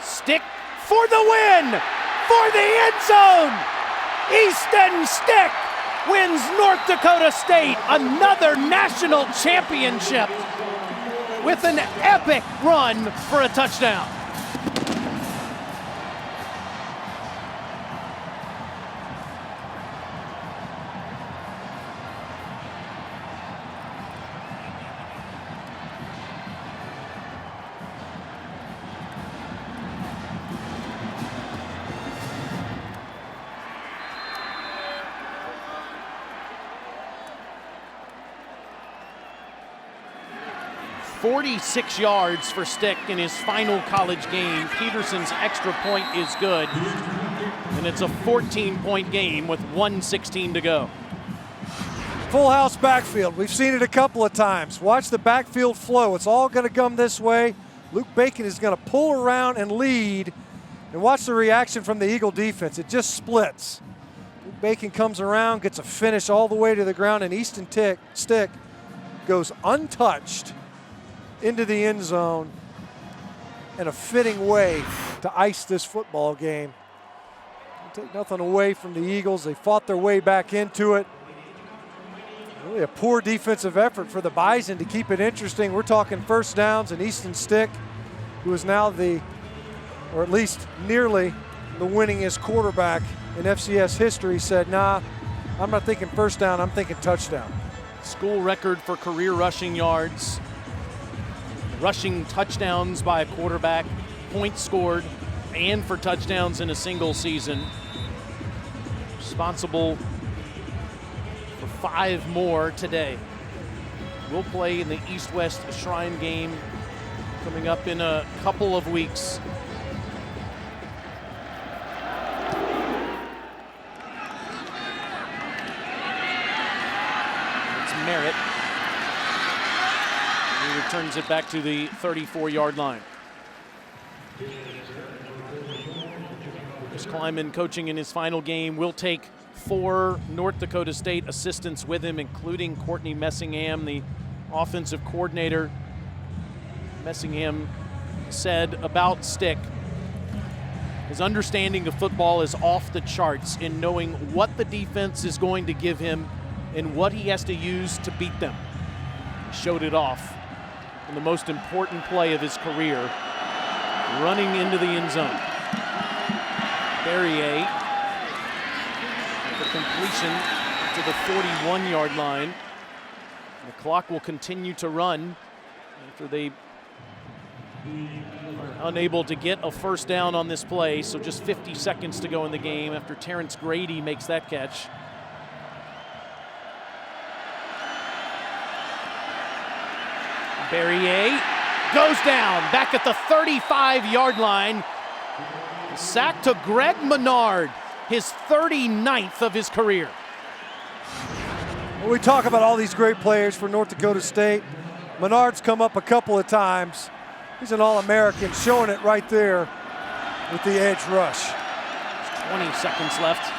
Stick for the win, for the end zone. Easton Stick wins North Dakota State another national championship with an epic run for a touchdown. .46 yards for Stick in his final college game. Peterson's extra point is good, and it's a 14-point game with 1:16 to go. Full house backfield. We've seen it a couple of times. Watch the backfield flow. It's all going to come this way. Luke Bacon is going to pull around and lead, and watch the reaction from the Eagle defense. It just splits. Luke Bacon comes around, gets a finish all the way to the ground, and Easton Stick goes untouched into the end zone in a fitting way to ice this football game. Take nothing away from the Eagles. They fought their way back into it. Really a poor defensive effort for the Bison to keep it interesting. We're talking first downs, and Easton Stick, who is now or at least nearly the winningest quarterback in FCS history, said, nah, I'm not thinking first down, I'm thinking touchdown. School record for career rushing yards, rushing touchdowns by a quarterback, points scored, and for touchdowns in a single season. Responsible for 5 more today. We'll play in the East-West Shrine game coming up in a couple of weeks. returns it back to the 34-yard line. Chris Kleiman coaching in his final game will take 4 North Dakota State assistants with him, including Courtney Messingham, the offensive coordinator. Messingham said about Stick, his understanding of football is off the charts in knowing what the defense is going to give him and what he has to use to beat them. He showed it off in the most important play of his career, running into the end zone. Barrier with a completion to the 41-yard line. The clock will continue to run after they are unable to get a first down on this play, so just 50 seconds to go in the game after Terrence Grady makes that catch. Barrier goes down, back at the 35-yard line. Sack to Greg Menard, his 39th of his career. When we talk about all these great players for North Dakota State, Menard's come up a couple of times. He's an All-American, showing it right there with the edge rush. 20 seconds left.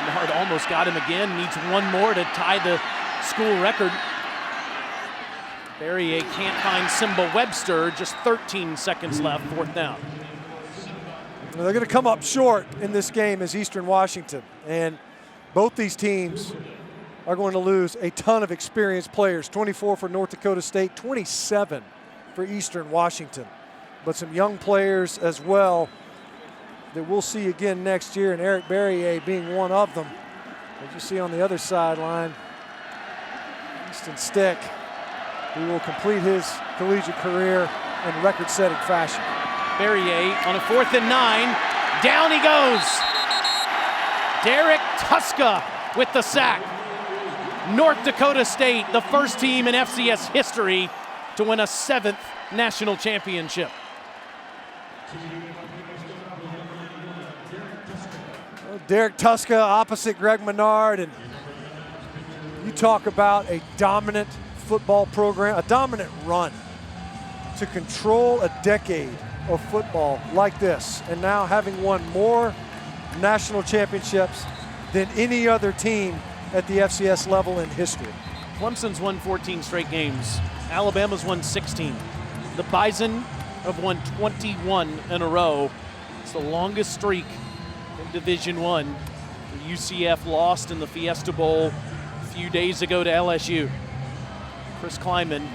Menard almost got him again, needs one more to tie the school record. Barrier can't find Simba Webster, just 13 seconds left, 4th down. They're going to come up short in this game as Eastern Washington, and both these teams are going to lose a ton of experienced players. 24 for North Dakota State, 27 for Eastern Washington. But some young players as well that we'll see again next year, and Eric Barrier being one of them. As you see on the other sideline, Easton Stick, who will complete his collegiate career in record-setting fashion. Barrier on a 4th and 9. Down he goes. Derek Tuska with the sack. North Dakota State, the first team in FCS history to win a 7th national championship. Well, Derek Tuska opposite Greg Menard, and you talk about a dominant football program, a dominant run to control a decade of football like this, and now having won more national championships than any other team at the FCS level in history. Clemson's won 14 straight games. Alabama's won 16. The Bison have won 21 in a row. It's the longest streak in Division I. The UCF lost in the Fiesta Bowl a few days ago to LSU. Chris Kleiman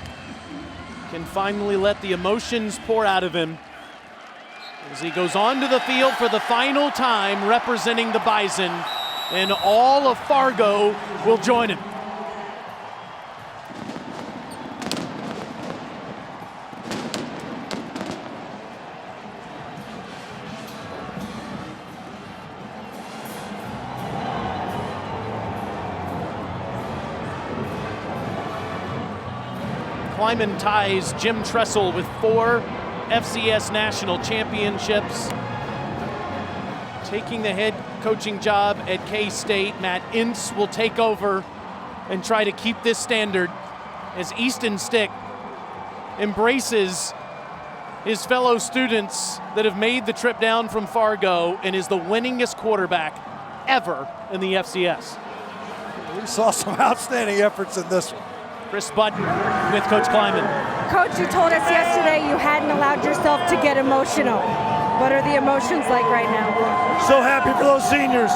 can finally let the emotions pour out of him as he goes onto the field for the final time representing the Bison, and all of Fargo will join him. Kleiman ties Jim Tressel with 4 FCS national championships. Taking the head coaching job at K-State, Matt Ince will take over and try to keep this standard as Easton Stick embraces his fellow students that have made the trip down from Fargo and is the winningest quarterback ever in the FCS. We saw some outstanding efforts in this one. Chris Button with Coach Kleiman. Coach, you told us yesterday you hadn't allowed yourself to get emotional. What are the emotions like right now? So happy for those seniors.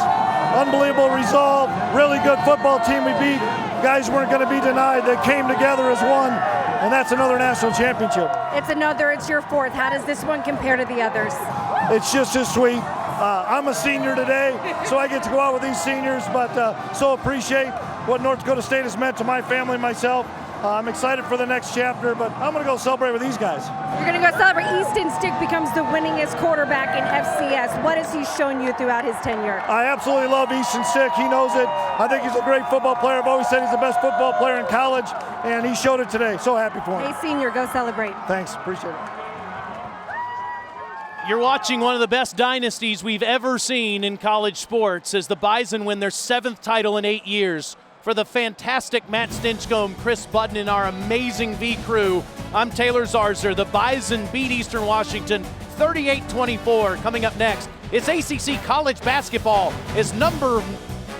Unbelievable resolve. Really good football team we beat. Guys weren't going to be denied. They came together as one, and that's another national championship. It's your 4th. How does this one compare to the others? It's just as sweet. I'm a senior today, so I get to go out with these seniors, but so appreciate what North Dakota State has meant to my family and myself. I'm excited for the next chapter, but I'm going to go celebrate with these guys. You're going to go celebrate. Easton Stick becomes the winningest quarterback in FCS. What has he shown you throughout his tenure? I absolutely love Easton Stick. He knows it. I think he's a great football player. I've always said he's the best football player in college, and he showed it today. So happy for him. Hey, senior, go celebrate. Thanks. Appreciate it. You're watching one of the best dynasties we've ever seen in college sports as the Bison win their 7th title in 8 years. For the fantastic Matt Stinchcomb, Chris Budden, and our amazing V crew, I'm Taylor Zarzer. The Bison beat Eastern Washington 38-24. Coming up next, it's ACC college basketball as number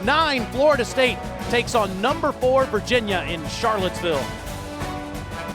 9 Florida State takes on number 4 Virginia in Charlottesville.